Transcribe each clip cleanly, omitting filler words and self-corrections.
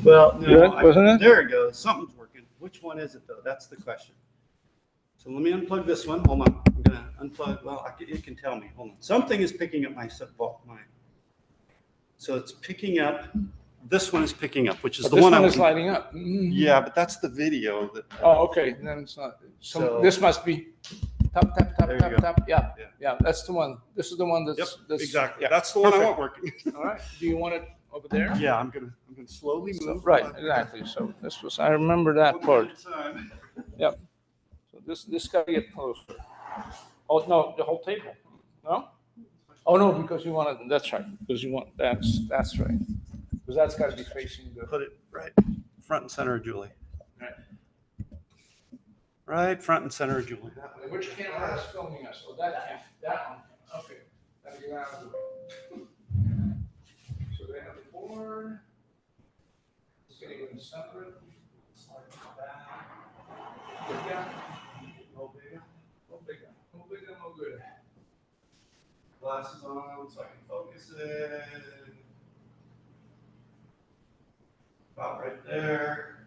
Well, no, Wasn't it? there it goes. Something's working. Which one is it though? That's the question. So let me unplug this one. Hold on. I'm gonna unplug. Well, it can tell me. Hold on. Something is picking up my. So it's picking up. This one is picking up, which is the This one I one want. is lighting up. Mhm. Yeah, but that's the video that. Oh, okay, then it's not. So- This must be tap, tap, tap, There you tap, go. tap. Yeah, Yeah. yeah, that's the one. This is the one Yep, that's. exactly. Yeah, That's the one I perfect. want working. All right, do you want it over there? Yeah, I'm gonna slowly So, move. right, exactly. So this was, I remember that part. Time. Yep. So this got to get closer. Oh, no, the whole table. No? Oh, no, because you want it, that's right, because you want, that's right. Because that's got to be facing the. Put it right front and center of Julie. Right. Right front and center of Julie. Which camera is filming us? Oh, that one. Okay. Gotta get out of the way. So they have the board. It's gonna go in separate. Slide back. Bigger. No bigger. No bigger. No bigger, no good. Glasses on so I can focus it. About right there.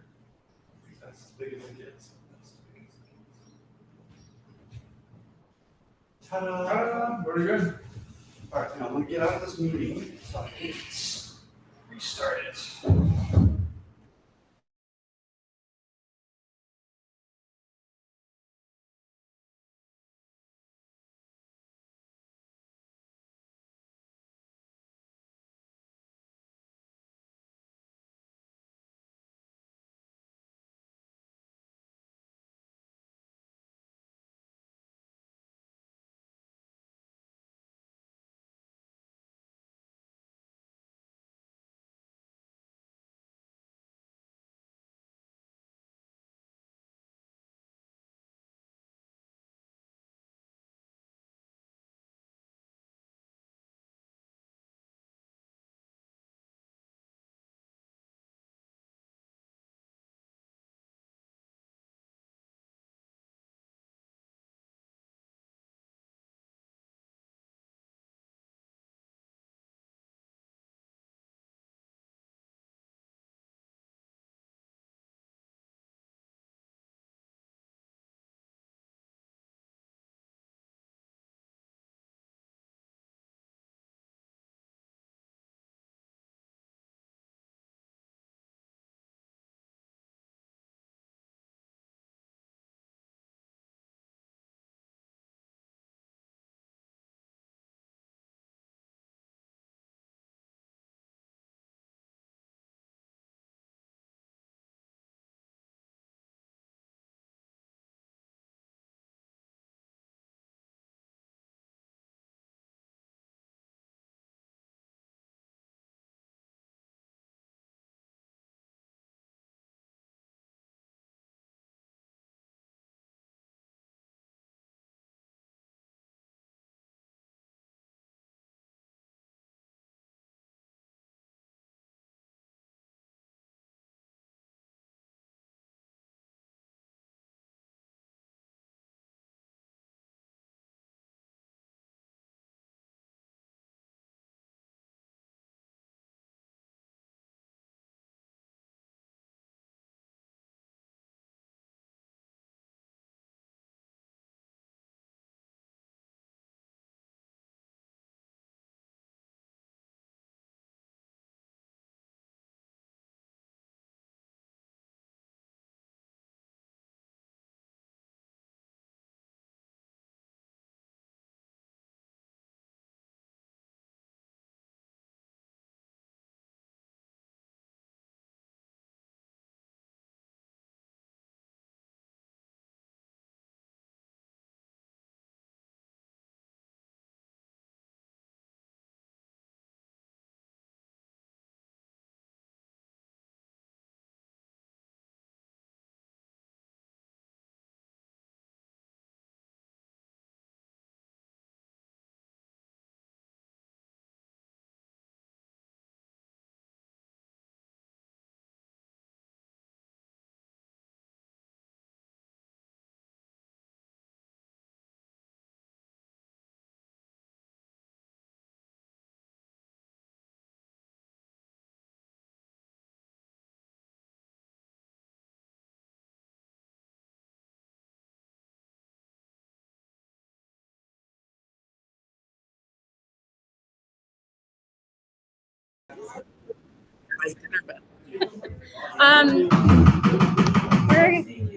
That's as big as it gets. That's as big as it gets. Ta-da! Ta-da, very good. All right, now I'm gonna get out of this meeting so I can restart it.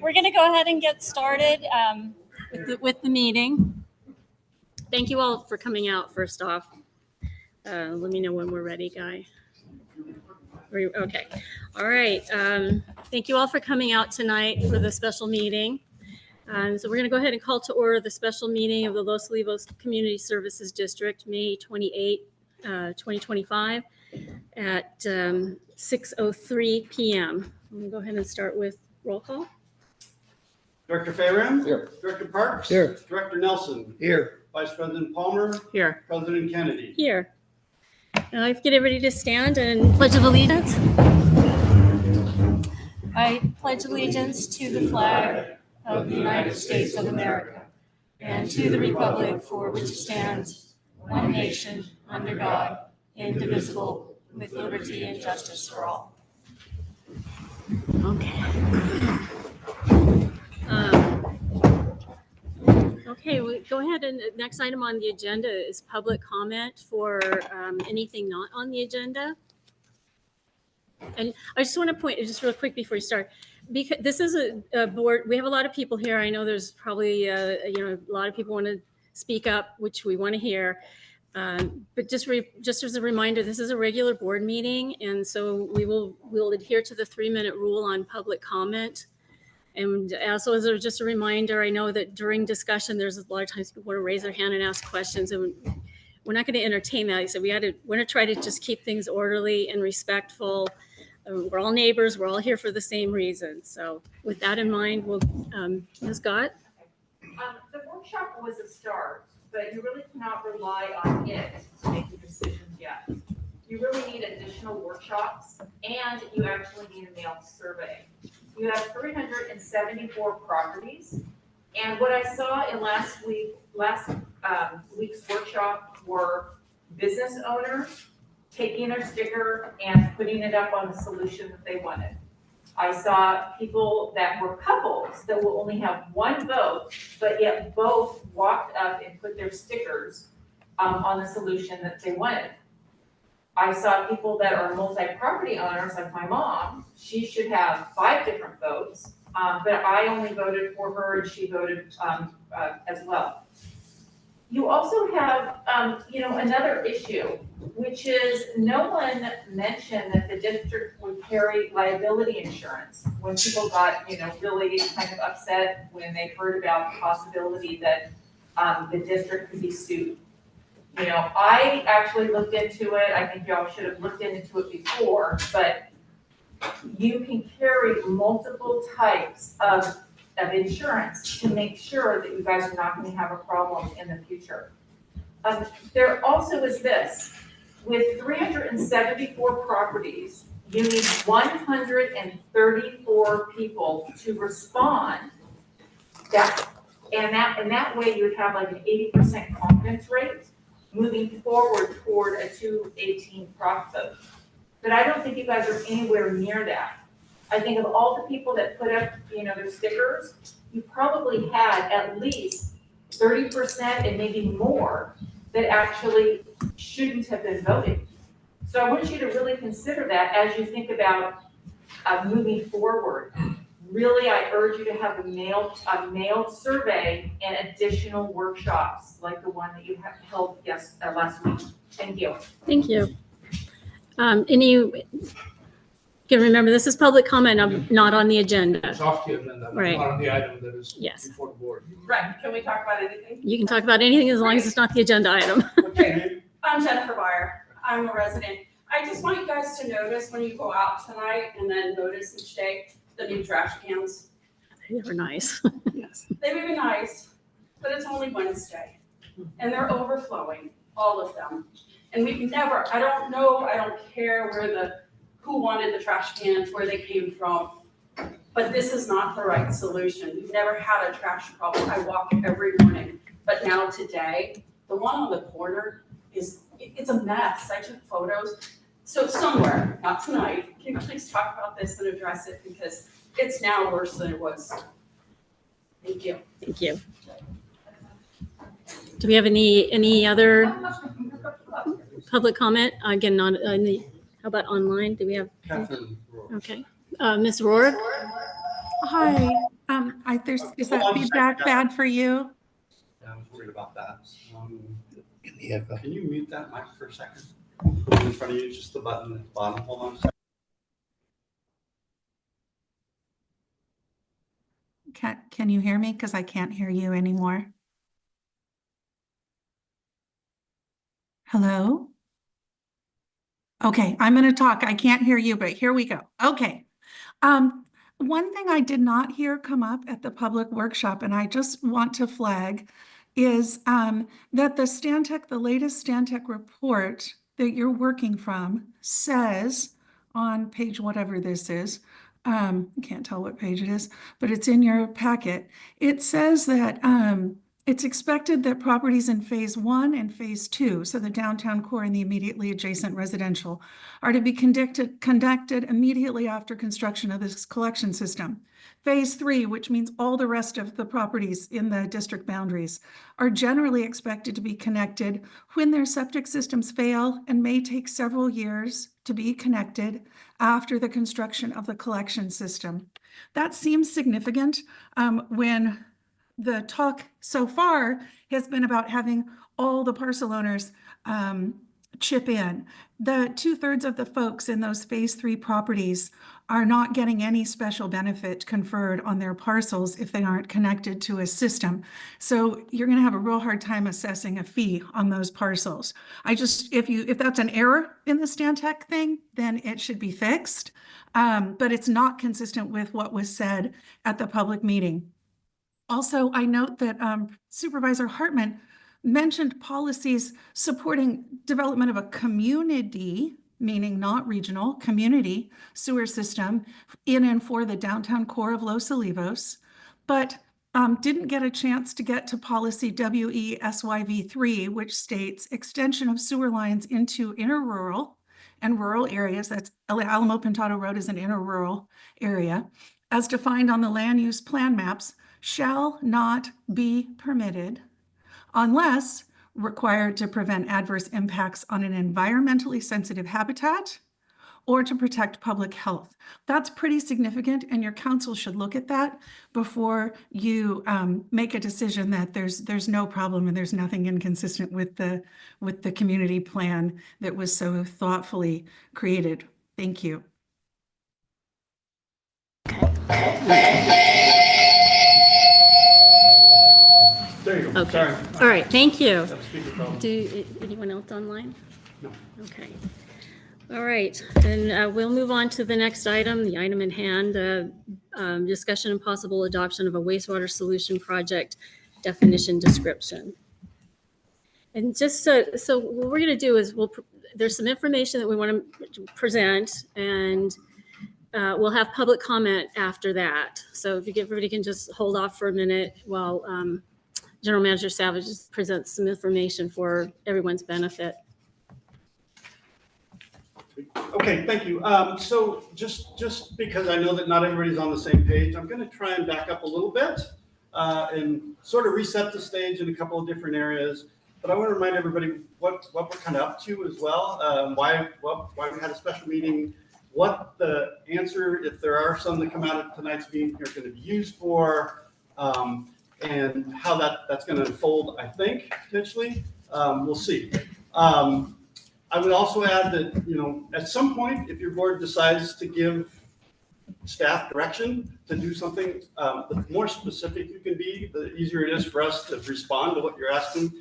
We're going to go ahead and get started with the meeting. Thank you all for coming out, first off. Let me know when we're ready, Guy. Okay. All right. Thank you all for coming out tonight for the special meeting. So we're going to go ahead and call to order the special meeting of the Los Olivos Community Services District, May 28, 2025 at 6:03 p.m. I'm going to go ahead and start with roll call. Director Fayram? Here. Director Parks? Here. Director Nelson? Here. Vice President Palmer? Here. President Kennedy? Here. Now, if you get everybody to stand and pledge of allegiance. I pledge allegiance to the flag of the United States of America and to the republic for which it stands, one nation, under God, indivisible, with liberty and justice for all. Okay. Okay, we'll go ahead, and the next item on the agenda is public comment for anything not on the agenda. And I just want to point, just real quick before you start, because this is a board, we have a lot of people here. I know there's probably, a lot of people want to speak up, which we want to hear. But just as a reminder, this is a regular board meeting, and so we'll adhere to the 3-minute rule on public comment. And also, just a reminder, I know that during discussion, there's a lot of times people want to raise their hand and ask questions, and we're not going to entertain that. So we're going to try to just keep things orderly and respectful. We're all neighbors. We're all here for the same reason. So with that in mind, we'll, Ms. Gott? The workshop was a start, but you really cannot rely on it to make your decisions yet. You really need additional workshops, and you actually need a mailed survey. You have 374 properties, and what I saw in last week's workshop were business owners taking their sticker and putting it up on the solution that they wanted. I saw people that were couples that will only have one vote, but yet both walked up and put their stickers on the solution that they wanted. I saw people that are multi-property owners, like my mom. She should have 5 different votes, but I only voted for her and she voted as well. You also have, another issue, which is no one mentioned that the district would carry liability insurance when people got, really kind of upset when they heard about the possibility that the district could be sued. I actually looked into it. I think y'all should have looked into it before, but you can carry multiple types of insurance to make sure that you guys are not going to have a problem in the future. There also is this, with 374 properties, you need 134 people to respond. And that way you would have like an 80% confidence rate moving forward toward a 218 prop vote. But I don't think you guys are anywhere near that. I think of all the people that put up, their stickers, you probably had at least 30% and maybe more that actually shouldn't have been voting. So I want you to really consider that as you think about moving forward. Really, I urge you to have a mailed survey and additional workshops like the one that you held last week. Thank you. Thank you. You can remember, this is public comment, not on the agenda. It's off the agenda, Right. not on the item that is Yes. before the board. Right, can we talk about anything? You can talk about anything as long as it's not the agenda item. Okay, I'm Jennifer Byer. I'm a resident. I just want you guys to notice when you go out tonight and then notice each day the new trash cans. They were nice. Yes. They may be nice, but it's only Wednesday. And they're overflowing, all of them. And we've never, I don't care who wanted the trash cans, where they came from. But this is not the right solution. We've never had a trash problem. I walk every morning. But now today, the one on the corner it's a mess. I took photos. So somewhere, not tonight, can you please talk about this and address it, because it's now worse than it was. Thank you. Thank you. Do we have any other public comment? Again, not on the, How about online? Do we have? Catherine Rohr. Okay. Ms. Rohr? Hi, is Hold that on a feedback second, bad for you? Yeah, I was worried about that. Yeah. Can you mute that mic for a second? In front of you, just the button at the bottom. Hold on a second. Can you hear me? Because I can't hear you anymore. Hello? Okay, I'm going to talk. I can't hear you, but here we go. Okay. One thing I did not hear come up at the public workshop, and I just want to flag, is that the latest Stantec report that you're working from says on page whatever this is, I can't tell what page it is, but it's in your packet. It says that it's expected that properties in phase 1 and phase 2, so the downtown core and the immediately adjacent residential, are to be conducted immediately after construction of this collection system. Phase 3, which means all the rest of the properties in the district boundaries, are generally expected to be connected when their septic systems fail and may take several years to be connected after the construction of the collection system. That seems significant when the talk so far has been about having all the parcel owners chip in. The 2/3 of the folks in those phase 3 properties are not getting any special benefit conferred on their parcels if they aren't connected to a system. So you're going to have a real hard time assessing a fee on those parcels. If that's an error in the Stantec thing, then it should be fixed. But it's not consistent with what was said at the public meeting. Also, I note that Supervisor Hartman mentioned policies supporting development of a community, meaning not regional, community sewer system in and for the downtown core of Los Olivos, but didn't get a chance to get to policy WESYV3, which states extension of sewer lines into inner rural and rural areas. That's Alamo Pintado Road is an inner rural area, as defined on the land use plan maps, shall not be permitted unless required to prevent adverse impacts on an environmentally sensitive habitat or to protect public health. That's pretty significant, and your council should look at that before you make a decision that there's no problem and there's nothing inconsistent with the community plan that was so thoughtfully created. Thank you. There you go. Okay. Sorry. All right, thank you. Got a speaker problem. Anyone else online? No. Okay. All right, then we'll move on to the next item, the item in hand, discussion and possible adoption of a wastewater solution project definition description. And just so what we're going to do is there's some information that we want to present, and we'll have public comment after that. So if everybody can just hold off for a minute while General Manager Savage presents some information for everyone's benefit. Okay, thank you. So just because I know that not everybody's on the same page, I'm going to try and back up a little bit and sort of reset the stage in a couple of different areas. But I want to remind everybody what we're kind of up to as well, why we had a special meeting, what the answer, if there are some that come out of tonight's meeting, are going to be used for, and how that's going to unfold, I think, potentially. We'll see. I would also add that, at some point, if your board decides to give staff direction to do something, the more specific you can be, the easier it is for us to respond to what you're asking.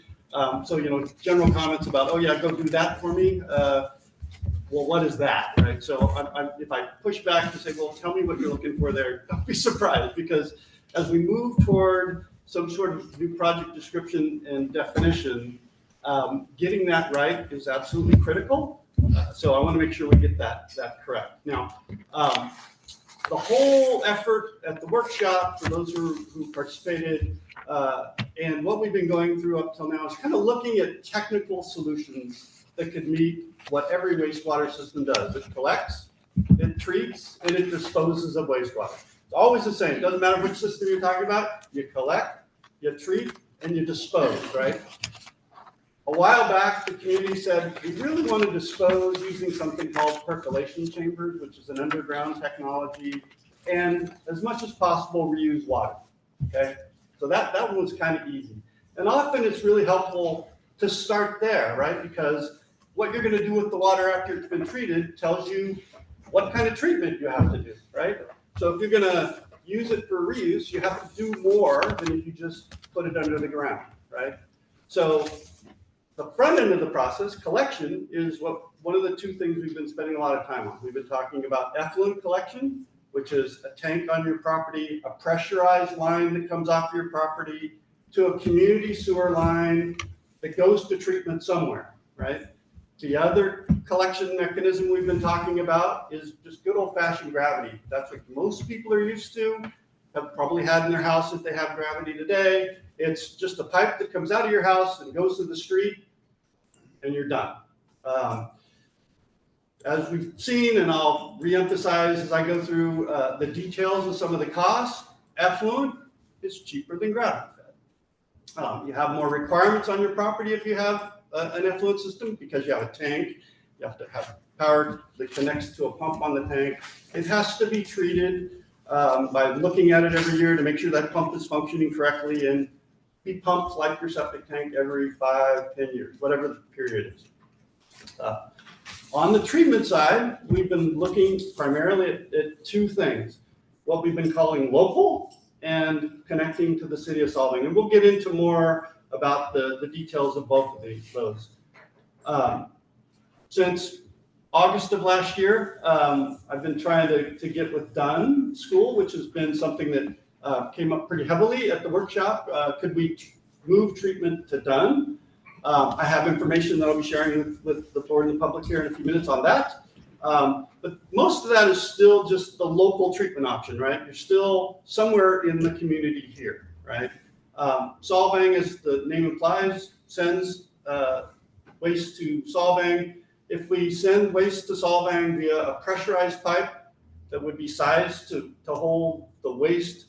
So, general comments about, oh yeah, go do that for me. Well, what is that, right? So if I push back to say, well, tell me what you're looking for there, don't be surprised, because as we move toward some sort of new project description and definition, getting that right is absolutely critical. So I want to make sure we get that correct. Now, the whole effort at the workshop, for those who participated, and what we've been going through up till now is kind of looking at technical solutions that could meet what every wastewater system does. It collects, it treats, and it disposes of wastewater. It's always the same. It doesn't matter which system you're talking about. You collect, you treat, and you dispose, right? A while back, the community said we really want to dispose using something called percolation chambers, which is an underground technology, and as much as possible reuse water. Okay, so that one was kind of easy. And often it's really helpful to start there, right? Because what you're going to do with the water after it's been treated tells you what kind of treatment you have to do, right? So if you're going to use it for reuse, you have to do more than if you just put it under the ground, right? So the front end of the process, collection, is one of the two things we've been spending a lot of time on. We've been talking about effluent collection, which is a tank on your property, a pressurized line that comes off your property to a community sewer line that goes to treatment somewhere, right? The other collection mechanism we've been talking about is just good old-fashioned gravity. That's what most people are used to, have probably had in their house if they have gravity today. It's just a pipe that comes out of your house and goes to the street, and you're done. As we've seen, and I'll reemphasize as I go through the details of some of the costs, effluent is cheaper than gravity fed. You have more requirements on your property if you have an effluent system because you have a tank. You have to have power that connects to a pump on the tank. It has to be treated by looking at it every year to make sure that pump is functioning correctly and be pumped like your septic tank every 5, 10 years, whatever the period is. On the treatment side, we've been looking primarily at two things, what we've been calling local and connecting to the City of Solvang. And we'll get into more about the details of both of those. Since August of last year, I've been trying to get with Dunn School, which has been something that came up pretty heavily at the workshop. Could we move treatment to Dunn? I have information that I'll be sharing with the board and the public here in a few minutes on that. But most of that is still just the local treatment option, right? You're still somewhere in the community here, right? Solvang, as the name implies, sends waste to Solvang. If we send waste to Solvang via a pressurized pipe that would be sized to hold the waste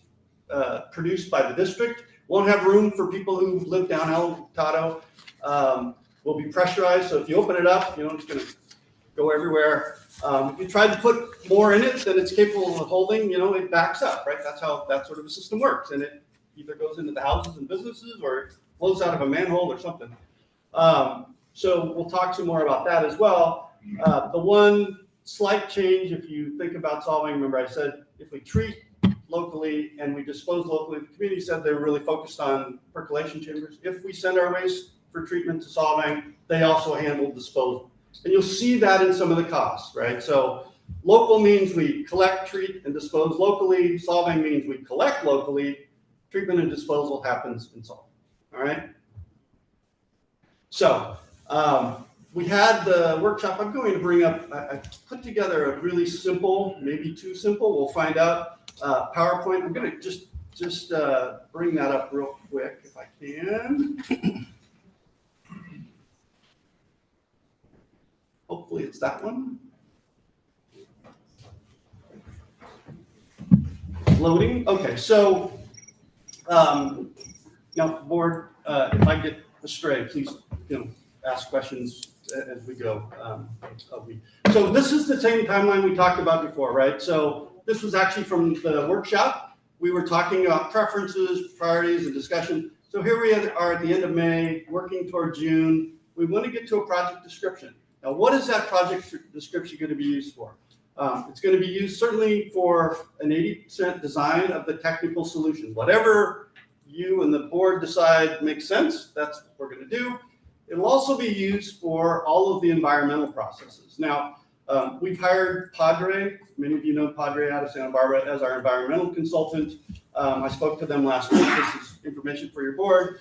produced by the district, won't have room for people who live down El Tato. Will be pressurized, so if you open it up, it's going to go everywhere. If you try to put more in it than it's capable of holding, it backs up, right? That's how that sort of a system works, and it either goes into the houses and businesses or it flows out of a manhole or something. So we'll talk some more about that as well. The one slight change, if you think about Solvang, remember I said if we treat locally and we dispose locally, the community said they were really focused on percolation chambers. If we send our waste for treatment to Solvang, they also handle disposal. And you'll see that in some of the costs, right? So local means we collect, treat, and dispose locally. Solvang means we collect locally. Treatment and disposal happens in Solvang, all right? So we had the workshop. I'm going to bring up, I put together a really simple, maybe too simple, we'll find out, PowerPoint. I'm going to just bring that up real quick if I can. Hopefully it's that one. Loading. Okay, so now board, if I get astray, please ask questions as we go. So this is the same timeline we talked about before, right? So this was actually from the workshop. We were talking about preferences, priorities, and discussion. So here we are at the end of May, working toward June. We want to get to a project description. Now, what is that project description going to be used for? It's going to be used certainly for an 80% design of the technical solution. Whatever you and the board decide makes sense, that's what we're going to do. It'll also be used for all of the environmental processes. Now, we've hired Padre. Many of you know Padre out of Santa Barbara as our environmental consultant. I spoke to them last week. This is information for your board.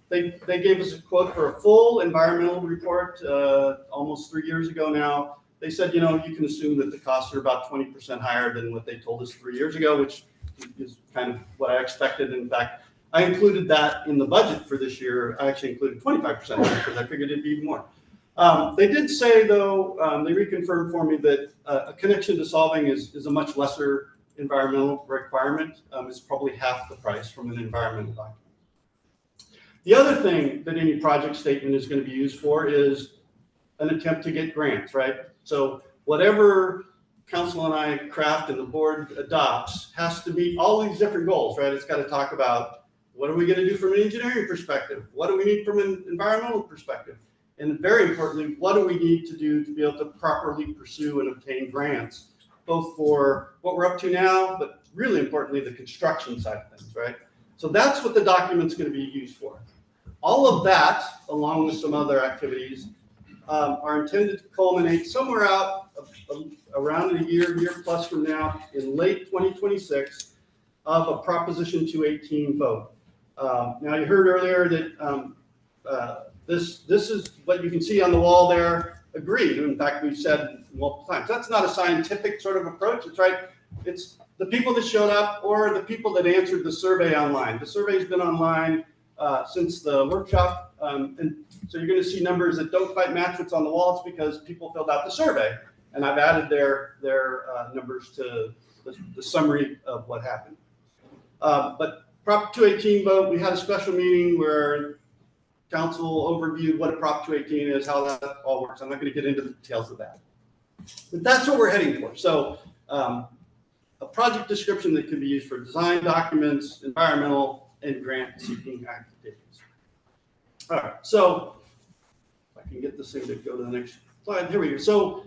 They gave us a quote for a full environmental report almost 3 years ago now. They said, you can assume that the costs are about 20% higher than what they told us 3 years ago, which is kind of what I expected. In fact, I included that in the budget for this year. I actually included 25% because I figured it'd be even more. They did say, though, they reconfirmed for me that a connection to Solvang is a much lesser environmental requirement. It's probably half the price from an environmental document. The other thing that any project statement is going to be used for is an attempt to get grants, right? So whatever council and I craft and the board adopts has to meet all these different goals, right? It's got to talk about what are we going to do from an engineering perspective? What do we need from an environmental perspective? And very importantly, what do we need to do to be able to properly pursue and obtain grants, both for what we're up to now, but really importantly, the construction side of things, right? So that's what the document's going to be used for. All of that, along with some other activities, are intended to culminate somewhere out around a year plus from now in late 2026 of a Proposition 218 vote. Now you heard earlier that this is what you can see on the wall there, agreed. In fact, we've said multiple times, that's not a scientific sort of approach. It's right. It's the people that showed up or the people that answered the survey online. The survey's been online since the workshop. And so you're going to see numbers that don't quite match what's on the wall. It's because people filled out the survey. And I've added their numbers to the summary of what happened. But Prop 218 vote, we had a special meeting where council overviewed what a Prop 218 is, how that all works. I'm not going to get into the details of that. But that's what we're heading for. So a project description that can be used for design documents, environmental, and grant seeking activities. All right, so if I can get this thing to go to the next slide. Here we go. So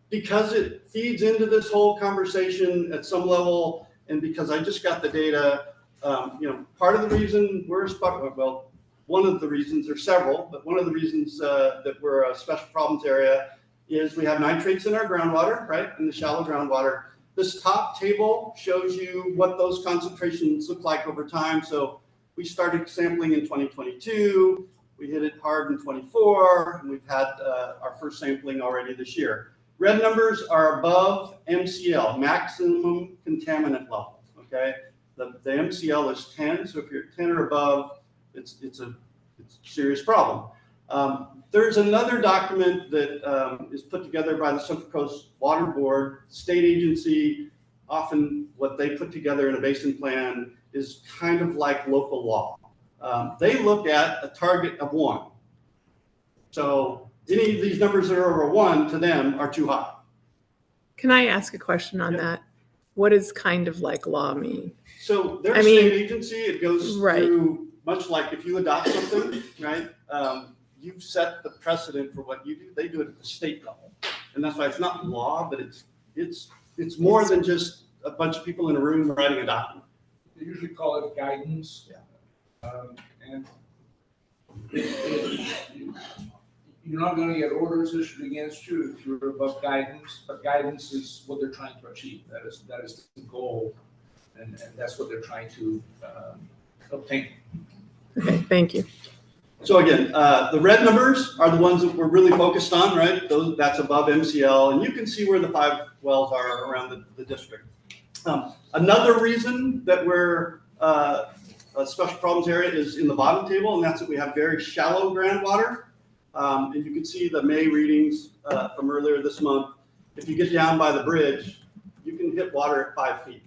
because it feeds into this whole conversation at some level, and because I just got the data, part of the reason we're well, one of the reasons, there's several, but one of the reasons that we're a special problems area is we have nitrates in our groundwater, right, in the shallow groundwater. This top table shows you what those concentrations look like over time. So we started sampling in 2022. We hit it hard in 24, and we've had our first sampling already this year. Red numbers are above MCL, maximum contaminant level, okay? The MCL is 10, so if you're 10 or above, it's a serious problem. There's another document that is put together by the Central Coast Water Board, state agency. Often what they put together in a basin plan is kind of like local law. They look at a target of 1. So any of these numbers that are over 1 to them are too high. Can I ask a question on that? What does kind of like law mean? So they're a state agency. It goes through, much like if you adopt something, right? You set the precedent for what you do. They do it at the state level. And that's why it's not law, but it's more than just a bunch of people in a room writing a document. They usually call it guidance. Yeah. And you're not going to get orders issued against you if you're above guidance, but guidance is what they're trying to achieve. That is the goal, and that's what they're trying to obtain. Okay, thank you. So again, the red numbers are the ones that we're really focused on, right? That's above MCL, and you can see where the 5 wells are around the district. Another reason that we're a special problems area is in the bottom table, and that's that we have very shallow groundwater. And you can see the May readings from earlier this month. If you get down by the bridge, you can hit water at 5 feet.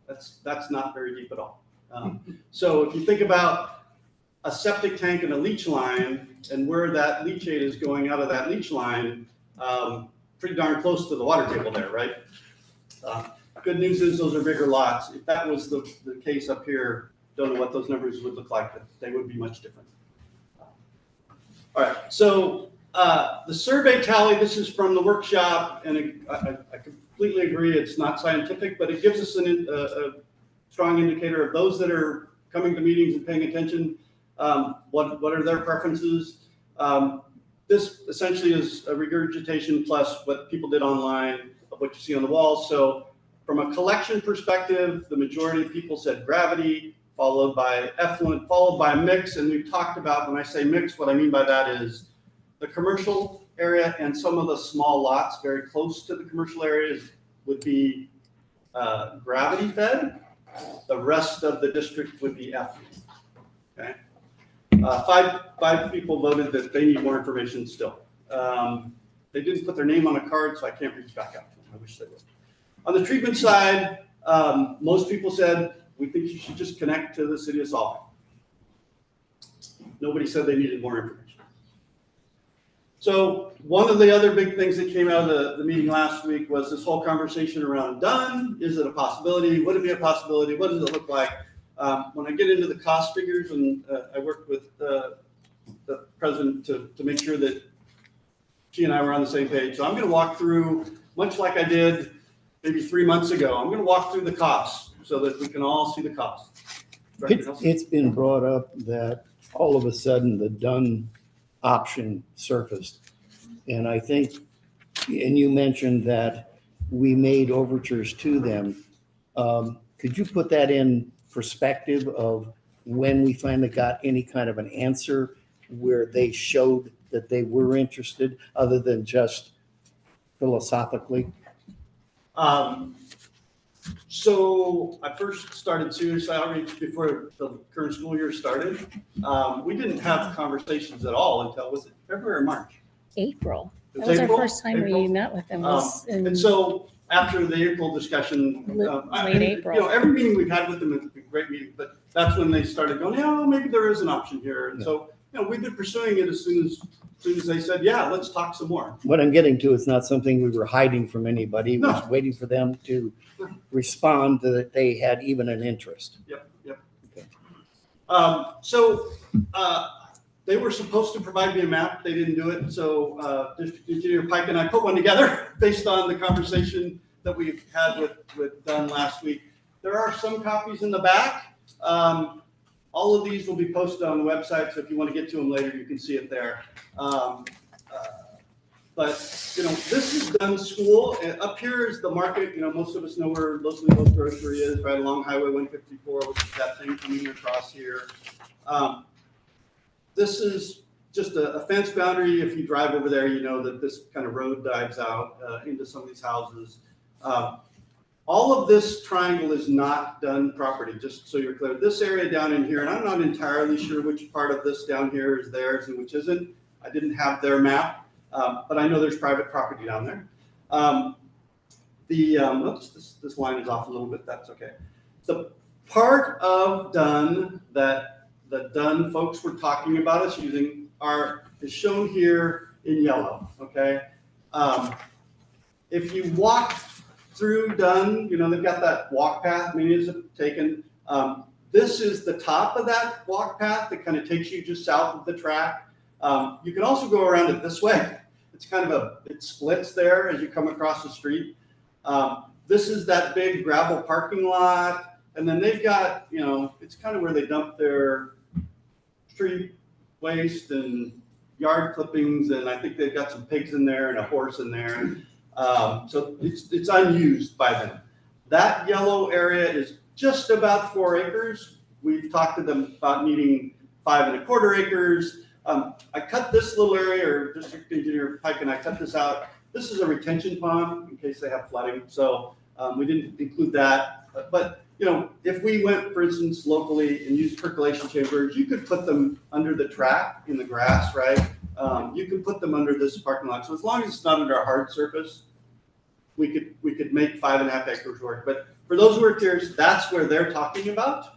That's not very deep at all. So if you think about a septic tank and a leach line, and where that leachate is going out of that leach line, pretty darn close to the water table there, right? Good news is those are bigger lots. If that was the case up here, don't know what those numbers would look like, but they would be much different. All right, so the survey tally, this is from the workshop, and I completely agree it's not scientific, but it gives us a strong indicator of those that are coming to meetings and paying attention. What are their preferences? This essentially is a regurgitation plus what people did online of what you see on the walls. So from a collection perspective, the majority of people said gravity, followed by effluent, followed by mix. And we've talked about, when I say mix, what I mean by that is the commercial area and some of the small lots very close to the commercial areas would be gravity fed. The rest of the district would be effluent. Okay. 5 people voted that they need more information still. They didn't put their name on a card, so I can't reach back out to them. I wish they would. On the treatment side, most people said, we think you should just connect to the City of Solvang. Nobody said they needed more information. So one of the other big things that came out of the meeting last week was this whole conversation around done. Is it a possibility? Would it be a possibility? What does it look like? When I get into the cost figures, and I worked with the president to make sure that she and I were on the same page. So I'm going to walk through, much like I did maybe 3 months ago, I'm going to walk through the costs so that we can all see the costs. It's been brought up that all of a sudden the done option surfaced. And I think, and you mentioned that we made overtures to them. Could you put that in perspective of when we finally got any kind of an answer where they showed that they were interested, other than just philosophically? So I first started serious outreach before the current school year started. We didn't have conversations at all until, was it February or March? April. It That was our April? first time April? we met with them. Was in And so after the April discussion, late April. You know, every meeting we've had with them has been a great meeting, but that's when they started going, yeah, maybe there is an option here. And so, you know, we've been pursuing it as soon as they said, yeah, let's talk some more. What I'm getting to is not something we were hiding from anybody. It was No. waiting for them to respond that they had even an interest. Yep. Okay. So they were supposed to provide me a map. They didn't do it. So District Engineer Pike and I put one together based on the conversation that we had with Dunn last week. There are some copies in the back. All of these will be posted on the website, so if you want to get to them later, you can see it there. But, you know, this is Dunn School. Up here is the market. You know, most of us know where Los Grocery is, right along Highway 154, which is that thing coming across here. This is just a fence boundary. If you drive over there, you know that this kind of road dives out into some of these houses. All of this triangle is not Dunn property, just so you're clear. This area down in here, and I'm not entirely sure which part of this down here is theirs and which isn't. I didn't have their map, but I know there's private property down there. Oops, this line is off a little bit. That's okay. The part of Dunn that the Dunn folks were talking about us using is shown here in yellow. Okay. If you walk through Dunn, you know, they've got that walk path many have taken. This is the top of that walk path that kind of takes you just south of the track. You can also go around it this way. It's kind of it splits there as you come across the street. This is that big gravel parking lot. And then they've got, you know, it's kind of where they dump their street waste and yard clippings. And I think they've got some pigs in there and a horse in there. So it's unused by them. That yellow area is just about 4 acres. We've talked to them about needing 5 1/4 acres. I cut this little area, or District Engineer Pike and I cut this out. This is a retention pond in case they have flooding. So we didn't include that. But you know, if we went, for instance, locally and used percolation chambers, you could put them under the track in the grass, right? You could put them under this parking lot. So as long as it's not under a hard surface, we could make 5 1/2 acres work. But for those who are curious, that's where they're talking about.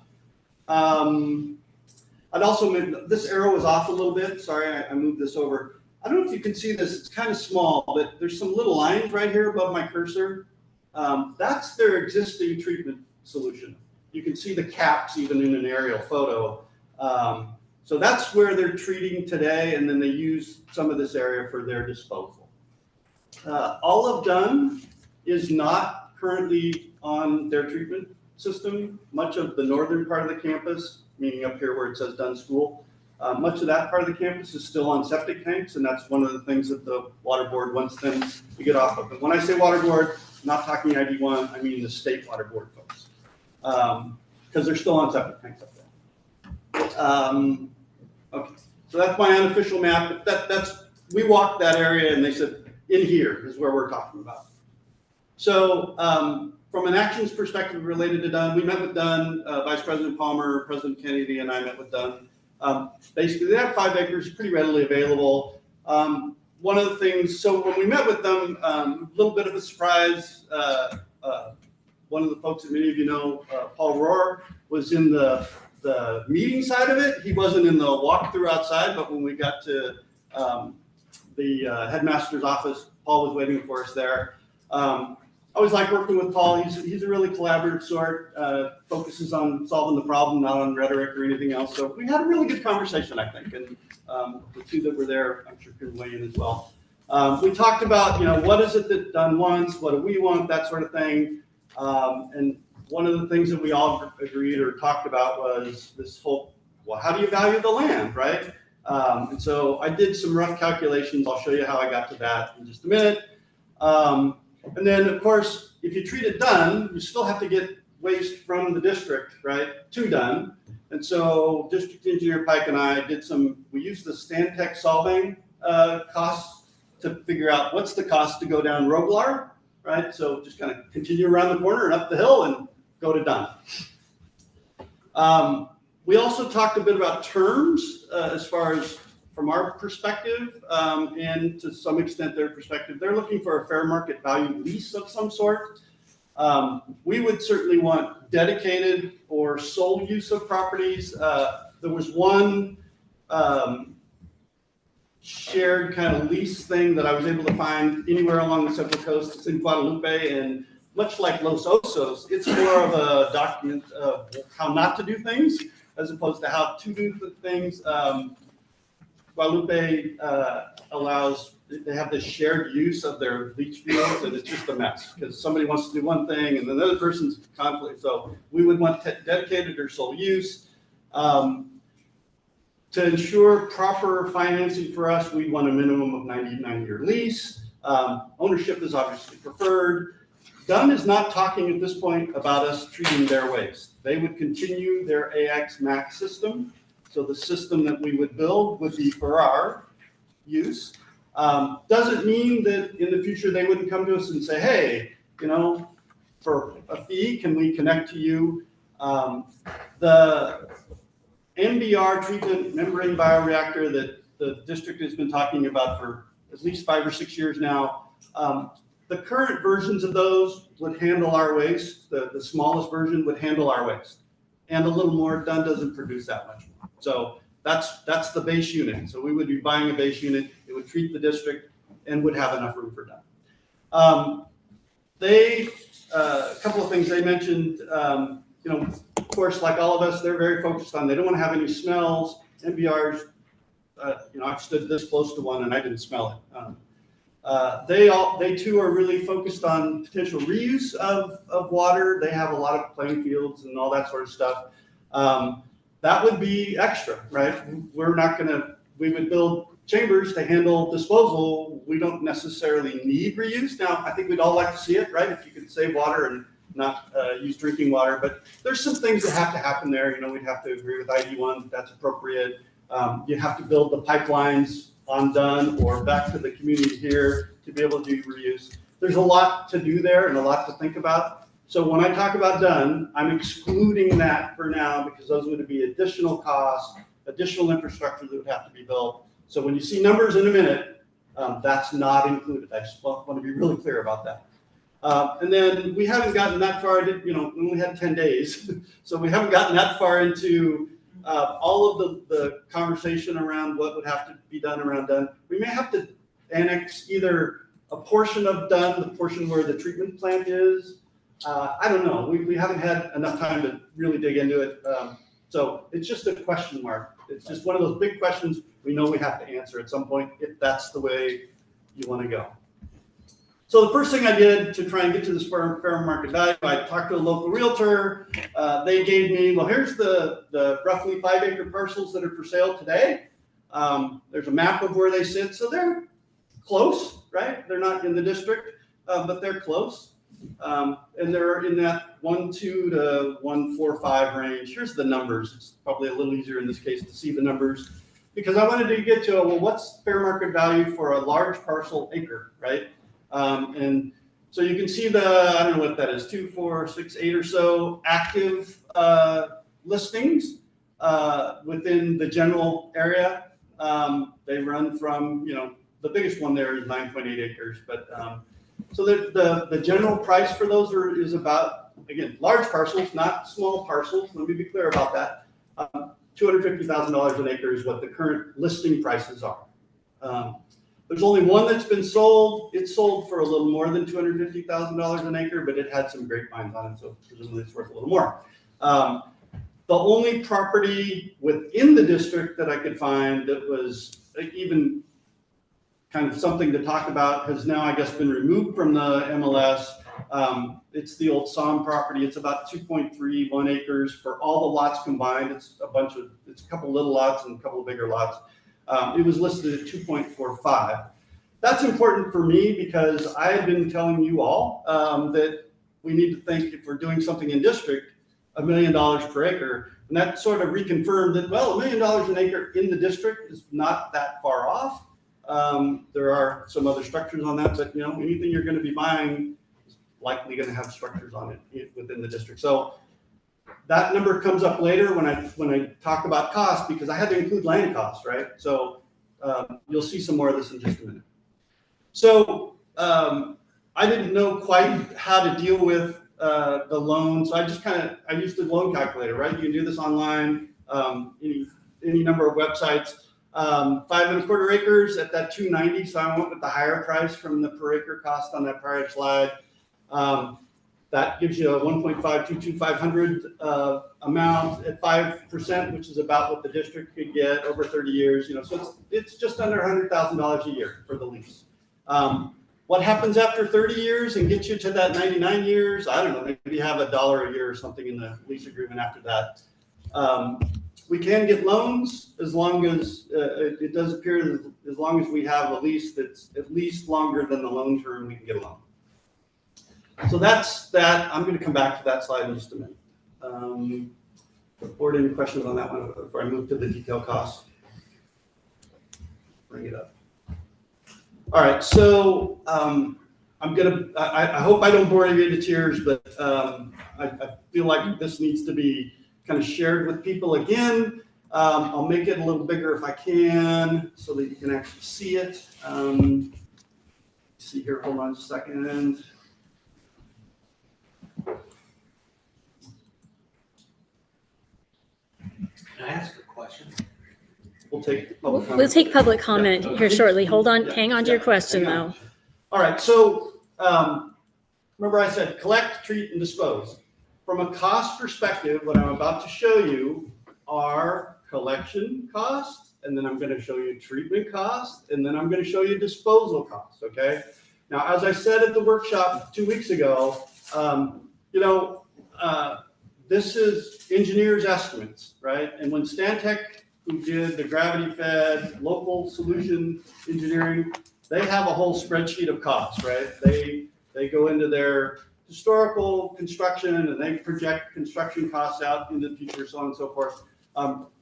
I'd also mention, this arrow is off a little bit. Sorry, I moved this over. I don't know if you can see this. It's kind of small, but there's some little lines right here above my cursor. That's their existing treatment solution. You can see the caps even in an aerial photo. So that's where they're treating today, and then they use some of this area for their disposal. All of Dunn is not currently on their treatment system. Much of the northern part of the campus, meaning up here where it says Dunn School, much of that part of the campus is still on septic tanks, and that's one of the things that the water board wants them to get off of. And when I say water board, I'm not talking ID1, I mean the state water board folks, because they're still on septic tanks up there. Okay, so that's my unofficial map. That's we walked that area, and they said in here is where we're talking about. So from an actions perspective related to Dunn, we met with Dunn, Vice President Palmer, President Kennedy, and I met with Dunn. Basically, they have 5 acres, pretty readily available. One of the things, so when we met with them, a little bit of a surprise. One of the folks that many of you know, Paul Rohr, was in the the meeting side of it. He wasn't in the walkthrough outside, but when we got to the headmaster's office, Paul was waiting for us there. I always like working with Paul. He's a really collaborative sort, focuses on solving the problem, not on rhetoric or anything else. So we had a really good conversation, I think. And the two that were there, I'm sure can weigh in as well. We talked about, what is it that Dunn wants? What do we want? That sort of thing. And one of the things that we all agreed or talked about was this whole, well, how do you value the land, right? And so I did some rough calculations. I'll show you how I got to that in just a minute. And then, of course, if you treat it Dunn, you still have to get waste from the district, right, to Dunn. And so District Engineer Pike and I we used the Stantec Solvang costs to figure out what's the cost to go down Roglar, right? So just kind of continue around the corner and up the hill and go to Dunn. We also talked a bit about terms as far as from our perspective and to some extent their perspective. They're looking for a fair market value lease of some sort. We would certainly want dedicated or sole use of properties. There was one shared kind of lease thing that I was able to find anywhere along the Central Coast. It's in Guadalupe, and much like Los Osos, it's more of a document of how not to do things as opposed to how to do the things. Guadalupe allows, they have this shared use of their leach fields, and it's just a mess because somebody wants to do one thing and then the other person's conflict. So we would want dedicated or sole use. To ensure proper financing for us, we'd want a minimum of 99-year lease. Ownership is obviously preferred. Dunn is not talking at this point about us treating their waste. They would continue their AX MAX system. So the system that we would build would be for our use. Doesn't mean that in the future they wouldn't come to us and say, hey, for a fee, can we connect to you? The MBR treatment membrane bioreactor that the district has been talking about for at least 5 or 6 years now. The current versions of those would handle our waste. The smallest version would handle our waste. And a little more. Dunn doesn't produce that much more. So that's the base unit. So we would be buying a base unit. It would treat the district and would have enough room for Dunn. A couple of things they mentioned, of course, like all of us, they're very focused on, they don't want to have any smells. MBRs, I've stood this close to one and I didn't smell it. They too are really focused on potential reuse of water. They have a lot of playing fields and all that sort of stuff. That would be extra, right? We would build chambers to handle disposal. We don't necessarily need reuse. Now, I think we'd all like to see it, right? If you could save water and not use drinking water, but there's some things that have to happen there. We'd have to agree with ID1 that that's appropriate. You have to build the pipelines on Dunn or back to the community here to be able to do reuse. There's a lot to do there and a lot to think about. So when I talk about Dunn, I'm excluding that for now because those would be additional costs, additional infrastructure that would have to be built. So when you see numbers in a minute, that's not included. I just want to be really clear about that. And then we haven't gotten that far. We only had 10 days, so we haven't gotten that far into all of the conversation around what would have to be done around Dunn. We may have to annex either a portion of Dunn, the portion where the treatment plant is. I don't know. We haven't had enough time to really dig into it. So it's just a question mark. It's just one of those big questions we know we have to answer at some point if that's the way you want to go. So the first thing I did to try and get to this fair market value, I talked to a local realtor. They gave me, well, here's the roughly 5-acre parcels that are for sale today. There's a map of where they sit. So they're close, right? They're not in the district, but they're close. And they're in that 1.2 to 1.45 range. Here's the numbers. It's probably a little easier in this case to see the numbers because I wanted to get to, well, what's fair market value for a large parcel acre, right? And so you can see I don't know what that is, 2, 4, 6, 8 or so active listings within the general area. They run from, the biggest one there is 9.8 acres, but so the general price for those is about, again, large parcels, not small parcels. Let me be clear about that. $250,000 an acre is what the current listing prices are. There's only one that's been sold. It sold for a little more than $250,000 an acre, but it had some grapevines on it, so presumably it's worth a little more. The only property within the district that I could find that was even kind of something to talk about has now, I guess, been removed from the MLS. It's the old Somme property. It's about 2.31 acres for all the lots combined. It's a couple little lots and a couple of bigger lots. It was listed at 2.45. That's important for me because I have been telling you all that we need to think, if we're doing something in district, $1 million per acre. And that sort of reconfirmed that, well, $1 million an acre in the district is not that far off. There are some other structures on that, but anything you're going to be buying is likely going to have structures on it within the district. So that number comes up later when I talk about cost, because I had to include land costs, right? So you'll see some more of this in just a minute. So I didn't know quite how to deal with the loan, so I used the loan calculator, right? You can do this online, any number of websites. 5.25 acres at that 290. So I went with the higher price from the per acre cost on that prior slide. That gives you a 1.522500 amount at 5%, which is about what the district could get over 30 years. So it's just under $100,000 a year for the lease. What happens after 30 years and gets you to that 99 years? I don't know. Maybe you have $1 a year or something in the lease agreement after that. We can get loans as long as it does appear that as long as we have a lease that's at least longer than the loan term, we can get a loan. So that's that. I'm going to come back to that slide in just a minute. Board, any questions on that one before I move to the detail costs? Bring it up. All right, so I hope I don't bore you to tears, but I feel like this needs to be kind of shared with people again. I'll make it a little bigger if I can so that you can actually see it. See here, hold on just a second. Can I ask a question? We'll take public comment. We'll take public comment Yeah. here shortly. Hold on, Yeah. hang on to your question Hang on. though. All right, so remember I said collect, treat, and dispose. From a cost perspective, what I'm about to show you are collection costs, and then I'm going to show you treatment costs, and then I'm going to show you disposal costs, okay? Now, as I said at the workshop 2 weeks ago, this is engineers' estimates, right? And when Stantec, who did the gravity-fed local solution engineering, they have a whole spreadsheet of costs, right? They go into their historical construction and they project construction costs out into the future, so on and so forth.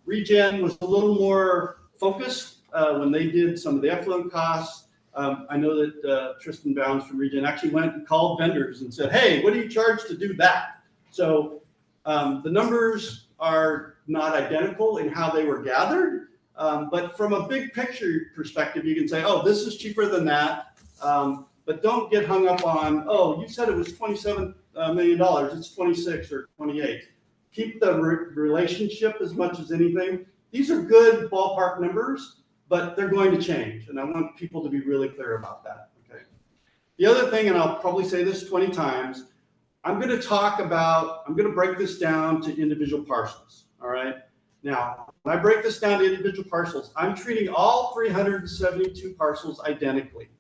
Regen was a little more focused when they did some of the effluent costs. I know that Tristan Bounds from Regen actually went and called vendors and said, hey, what do you charge to do that? So the numbers are not identical in how they were gathered, but from a big picture perspective, you can say, oh, this is cheaper than that. But don't get hung up on, oh, you said it was $27 million, it's 26 or 28. Keep the relationship as much as anything. These are good ballpark numbers, but they're going to change. And I want people to be really clear about that, okay? The other thing, and I'll probably say this 20 times, I'm going to break this down to individual parcels, all right? Now, when I break this down to individual parcels, I'm treating all 372 parcels identically.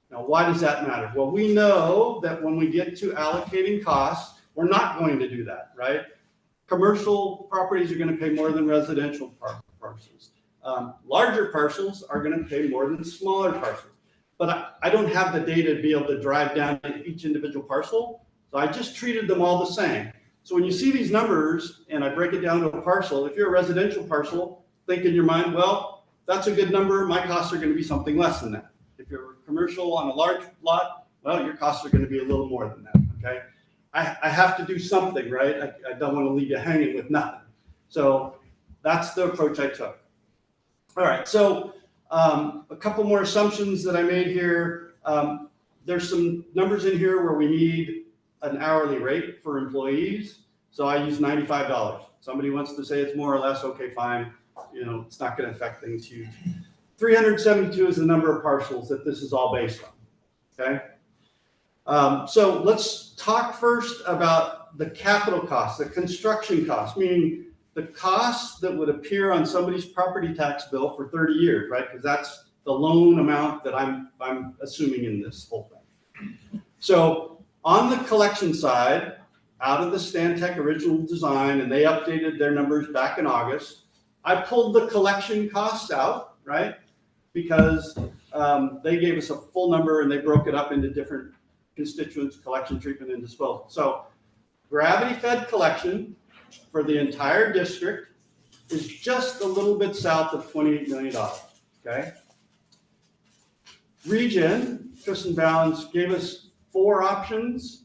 Now, why does that matter? Well, we know that when we get to allocating costs, we're not going to do that, right? Commercial properties are going to pay more than residential parcels. Larger parcels are going to pay more than smaller parcels. But I don't have the data to be able to drive down to each individual parcel, so I just treated them all the same. So when you see these numbers and I break it down to a parcel, if you're a residential parcel, think in your mind, well, that's a good number. My costs are going to be something less than that. If you're commercial on a large lot, well, your costs are going to be a little more than that, okay? I have to do something, right? I don't want to leave you hanging with nothing. So that's the approach I took. All right, so a couple more assumptions that I made here. There's some numbers in here where we need an hourly rate for employees. So I use $95. Somebody wants to say it's more or less, okay, fine. It's not going to affect things huge. 372 is the number of parcels that this is all based on, okay? So let's talk first about the capital costs, the construction costs, meaning the costs that would appear on somebody's property tax bill for 30 years, right? Because that's the loan amount that I'm assuming in this whole thing. So on the collection side, out of the Stantec original design, and they updated their numbers back in August, I pulled the collection costs out, right? Because they gave us a full number and they broke it up into different constituents, collection, treatment, and disposal. So gravity-fed collection for the entire district is just a little bit south of $28 million, okay? Regen, Tristan Ballens, gave us 4 options.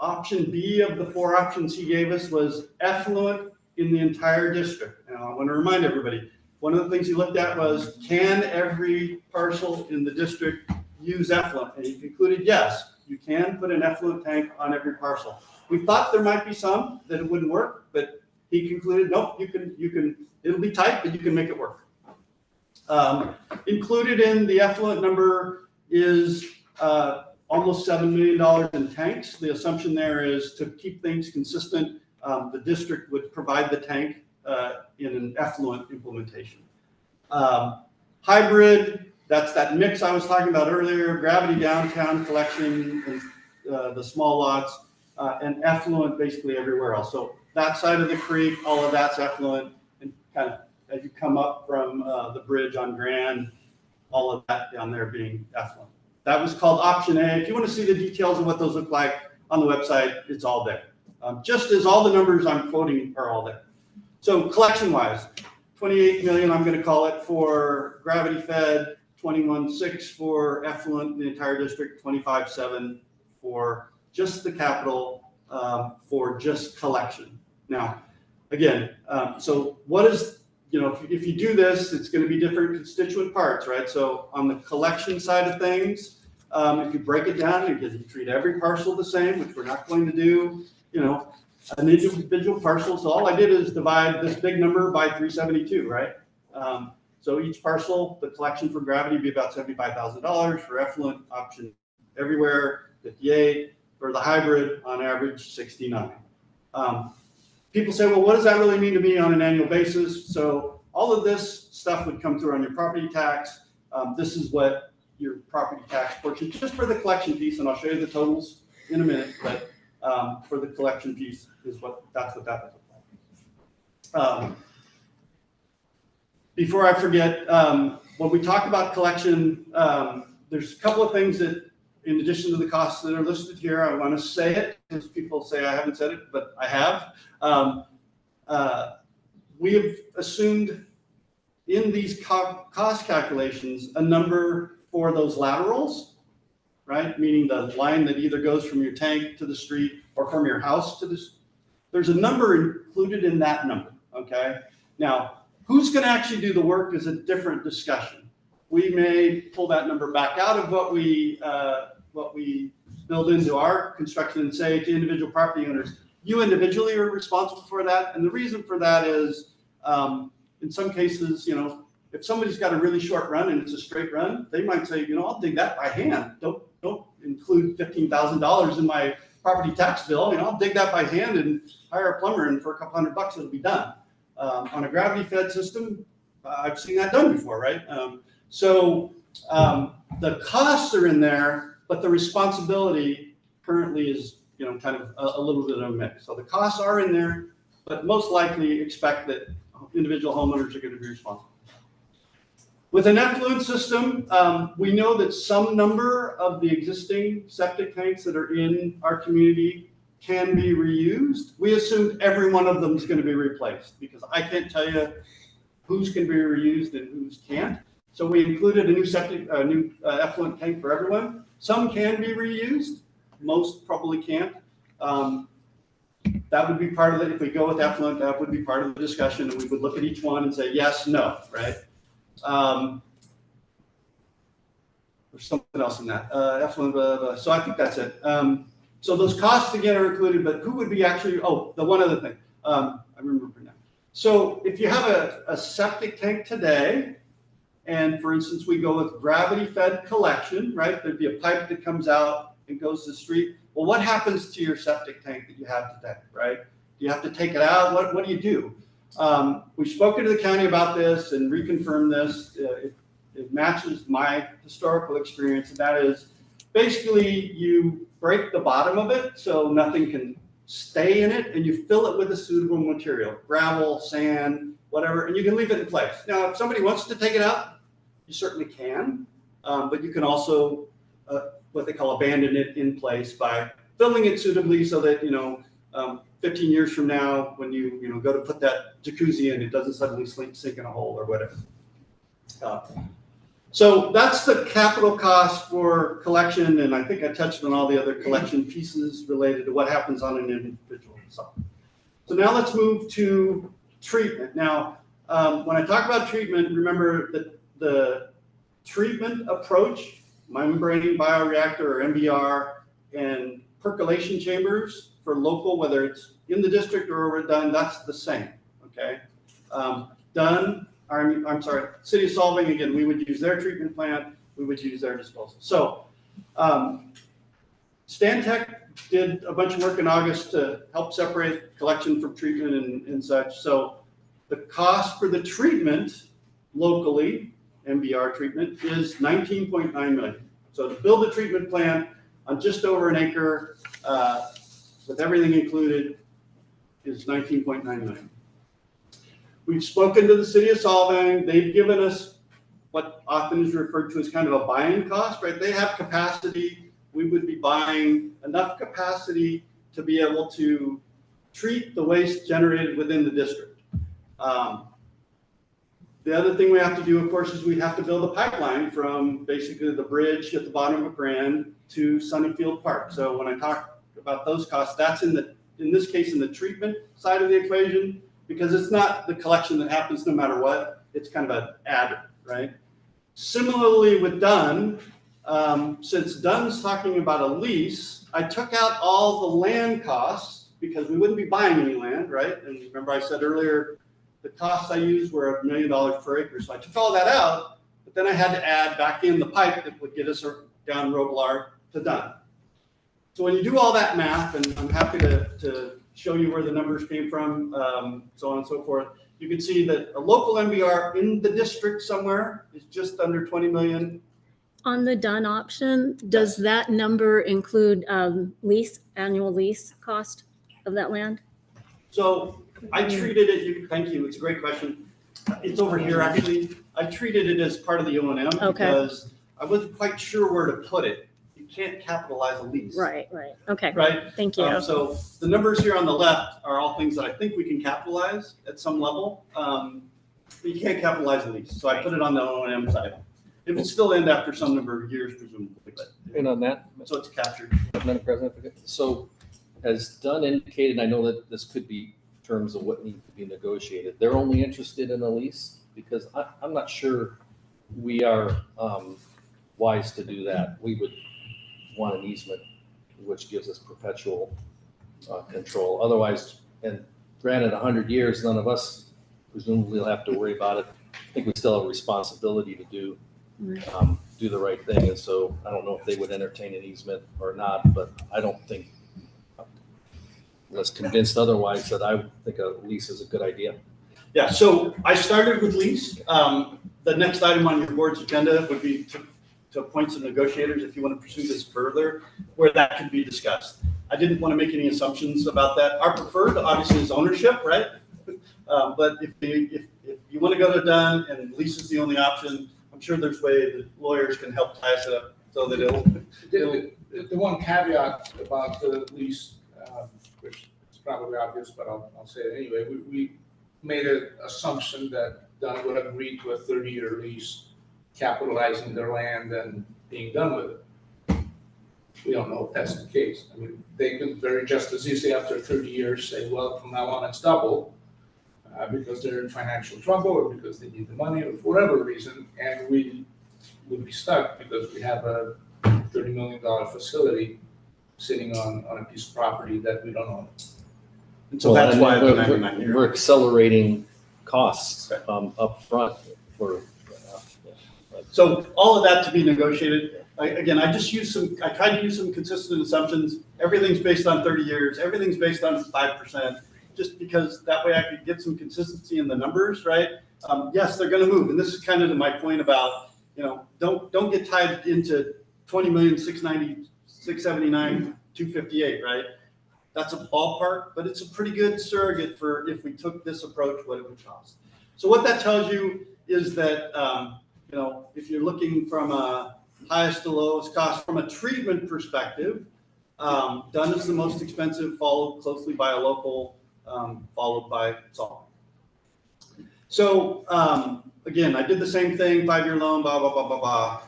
Option B of the 4 options he gave us was effluent in the entire district. Now, I want to remind everybody, one of the things he looked at was, can every parcel in the district use effluent? And he concluded, yes, you can put an effluent tank on every parcel. We thought there might be some that it wouldn't work, but he concluded, nope, you can, it'll be tight, but you can make it work. Included in the effluent number is almost $7 million in tanks. The assumption there is to keep things consistent, the district would provide the tank in an effluent implementation. Hybrid, that's that mix I was talking about earlier, gravity downtown collection, and the small lots, and effluent basically everywhere else. So that side of the creek, all of that's effluent, and kind of as you come up from the bridge on Grand, all of that down there being effluent. That was called option A. If you want to see the details of what those look like on the website, it's all there. Just as all the numbers I'm quoting are all there. So collection-wise, 28 million, I'm going to call it, for gravity-fed, 21.6 for effluent in the entire district, 25.7 for just the capital, for just collection. Now, again, so what is, if you do this, it's going to be different constituent parts, right? So on the collection side of things, if you break it down, you treat every parcel the same, which we're not going to do, an individual parcel. So all I did is divide this big number by 372, right? So each parcel, the collection for gravity would be about $75,000. For effluent option everywhere, 58. For the hybrid, on average, 69. People say, well, what does that really mean to me on an annual basis? So all of this stuff would come through on your property tax. This is what your property tax portion, just for the collection piece, and I'll show you the totals in a minute, but for the collection piece is that's what that would look like. Before I forget, when we talk about collection, there's a couple of things that, in addition to the costs that are listed here, I want to say it, because people say I haven't said it, but I have. We have assumed in these cost calculations a number for those laterals, right? Meaning the line that either goes from your tank to the street or from your house to the street. There's a number included in that number, okay? Now, who's going to actually do the work is a different discussion. We may pull that number back out of what we build into our construction and say to individual property owners, you individually are responsible for that. And the reason for that is, in some cases, if somebody's got a really short run and it's a straight run, they might say, I'll dig that by hand. Don't include $15,000 in my property tax bill. I'll dig that by hand and hire a plumber, and for a couple $100 it'll be done. On a gravity-fed system, I've seen that done before, right? So the costs are in there, but the responsibility currently is, kind of a little bit of a mix. So the costs are in there, but most likely expect that individual homeowners are going to be responsible. With an effluent system, we know that some number of the existing septic tanks that are in our community can be reused. We assumed every one of them is going to be replaced, because I can't tell you whose can be reused and whose can't. So we included a new effluent tank for everyone. Some can be reused, most probably can't. That would be part of it. If we go with effluent, that would be part of the discussion, and we would look at each one and say yes, no, right? There's something else in that. Effluent, so I think that's it. So those costs again are included, but who would be actually, the one other thing. I remember now. So if you have a septic tank today, and for instance, we go with gravity-fed collection, right? There'd be a pipe that comes out and goes to the street. Well, what happens to your septic tank that you have today, right? Do you have to take it out? What do you do? We've spoken to the county about this and reconfirmed this. It matches my historical experience, and that is basically you break the bottom of it so nothing can stay in it, and you fill it with a suitable material, gravel, sand, whatever, and you can leave it in place. Now, if somebody wants to take it out, you certainly can, but you can also what they call abandon it in place by filling it suitably so that 15 years from now, when you go to put that jacuzzi in, it doesn't suddenly sink in a hole or whatever. So that's the capital cost for collection, and I think I touched on all the other collection pieces related to what happens on an individual site. So now let's move to treatment. Now, when I talk about treatment, remember that the treatment approach, membrane bioreactor or MBR, and percolation chambers for local, whether it's in the district or over at Dunn, that's the same, okay? City of Solvang, again, we would use their treatment plant, we would use their disposal. So Stantec did a bunch of work in August to help separate collection from treatment and such. So the cost for the treatment locally, MBR treatment, is $19.9 million. So to build a treatment plant on just over an acre, with everything included, is $19.9 million. We've spoken to the City of Solvang. They've given us what often is referred to as kind of a buying cost, right? They have capacity. We would be buying enough capacity to be able to treat the waste generated within the district. The other thing we have to do, of course, is we have to build a pipeline from basically the bridge at the bottom of Grand to Sunnyfield Park. So when I talk about those costs, that's in this case, in the treatment side of the equation, because it's not the collection that happens no matter what. It's kind of an adder, right? Similarly with Dunn, since Dunn's talking about a lease, I took out all the land costs because we wouldn't be buying any land, right? And remember I said earlier, the costs I used were $1 million per acre. So I took all that out, but then I had to add back in the pipe that would get us down Robillard to Dunn. So when you do all that math, and I'm happy to show you where the numbers came from, so on and so forth, you can see that a local MBR in the district somewhere is just under 20 million. On the Dunn option, does that number include annual lease cost of that land? So I treated it, thank you, it's a great question. It's over here, actually. I treated it as part of the O&M because I wasn't quite sure where to put it. You can't capitalize a lease. Right, okay. Right? Thank you. So the numbers here on the left are all things that I think we can capitalize at some level. But you can't capitalize a lease. So I put it on the O&M side. It will still end after some number of years, presumably. But, And on that, so it's captured. Madam President, so as Dunn indicated, I know that this could be terms of what needs to be negotiated. They're only interested in a lease because I'm not sure we are wise to do that. We would want an easement, which gives us perpetual control. Otherwise, and granted, 100 years, none of us presumably will have to worry about it. I think we still have a responsibility to do the right thing. And so I don't know if they would entertain an easement or not, but I don't think, unless convinced otherwise, that I think a lease is a good idea. Yeah, so I started with lease. The next item on your board's agenda would be to appoint some negotiators if you want to pursue this further, where that could be discussed. I didn't want to make any assumptions about that. Our preferred, obviously, is ownership, right? But if you want to go to Dunn and lease is the only option, I'm sure there's ways that lawyers can help tie us up so that it'll. The one caveat about the lease, which is probably obvious, but I'll say it anyway, we made an assumption that Dunn would agree to a 30-year lease, capitalizing their land and being done with it. We don't know if that's the case. I mean, they could very just as easily after 30 years say, well, from now on it's double, because they're in financial trouble or because they need the money or for whatever reason, and we would be stuck because we have a $30 million facility sitting on a piece of property that we don't own. And so Well, that's and why the we're- 99 year. We're accelerating costs Right. up front for. So all of that to be negotiated. Again, I tried to use some consistent assumptions. Everything's based on 30 years. Everything's based on 5%, just because that way I could get some consistency in the numbers, right? Yes, they're going to move. And this is kind of my point about, don't get tied into 20,690,679, 258, right? That's a ballpark, but it's a pretty good surrogate for if we took this approach, what it would cost. So what that tells you is that, if you're looking from a highest to lowest cost from a treatment perspective, Dunn is the most expensive, followed closely by a local, followed by Solvang. So again, I did the same thing, 5-year loan, blah, blah, blah, blah, blah.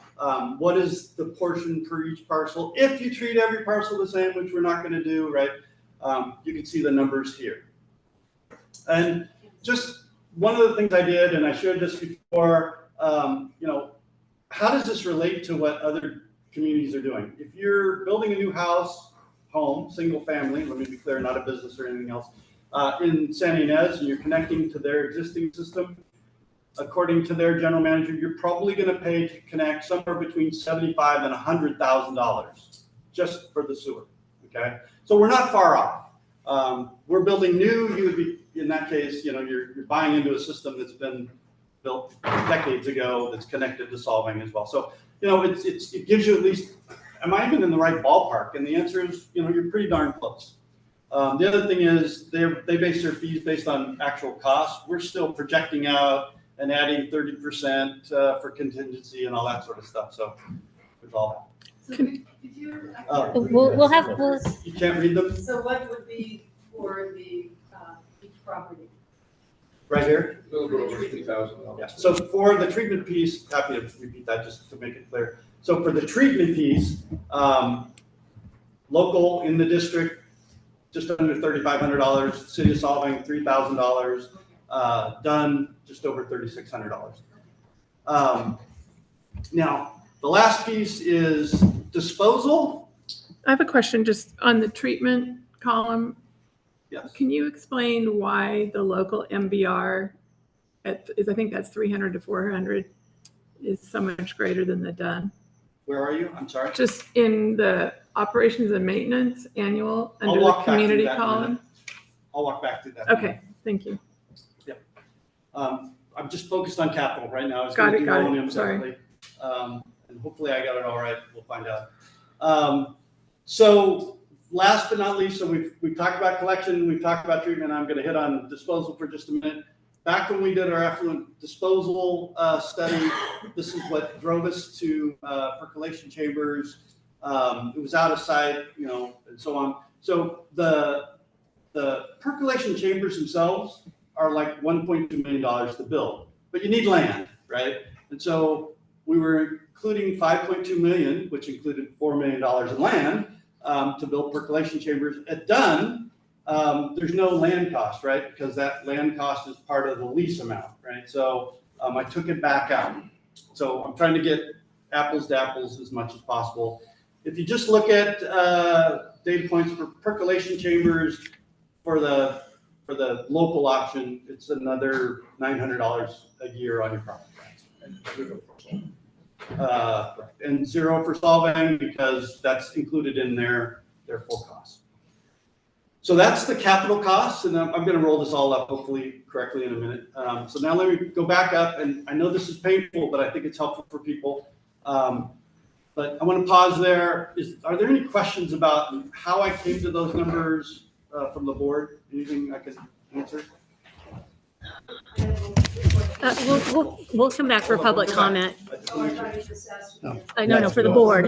What is the portion per each parcel? If you treat every parcel the same, which we're not going to do, right? You can see the numbers here. And just one of the things I did, and I showed this before, how does this relate to what other communities are doing? If you're building a new home, single family, let me be clear, not a business or anything else, in San Ynez, and you're connecting to their existing system, according to their general manager, you're probably going to pay to connect somewhere between $75,000 and $100,000 just for the sewer. Okay, so we're not far off. We're building new. You would be, in that case, you're buying into a system that's been built decades ago that's connected to Solvang as well. So it gives you at least, am I even in the right ballpark? And the answer is, you're pretty darn close. The other thing is they base their fees based on actual costs. We're still projecting out and adding 30% for contingency and all that sort of stuff. So there's all So could you? We'll that. You can't read them So what would be for the, each property? right here. A little bit over $3,000. Yeah. So for the treatment piece, happy to repeat that just to make it clear. So for the treatment piece, local in the district, just under $3,500. City of Solvang, $3,000. Done just over $3,600. Now, the last piece is disposal. I have a question just on the treatment column. Yes. Can you explain why the local MBR I think that's 300 to 400 is so much greater than the Dunn? Where are you? I'm sorry. Just in the operations and maintenance annual I'll under the walk back through community that in a column. minute. I'll walk back through that. Okay, thank you. I'm just focused on capital right now. I was Got gonna it, do got it. O&M Sorry. separately. And hopefully I got it all right. We'll find out. So last but not least, so we've talked about collection, we've talked about treatment. I'm going to hit on disposal for just a minute. Back when we did our effluent disposal study, this is what drove us to percolation chambers. It was out of sight, and so on. So the percolation chambers themselves are like $1.2 million to build, but you need land, right? And so we were including $5.2 million, which included $4 million in land to build percolation chambers. At Dunn, there's no land cost, right? Because that land cost is part of the lease amount, right? So I took it back out. So I'm trying to get apples to apples as much as possible. If you just look at data points for percolation chambers for the local option, it's another $900 a year on your property tax. And zero for Solvang because that's included in their full cost. So that's the capital costs, and I'm going to roll this all up hopefully correctly in a minute. So now let me go back up, and I know this is painful, but I think it's helpful for people. But I want to pause there. Are there any questions about how I came to those numbers from the board? Anything I can answer? We'll come back for public comment. Oh, I thought you just asked. No. No, for the board.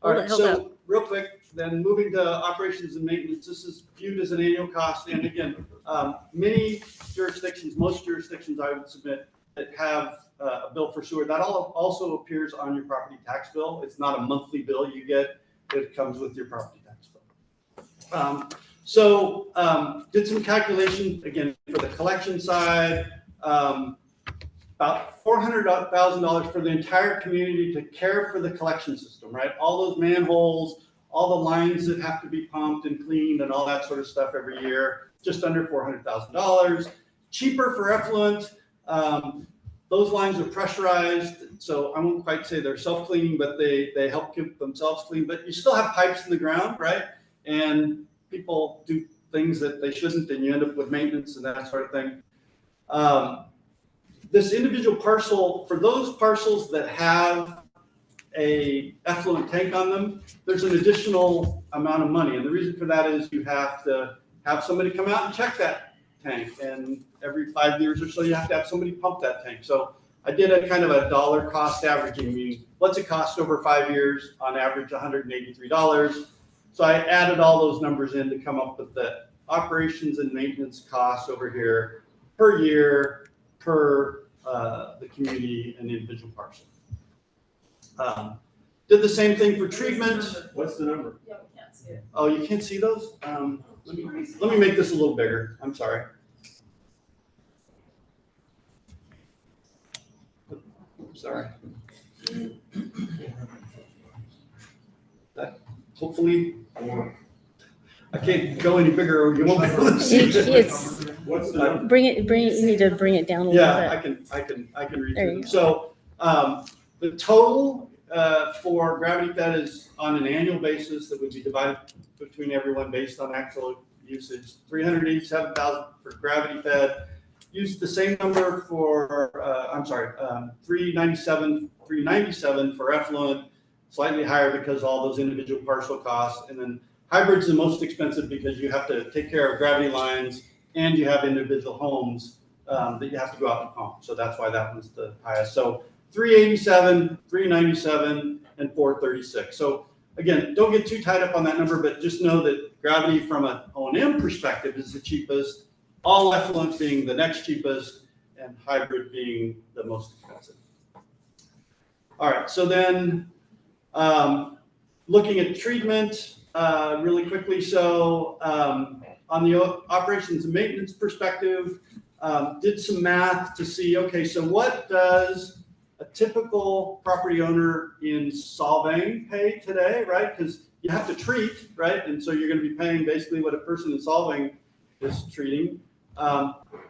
All right, Hold up. so real quick, then moving to operations and maintenance, this is viewed as an annual cost. And again, many jurisdictions, most jurisdictions I would submit that have a bill for sewer, that also appears on your property tax bill. It's not a monthly bill you get, it comes with your property tax bill. Did some calculation, again, for the collection side, about $400,000 for the entire community to care for the collection system, right? All those manholes, all the lines that have to be pumped and cleaned and all that sort of stuff every year, just under $400,000. Cheaper for effluent. Those lines are pressurized, so I won't quite say they're self-cleaning, but they help keep themselves clean. But you still have pipes in the ground, right? And people do things that they shouldn't, and you end up with maintenance and that sort of thing. This individual parcel, for those parcels that have a effluent tank on them, there's an additional amount of money. And the reason for that is you have to have somebody come out and check that tank. And every 5 years or so, you have to have somebody pump that tank. So I did a kind of a dollar cost averaging, meaning what's it cost over 5 years? On average, $183. So I added all those numbers in to come up with the operations and maintenance costs over here per year per the community and the individual parcel. Did the same thing for treatment. What's the number? Yeah, we can't see it. Oh, you can't see those? Let me make this a little bigger. I'm sorry. Sorry. That hopefully I can't go any bigger or you won't be able to see it. It's, What's the number? bring it, you need to bring it down a little Yeah, bit. I can read There through you them. go. So the total for gravity fed is on an annual basis that would be divided between everyone based on actual usage. 387,000 for gravity fed. Used the same number for 397 for effluent, slightly higher because all those individual parcel costs, and then hybrid's the most expensive because you have to take care of gravity lines and you have individual homes that you have to go out and pump. So that's why that one's the highest. So 387, 397, and 436. So again, don't get too tied up on that number, but just know that gravity from an O&M perspective is the cheapest, all effluent being the next cheapest, and hybrid being the most expensive. All right, so then looking at treatment really quickly. So on the operations and maintenance perspective, did some math to see, okay, so what does a typical property owner in Solvang pay today, right? Because you have to treat, right? And so you're going to be paying basically what a person in Solvang is treating.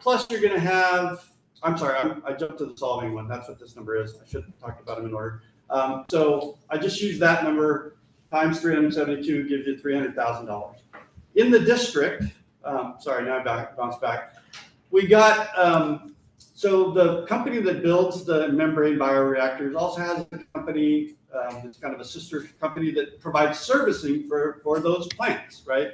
Plus you're going to have, I'm sorry, I jumped to the Solvang one. That's what this number is. I should have talked about them in order. So I just used that number times 372 gives you $300,000. In the district, sorry, now I bounced back. We got, so the company that builds the membrane bioreactors also has a company, it's kind of a sister company that provides servicing for those plants, right?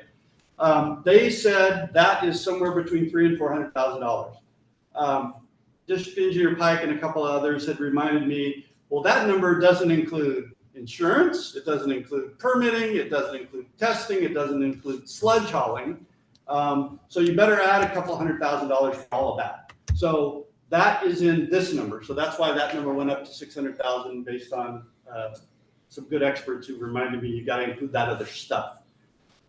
They said that is somewhere between $300,000 and $400,000. District Engineer Pike and a couple of others had reminded me, well, that number doesn't include insurance, it doesn't include permitting, it doesn't include testing, it doesn't include sludge hauling. So you better add a couple $100,000 for all of that. So that is in this number. So that's why that number went up to 600,000 based on some good experts who reminded me you got to include that other stuff.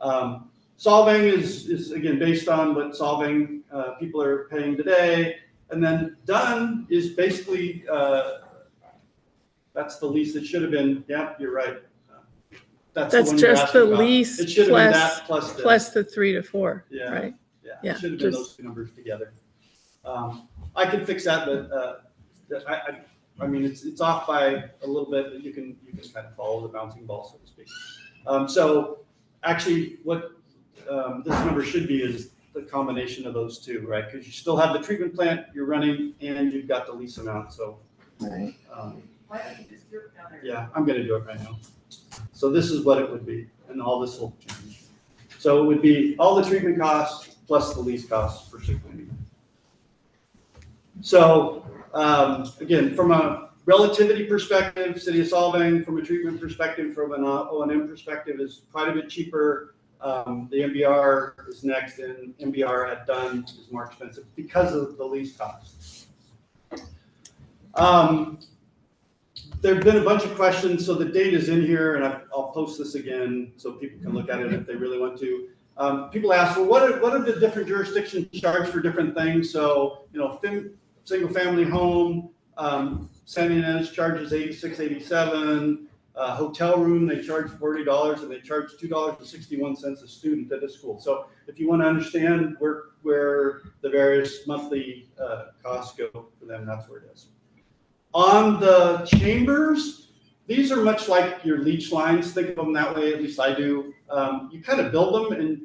Solvang is again based on what Solvang people are paying today, and then Dunn is basically that's the lease that should have been. Yeah, you're right. That's That's the one you're just asking the about. lease It should have been plus, that plus this. plus the 3 to 4, Yeah. right? Yeah, Yeah, it should have been just- those two numbers together. I can fix that, but I mean it's off by a little bit, but you can kind of follow the bouncing ball, so to speak. So actually, what this number should be is the combination of those two, right? Because you still have the treatment plant you're running, and you've got the lease amount. So Right. Why don't you just do it down there? yeah, I'm going to do it right now. So this is what it would be, and all this will change. So it would be all the treatment costs plus the lease costs for sick leave. So again, from a relativity perspective, City of Solvang, from a treatment perspective, from an O&M perspective, is quite a bit cheaper. The MBR is next, and MBR at Dunn is more expensive because of the lease costs. There have been a bunch of questions, so the data is in here, and I'll post this again so people can look at it if they really want to. People ask, well, what are the different jurisdictions charge for different things? So, you know, single family home, San Ynez charges 86, 87. Hotel room, they charge $40 and they charge $2.61 a student at a school. So if you want to understand where the various monthly costs go for them, that's where it is. On the chambers, these are much like your leach lines. Think of them that way, at least I do. You kind of build them and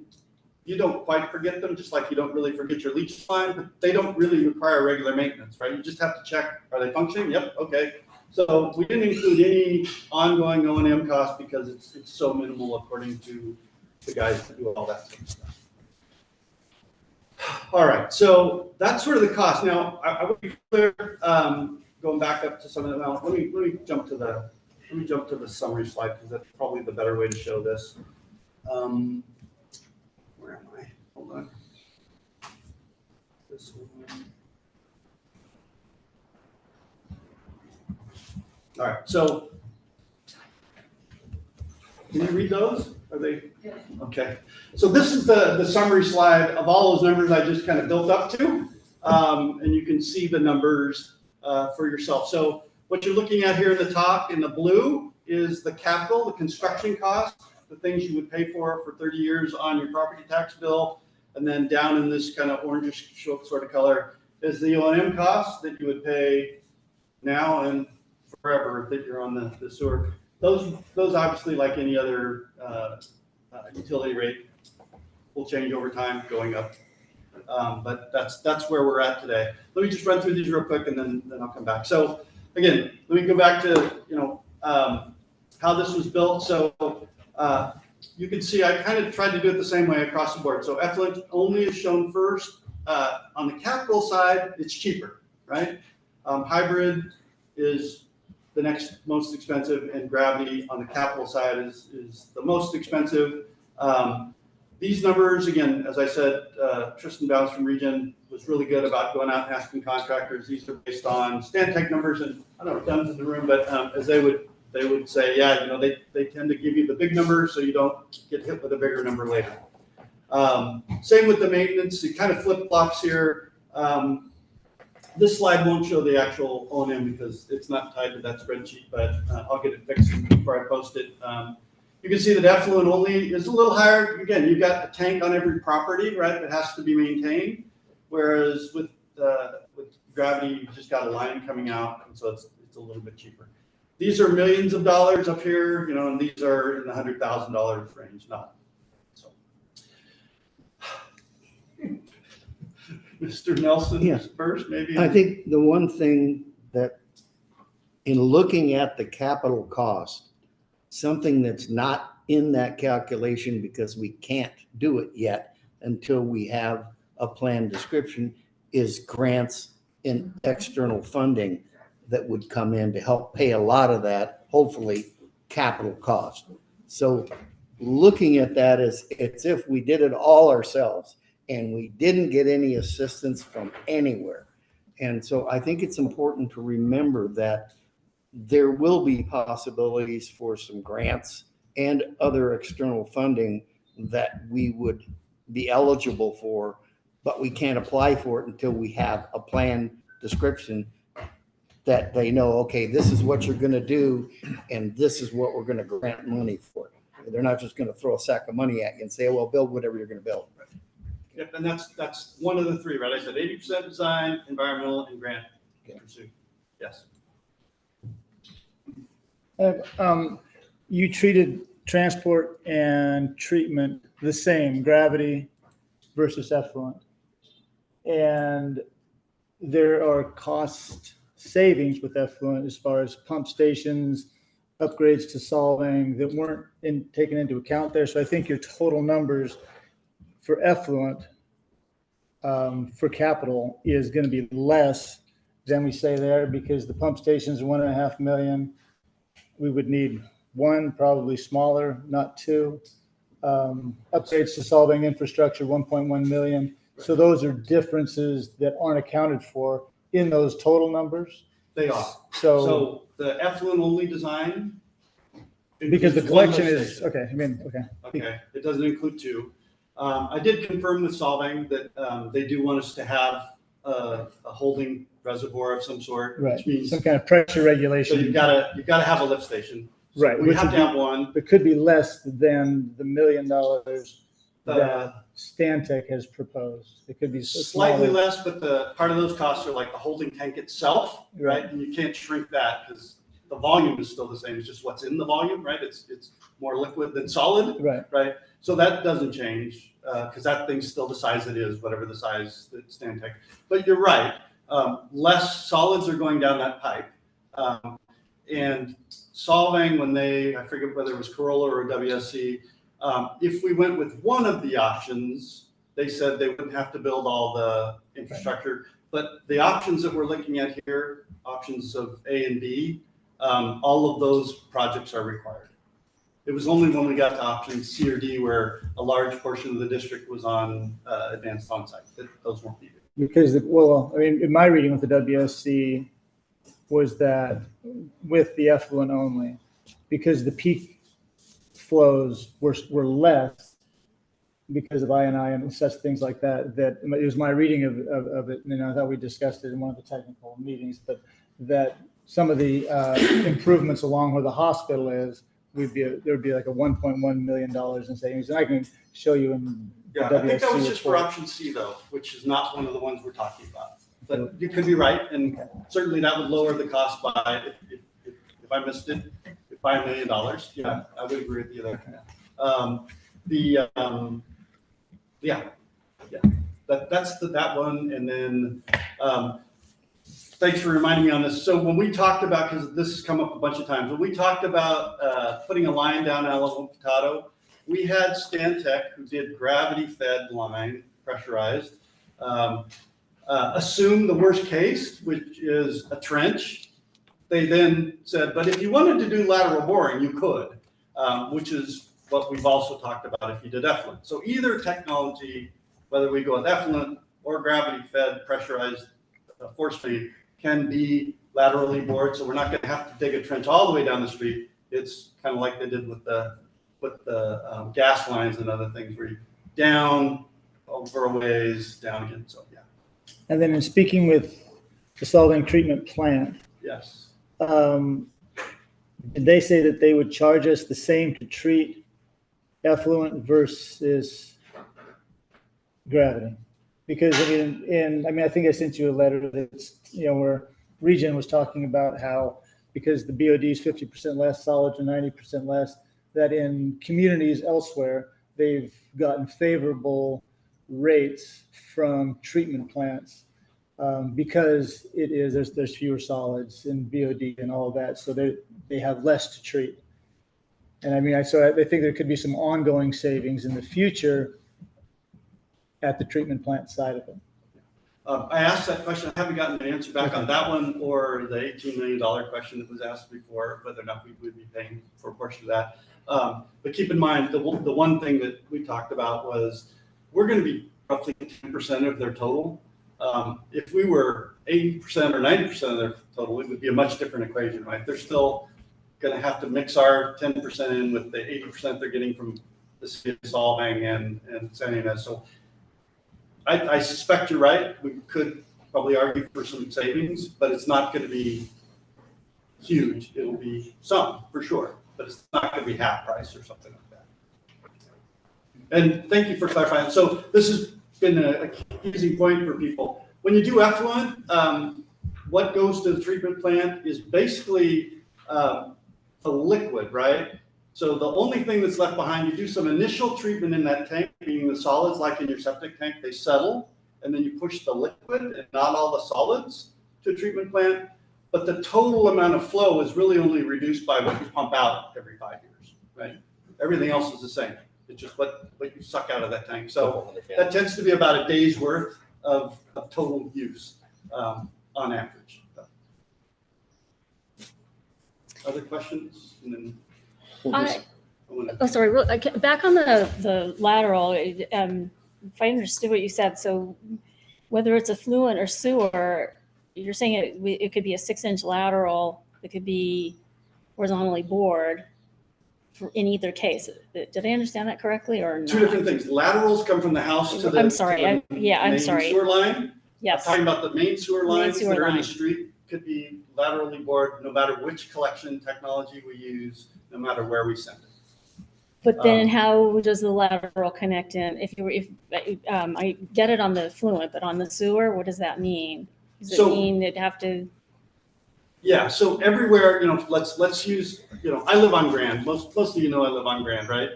you don't quite forget them, just like you don't really forget your leach line, but they don't really require regular maintenance, right? You just have to check, are they functioning? Yep, okay. So we didn't include any ongoing O&M costs because it's so minimal according to the guys that do all that sort of stuff. All right, so that's sort of the cost. Now, I would be clear, going back up to some of them. Now, let me jump to the summary slide because that's probably the better way to show this. Where am I? Hold on. This one. All right, so can you read those? Are they? Yeah. Okay. So this is the summary slide of all those numbers I just kind of built up to. And you can see the numbers for yourself. So what you're looking at here in the top in the blue is the capital, the construction cost, the things you would pay for 30 years on your property tax bill. And then down in this kind of orangish sort of color is the O&M cost that you would pay now and forever that you're on the sewer. Those obviously, like any other utility rate, will change over time, going up. But that's where we're at today. Let me just run through these real quick, and then I'll come back. So again, let me go back to how this was built. So you can see I kind of tried to do it the same way across the board. So effluent only is shown first. On the capital side, it's cheaper, right? Hybrid is the next most expensive, and gravity on the capital side is the most expensive. These numbers, again, as I said, Tristan Bounce from Region was really good about going out and asking contractors. These are based on Stantec numbers, and I don't know if Dunn's in the room, but as they would say, yeah, they tend to give you the big number so you don't get hit with a bigger number later. Same with the maintenance. It kind of flip-flops here. This slide won't show the actual O&M because it's not tied to that spreadsheet, but I'll get it fixed before I post it. You can see that effluent only is a little higher. Again, you've got a tank on every property, right, that has to be maintained. Whereas with gravity, you've just got a line coming out, and so it's a little bit cheaper. These are millions of dollars up here, and these are in the $100,000 range, not. So. Mr. Nelson is first, maybe. I think the one thing that in looking at the capital cost, something that's not in that calculation because we can't do it yet until we have a plan description is grants and external funding that would come in to help pay a lot of that, hopefully, capital cost. So looking at that as it's if we did it all ourselves and we didn't get any assistance from anywhere. And so I think it's important to remember that there will be possibilities for some grants and other external funding that we would be eligible for, but we can't apply for it until we have a plan description that they know, okay, this is what you're going to do, and this is what we're going to grant money for. They're not just going to throw a sack of money at you and say, well, build whatever you're going to build. Yep, and that's one of the three, right? I said 80% design, environmental, and grant pursuit. Yes. You treated transport and treatment the same, gravity versus effluent. And there are cost savings with effluent as far as pump stations, upgrades to solvang that weren't taken into account there. So I think your total numbers for effluent for capital is going to be less than we say there because the pump stations are $1.5 million. We would need one, probably smaller, not two. Upgrades to solving infrastructure, 1.1 million. So those are differences that aren't accounted for in those total numbers. They are. So the effluent only design. Because the includes one collection lift is, station. okay. Okay, it doesn't include two. I did confirm with Solvang that they do want us to have a holding reservoir of some sort, Right. which means Some kind of pressure so regulation. you've got to have a lift station. Right, We which have would to have one. It could be less than the $1 million Uh, that Stantec has proposed. It could be Slightly smaller. less, but the part of those costs are like the holding tank itself, right? And you can't shrink that because the volume is still the same. It's just what's in the volume, right? It's more liquid than solid, Right. right? So that doesn't change because that thing's still the size it is, whatever the size that Stantec. But you're right. Less solids are going down that pipe. And Solvang, when I forget whether it was Corolla or WSC, if we went with one of the options, they said they wouldn't have to build all the infrastructure. But the options that we're looking at here, options of A and B, all of those projects are required. It was only when we got to option C or D where a large portion of the district was on advanced onsite that those weren't needed. Because, in my reading with the WSC was that with the effluent only, because the peak flows were less because of I&I and such things like that, that it was my reading of it, and I thought we discussed it in one of the technical meetings, but that some of the improvements along where the hospital is, there would be like a $1.1 million in savings. And I can show you in the Yeah, WSC I think that was just for report. option C though, which is not one of the ones we're talking about. But you could be right, and certainly that would lower the cost by, if I missed it, by $1 million. Yeah, I would agree with you there. That's that one, and then thanks for reminding me on this. So when we talked about, because this has come up a bunch of times, when we talked about putting a line down Alamo Potato, we had Stantec who did gravity-fed line, pressurized. Assume the worst case, which is a trench. They then said, but if you wanted to do lateral boring, you could, which is what we've also talked about if you did effluent. So either technology, whether we go with effluent or gravity-fed pressurized force feed, can be laterally bored. So we're not going to have to dig a trench all the way down the street. It's kind of like they did with the gas lines and other things, where you down over a ways, down again. So yeah. And then in speaking with the Solvang treatment plant, Yes. did they say that they would charge us the same to treat effluent versus gravity? Because I think I sent you a letter that's, where Region was talking about how, because the BOD is 50% less, solids are 90% less, that in communities elsewhere, they've gotten favorable rates from treatment plants because there's fewer solids in BOD and all of that, so they have less to treat. And I think there could be some ongoing savings in the future at the treatment plant side of it. I asked that question. I haven't gotten an answer back on that one or the $18 million question that was asked before, whether or not we would be paying for a portion of that. But keep in mind, the one thing that we talked about was we're going to be roughly 10% of their total. If we were 80% or 90% of their total, it would be a much different equation, right? They're still going to have to mix our 10% in with the 80% they're getting from the City of Solvang and San Ynez. So I suspect you're right. We could probably argue for some savings, but it's not going to be huge. It'll be some for sure, but it's not going to be half price or something like that. And thank you for clarifying. So this has been a easy point for people. When you do effluent, what goes to the treatment plant is basically a liquid, right? So the only thing that's left behind, you do some initial treatment in that tank, being the solids, like in your septic tank, they settle, and then you push the liquid and not all the solids to a treatment plant. But the total amount of flow is really only reduced by what you pump out every 5 years, right? Everything else is the same. It's just what you suck out of that tank. So that tends to be about a day's worth of total use on average. Other questions? And then back on the lateral, if I understood what you said, so whether it's effluent or sewer, you're saying it could be a 6-inch lateral, it could be horizontally bored in either case. Did I understand that correctly or not? Two different things. Laterals come from the house to the I'm sorry. main sewer line. Yes. I'm talking about the main sewer lines that are in line. the street. Could be laterally bored, no matter which collection technology we use. no matter where we send it. But then how does the lateral connect in? I get it on the effluent, but on the sewer, what does that mean? Does it So- mean it'd have to, Yeah, so everywhere, let's use, I live on Grand. Most of you know I live on Grand, right?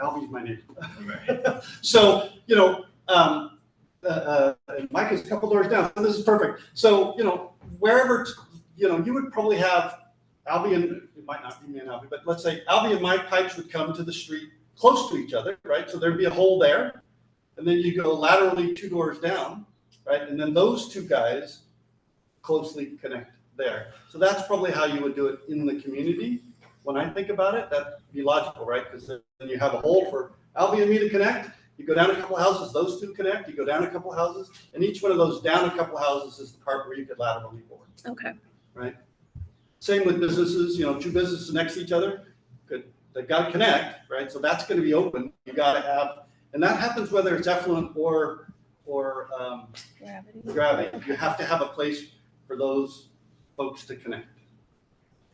Albie's my name. So, Mike is a couple doors down. This is perfect. So, wherever, you would probably have Albie and, it might not be me and Albie, but let's say Albie and Mike pipes would come to the street close to each other, right? So there'd be a hole there. And then you go laterally 2 doors down, right? And then those two guys closely connect there. So that's probably how you would do it in the community. When I think about it, that'd be logical, right? Because then you have a hole for Albie and me to connect. You go down a couple houses, those two connect. You go down a couple houses, and each one of those down a couple houses is the part where you could laterally bore. okay. Right? Same with businesses, 2 businesses next to each other, they've got to connect, right? So that's going to be open. You got to have, and that happens whether it's effluent or gravity. You have to have a place for those folks to connect.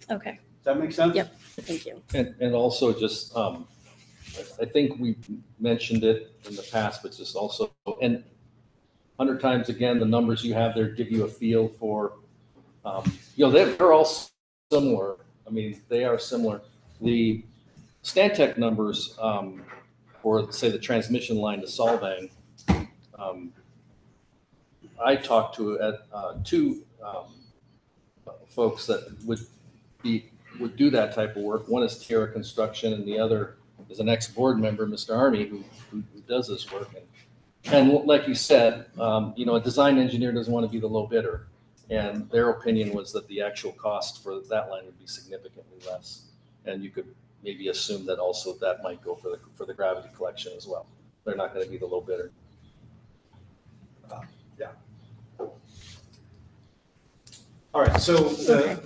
Okay, Does that make sense? Yep. thank you. And also just, I think we mentioned it in the past, but just also, and 100 times again, the numbers you have there give you a feel for, they're all similar. I mean, they are similar. The Stantec numbers for, say, the transmission line to Solvang, I talked to 2 folks that would do that type of work. One is Tierra Construction, and the other is an ex-board member, Mr. Army, who does this work. And like you said, a design engineer doesn't want to be the low bidder. And their opinion was that the actual cost for that line would be significantly less. And you could maybe assume that also that might go for the gravity collection as well. They're not going to be the low bidder. Yeah. All right, so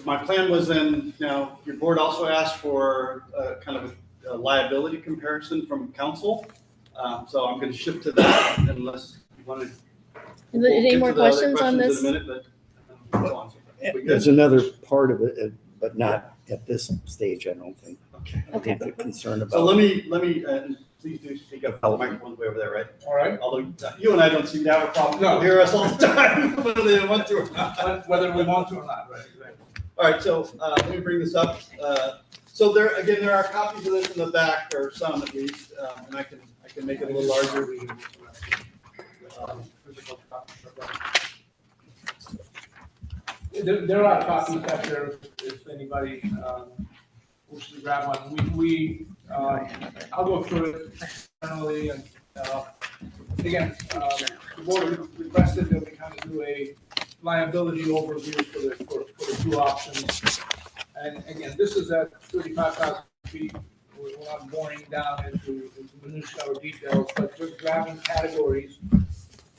my plan was then, now your board also asked for kind of a liability comparison from council. So I'm going to shift to that unless you want to. Any more questions on In a this? minute, but go on. We good? There's another part of it, but not at this stage, I don't think. Okay. I think the concern So about. let me, please do speak up. The microphone's way over there, right? All right. Although you and I don't seem to have a problem. No. People hear us all the time, whether they want to or not. Whether we want to or not, right, exactly. All right, so let me bring this up. So there are copies of this in the back, or some at least, and I can make it a little larger. There are copies out there if anybody wishes to grab one. I'll go through it externally and again, the board requested that we kind of do a liability overview for the 2 options. And again, this is at 35,000 feet. We're not boring down into minutiae or details, but just grabbing categories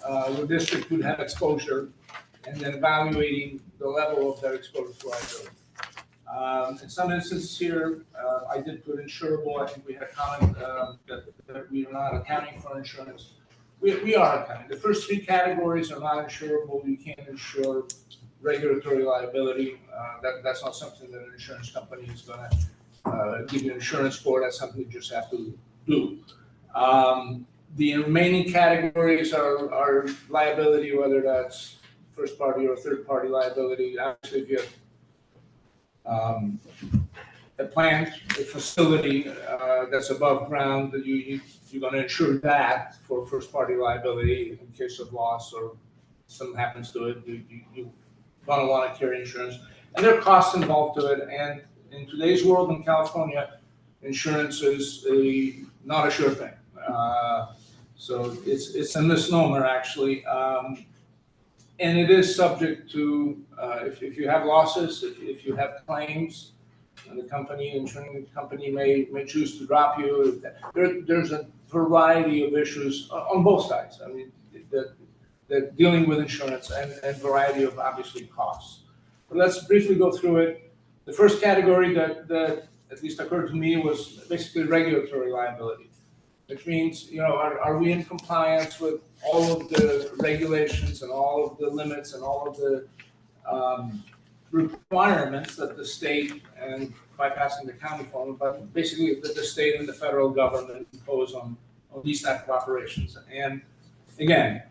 the district would have exposure, and then evaluating the level of their exposure to liability. In some instances here, I did put insurable. I think we had a comment that we are not accounting for insurance. We are accounting. The first 3 categories are not insurable. You can't insure regulatory liability. That's not something that an insurance company is going to give you insurance for. That's something you just have to do. The remaining categories are liability, whether that's first party or third party liability. Actually, if you have a plant, a facility that's above ground, you're going to insure that for first party liability in case of loss or something happens to it. You going to want to carry insurance, and there are costs involved to it. And in today's world in California, insurance is not a sure thing. So it's a misnomer actually, and it is subject to if you have losses, if you have claims, and the insurance company may choose to drop you. There's a variety of issues on both sides. I mean, that dealing with insurance and variety of obviously costs. But let's briefly go through it. The first category that at least occurred to me was basically regulatory liability, which means, are we in compliance with all of the regulations and all of the limits and all of the requirements that the state and bypassing the county formula, but basically the state and the federal government impose on these type of operations. And again,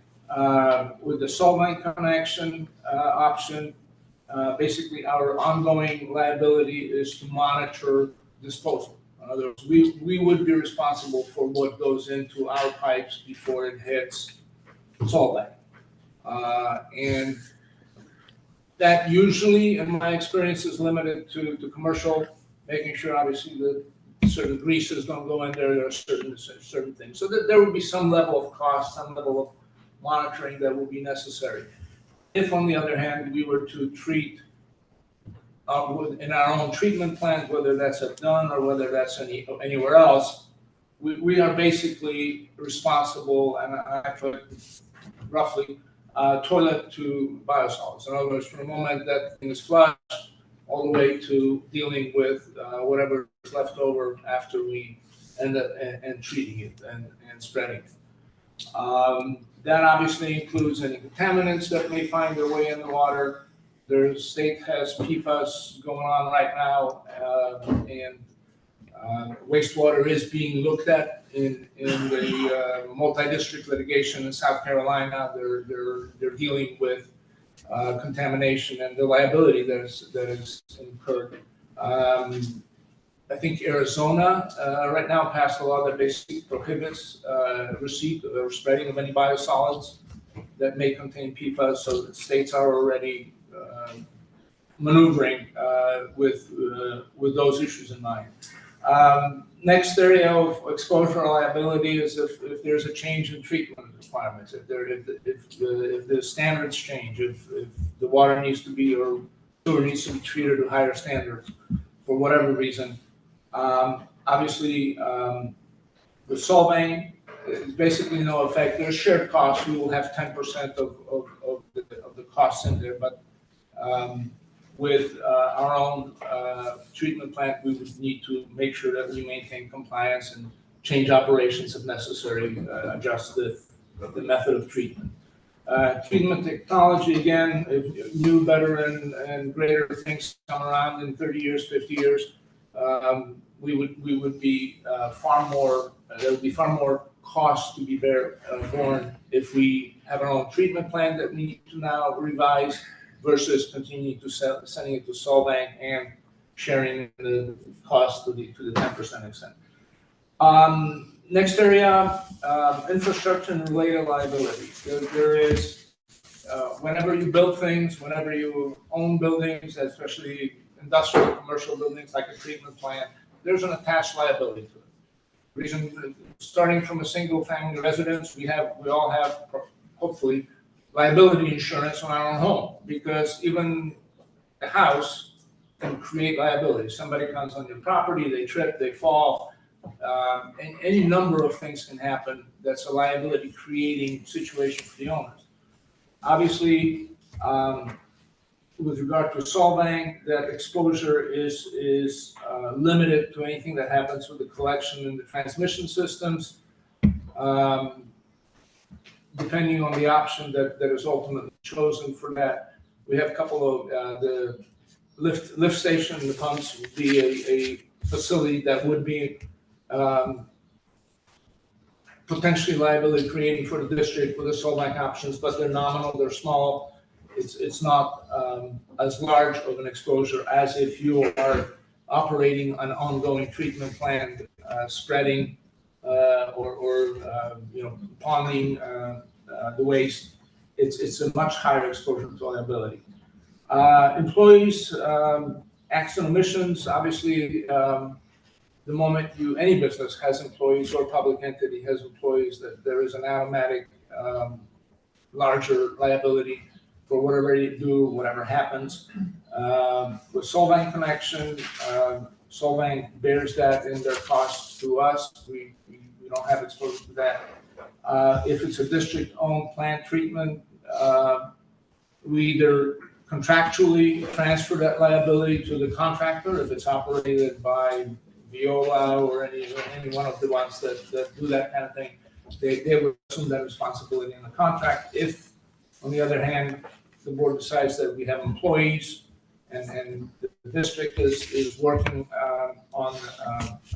with the Solvang connection option, basically our ongoing liability is to monitor disposal. In other words, we would be responsible for what goes into our pipes before it hits Solvang. And that usually, in my experience, is limited to commercial, making sure obviously that certain greases don't go in there, there are certain things. So that there would be some level of cost, some level of monitoring that will be necessary. If, on the other hand, we were to treat in our own treatment plant, whether that's at Dunn or whether that's anywhere else, we are basically responsible, and I put roughly toilet to biosolids. In other words, from the moment that thing is flushed, all the way to dealing with whatever is left over after we end up and treating it and spreading it. That obviously includes any contaminants that may find their way in the water. The state has PFAS going on right now, and wastewater is being looked at in the multi-district litigation in South Carolina. They're dealing with contamination and the liability that is incurred. I think Arizona right now passed a law that basically prohibits receipt or spreading of any biosolids that may contain PFAS. So the states are already maneuvering with those issues in mind. Next area of exposure liability is if there's a change in treatment requirements, if the standards change, if the water needs to be or sewer needs to be treated at higher standards for whatever reason. Obviously, with Solvang, it's basically no effect. There's shared costs. We will have 10% of the costs in there, but with our own treatment plant, we would need to make sure that we maintain compliance and change operations if necessary, adjust the method of treatment. Treatment technology, again, if new, better, and greater things come around in 30 years, 50 years, we would be far more, there would be far more cost to be borne if we have our own treatment plan that we need to now revise versus continuing to sending it to Solvang and sharing the cost to the 10% extent. Next area, infrastructure and related liabilities. There is, whenever you build things, whenever you own buildings, especially industrial, commercial buildings like a treatment plant, there's an attached liability to it. Reason, starting from a single family residence, we all have, hopefully, liability insurance on our own home, because even the house can create liability. Somebody comes on your property, they trip, they fall, and any number of things can happen. That's a liability creating situation for the owners. Obviously, with regard to Solvang, that exposure is limited to anything that happens with the collection and the transmission systems. Depending on the option that is ultimately chosen for that, we have a couple of the lift station and the pumps would be a facility that would be potentially liability creating for the district with the Solvang options, but they're nominal, they're small. It's not as large of an exposure as if you are operating an ongoing treatment plant, spreading or ponding the waste. It's a much higher exposure to liability. Employees, accident emissions, obviously, the moment any business has employees or public entity has employees, that there is an automatic larger liability for whatever you do, whatever happens. With Solvang connection, Solvang bears that in their costs to us. We don't have exposure to that. If it's a district-owned plant treatment, we either contractually transfer that liability to the contractor if it's operated by Viola or any one of the ones that do that kind of thing. They would assume that responsibility in the contract. If, on the other hand, the board decides that we have employees and district is working on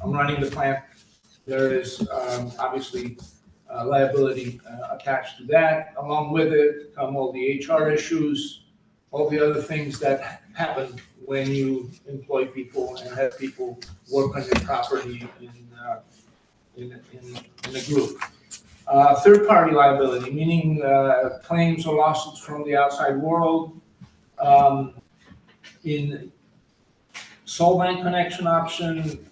running the plant. There is obviously liability attached to that. Along with it come all the HR issues, all the other things that happen when you employ people and have people work on your property in a group. Third-party liability, meaning claims or lawsuits from the outside world. In Solvang connection option,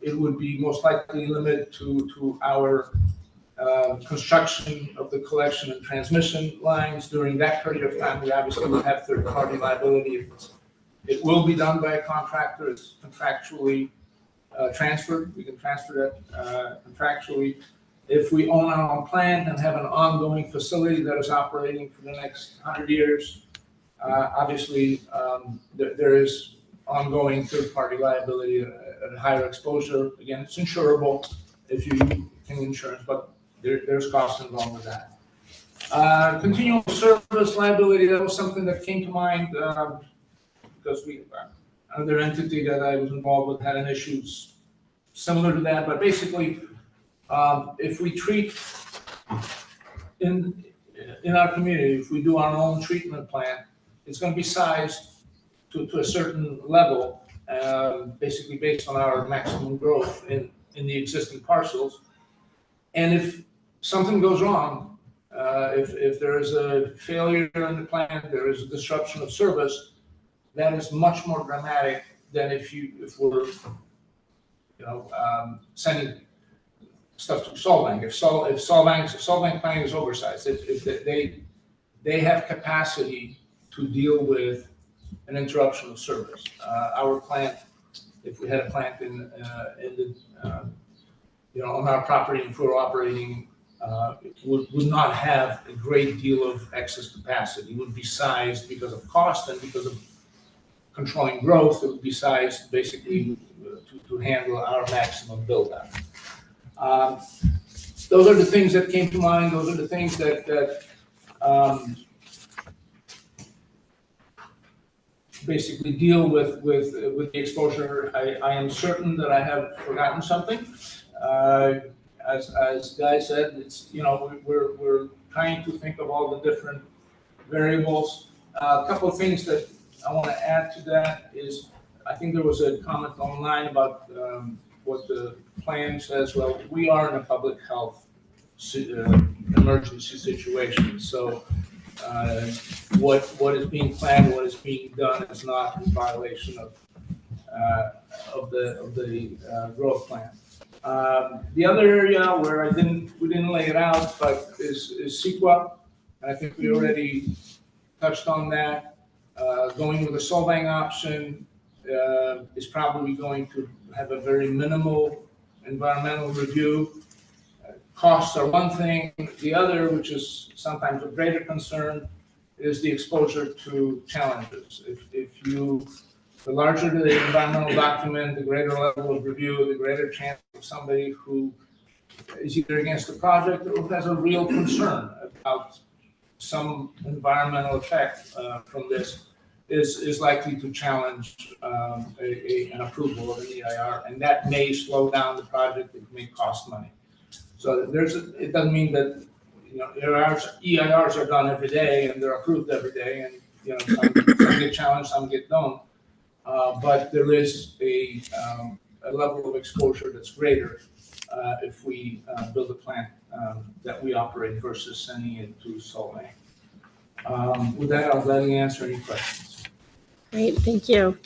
it would be most likely limited to our construction of the collection and transmission lines. During that period of time, we obviously would have third-party liability. It will be done by a contractor. It's contractually transferred. We can transfer that contractually. If we own our own plant and have an ongoing facility that is operating for the next 100 years, obviously there is ongoing third-party liability at a higher exposure. Again, it's insurable if you can insurance, but there's costs involved with that. Continual service liability, that was something that came to mind because another entity that I was involved with had an issue similar to that, but basically, if we treat in our community, if we do our own treatment plant, it's going to be sized to a certain level, basically based on our maximum growth in the existing parcels. And if something goes wrong, if there is a failure in the plant, there is a disruption of service, that is much more dramatic than if we're sending stuff to Solvang. If Solvang plant is oversized, if they have capacity to deal with an interruption of service. Our plant, if we had a plant in the on our property, if we're operating, would not have a great deal of excess capacity. It would be sized because of cost and because of controlling growth. It would be sized basically to handle our maximum build out. Those are the things that came to mind. Those are the things that basically deal with the exposure. I am certain that I have forgotten something. As Guy said, it's we're trying to think of all the different variables. A couple of things that I want to add to that is I think there was a comment online about what the plan says. Well, we are in a public health emergency situation, so what is being planned, what is being done is not in violation of the growth plan. The other area where we didn't lay it out, but is CEQA, and I think we already touched on that. Going with a Solvang option is probably going to have a very minimal environmental review. Costs are one thing. The other, which is sometimes of greater concern, is the exposure to challenges. The larger the environmental document, the greater level of review, the greater chance of somebody who is either against the project or has a real concern about some environmental effect from this is likely to challenge an approval of an EIR, and that may slow down the project. It may cost money. So it doesn't mean that EIRs are done every day and they're approved every day, and some get challenged, some get done. But there is a level of exposure that's greater if we build a plant that we operate versus sending it to Solvang. With that, I'll gladly answer any questions. Great, thank you.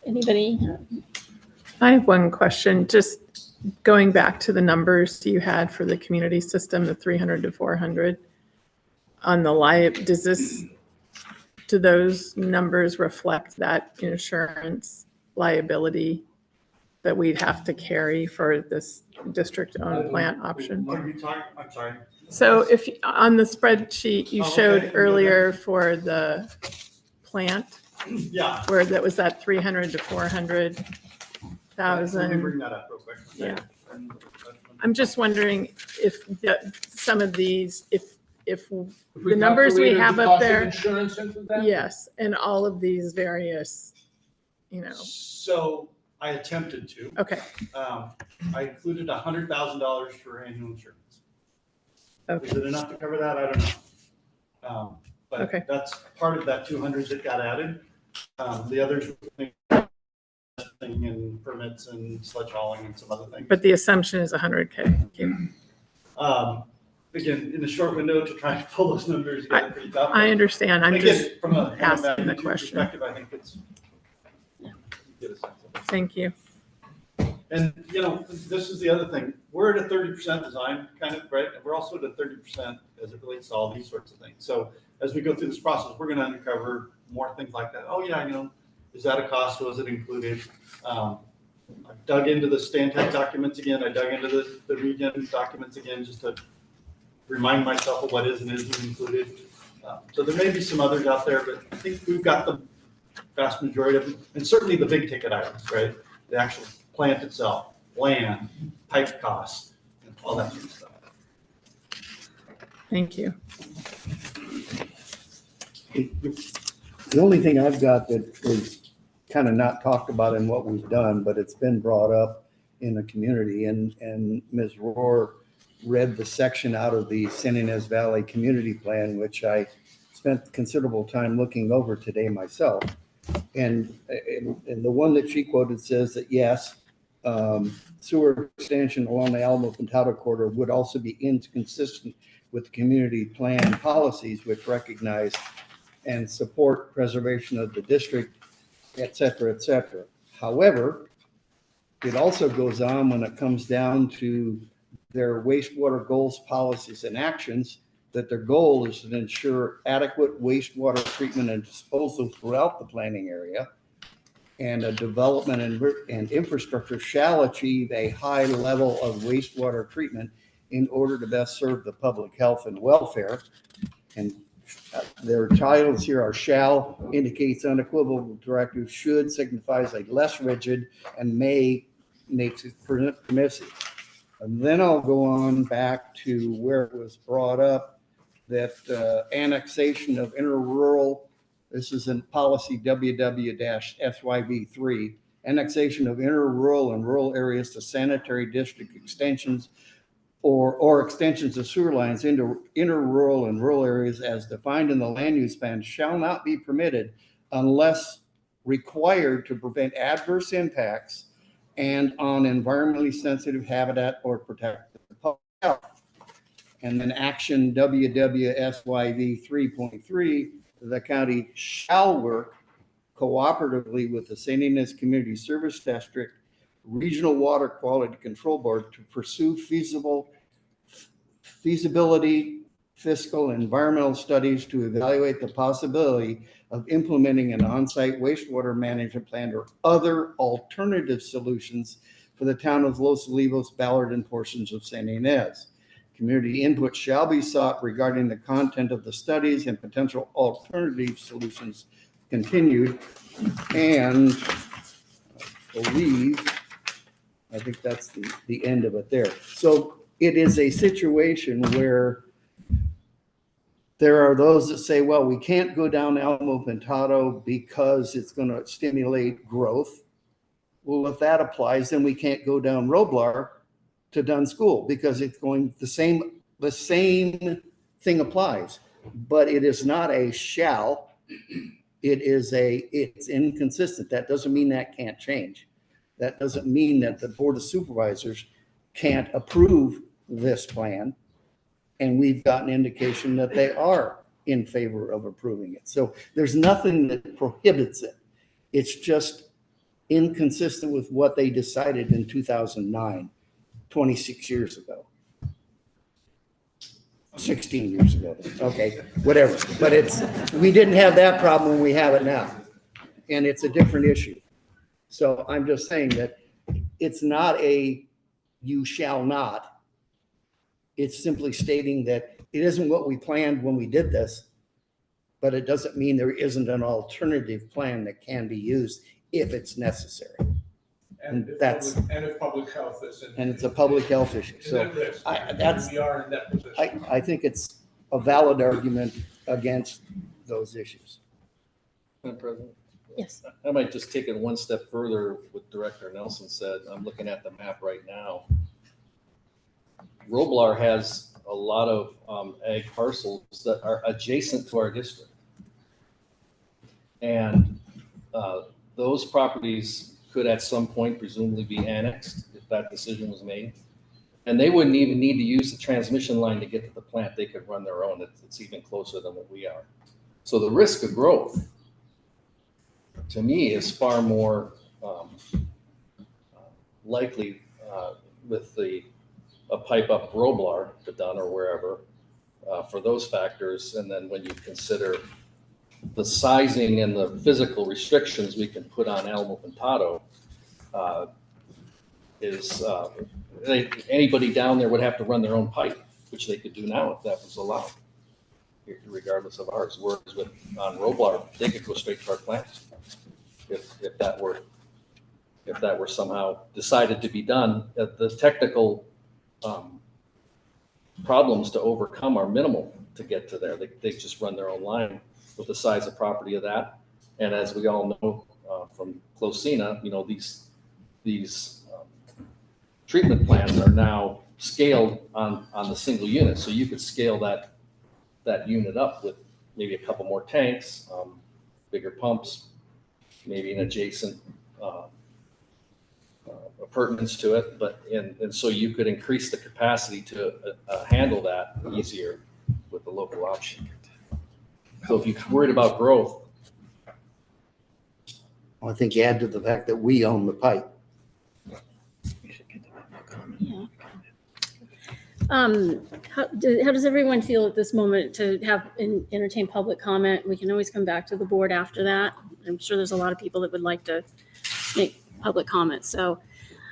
Anybody? I have one question, just going back to the numbers you had for the community system, the 300 to 400 on the do those numbers reflect that insurance liability that we'd have to carry for this district-owned plant option? What are you talking? I'm sorry. So if on the spreadsheet you showed earlier for the plant, Yeah. where that was that 300 to 400,000. Let me bring that up real quick. Yeah. I'm just wondering if some of these, if if If the numbers we calculated the have up cost of there, Insurance into that? yes, and all of these various, you know, So I attempted to. okay, I included $100,000 for annual insurance. Is okay, it enough to cover that? I don't know. Okay. But that's part of that 200 that got added. The others were thing and permits and sledge hauling and some other things. but the assumption is 100K. Again, in a short window to try to pull those numbers together pretty tough. I understand, I'm Again, just from a asking the magnitude question. perspective, I think it's. Thank you. And, you know, this is the other thing. We're at a 30% design kind of, right? And we're also at a 30% as it relates to all these sorts of things. So as we go through this process, we're going to uncover more things like that. Oh, yeah, you know, is that a cost? Was it included? I dug into the Stantec documents again. I dug into the region documents again, just to remind myself of what is and isn't included. So there may be some others out there, but I think we've got the vast majority of them. And certainly the big ticket items, right? The actual plant itself, land, pipe costs, and all that sort of stuff. Thank you. The only thing I've got that is kind of not talked about in what we've done, but it's been brought up in the community, and Ms. Rohr read the section out of the San Ynez Valley Community Plan, which I spent considerable time looking over today myself. And the one that she quoted says that yes, sewer extension along the Alamo Pintado corridor would also be inconsistent with the community plan policies, which recognize and support preservation of the district, et cetera, et cetera. However, it also goes on when it comes down to their wastewater goals, policies, and actions, that their goal is to ensure adequate wastewater treatment and disposal throughout the planning area, and a development and infrastructure shall achieve a high level of wastewater treatment in order to best serve the public health and welfare. And their titles here are shall indicates unequivocal directive, should signifies a less rigid, and may makes it permissive. And then I'll go on back to where it was brought up that annexation of interrural, this is in policy WW-SYV3, annexation of interrural and rural areas to sanitary district extensions or extensions of sewer lines into interrural and rural areas as defined in the land use plan shall not be permitted unless required to prevent adverse impacts and on environmentally sensitive habitat or protect the public health. And then action WWSYV 3.3, the county shall work cooperatively with the St. Ynez Community Service District Regional Water Quality Control Board to pursue feasibility, fiscal, and environmental studies to evaluate the possibility of implementing an on-site wastewater management plan or other alternative solutions for the town of Los Olivos, Ballard, and portions of St. Ynez. Community input shall be sought regarding the content of the studies and potential alternative solutions continued. And I think that's the end of it there. So it is a situation where there are those that say, well, we can't go down Alamo Pintado because it's going to stimulate growth. Well, if that applies, then we can't go down Roblar to Dunn School because it's going the same thing applies, but it is not a shall. It's inconsistent. That doesn't mean that can't change. That doesn't mean that the Board of Supervisors can't approve this plan. And we've gotten indication that they are in favor of approving it. So there's nothing that prohibits it. It's just inconsistent with what they decided in 2009, 26 years ago. 16 years ago. Okay, whatever. But we didn't have that problem when we have it now. And it's a different issue. So I'm just saying that it's not a you shall not. It's simply stating that it isn't what we planned when we did this, but it doesn't mean there isn't an alternative plan that can be used if it's necessary. And if public health is. And it's a public health issue. Is So at risk. we are in that position. I think it's a valid argument against those issues. Madam President? Yes. I might just take it one step further what Director Nelson said. I'm looking at the map right now. Roblar has a lot of ag parcels that are adjacent to our district. And those properties could at some point presumably be annexed if that decision was made. And they wouldn't even need to use the transmission line to get to the plant. They could run their own. It's even closer than what we are. So the risk of growth, to me, is far more likely with a pipe up Roblar to Dunn or wherever for those factors. And then when you consider the sizing and the physical restrictions we can put on Alamo Pintado, anybody down there would have to run their own pipe, which they could do now if that was allowed, regardless of ours. Whereas on Roblar, they could go straight to our plant if that were somehow decided to be done. The technical problems to overcome are minimal to get to there. They just run their own line with the size of property of that. And as we all know from Closina, these treatment plants are now scaled on the single unit. So you could scale that unit up with maybe a couple more tanks, bigger pumps, maybe an adjacent appurtenance to it. And so you could increase the capacity to handle that easier with the local option. So if you're worried about growth, I think you add to the fact that we own the pipe. Yeah. How does everyone feel at this moment to entertain public comment? We can always come back to the board after that. I'm sure there's a lot of people that would like to make public comments. So,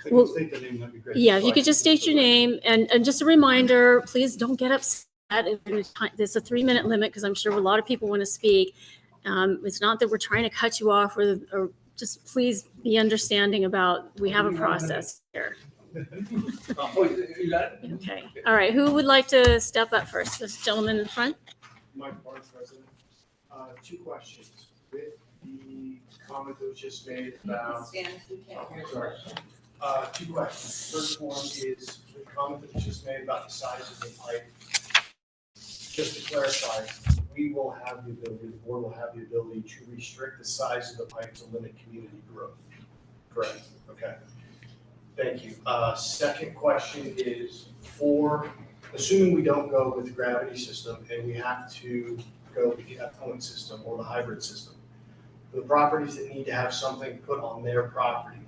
If you could state the name, that'd be great. yeah, if you could just state your name and just a reminder, please don't get upset. There's a 3-minute limit because I'm sure a lot of people want to speak. It's not that we're trying to cut you off or just please be understanding about we have a process here. You got it? Okay. All right. Who would like to step up first? This gentleman in the front. Mike Barnes, President. 2 questions. With the comment that was just made about. Sorry. 2 questions. First one is the comment that was just made about the size of the pipe. Just to clarify, we will have the ability, the board will have the ability to restrict the size of the pipe to limit community growth. Correct. Okay. Thank you. Second question is for, assuming we don't go with the gravity system and we have to go with the effluent system or the hybrid system, for the properties that need to have something put on their property,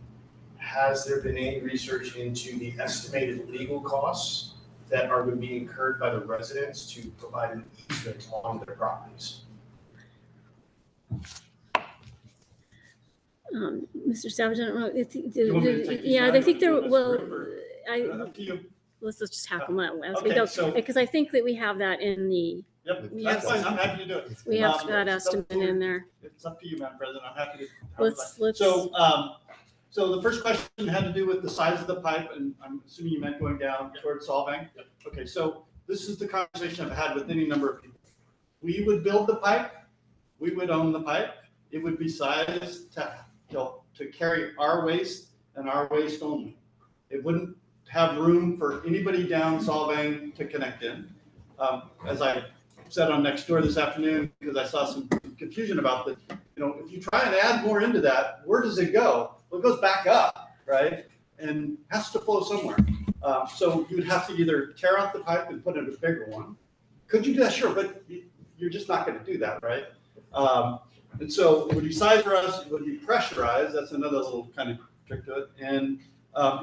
has there been any research into the estimated legal costs that are going to be incurred by the residents to provide an easement on their properties? Mr. Savage, I don't know. You want me to take these Yeah, down? I think there, Let's well, group or- Up to you. let's just tackle them as we Okay, go. so- Because I think that we have that in the, Yep, We that's have- fine. I'm happy to do it. we have that it's up estimate to- in there. It's up to you, Madam President. I'm happy to. Let's. So the first question had to do with the size of the pipe, and I'm assuming you meant going down towards Solvang. Okay, so this is the conversation I've had with any number of people. We would build the pipe, we would own the pipe. It would be sized to carry our waste and our waste only. It wouldn't have room for anybody down Solvang to connect in. As I said on Nextdoor this afternoon, because I saw some confusion about that, if you try and add more into that, where does it go? Well, it goes back up, right? And has to flow somewhere. So you would have to either tear out the pipe and put in a bigger one. Could you do that? Sure, but you're just not going to do that, right? And so it would be sizerized, it would be pressurized. That's another little kind of trick to it. And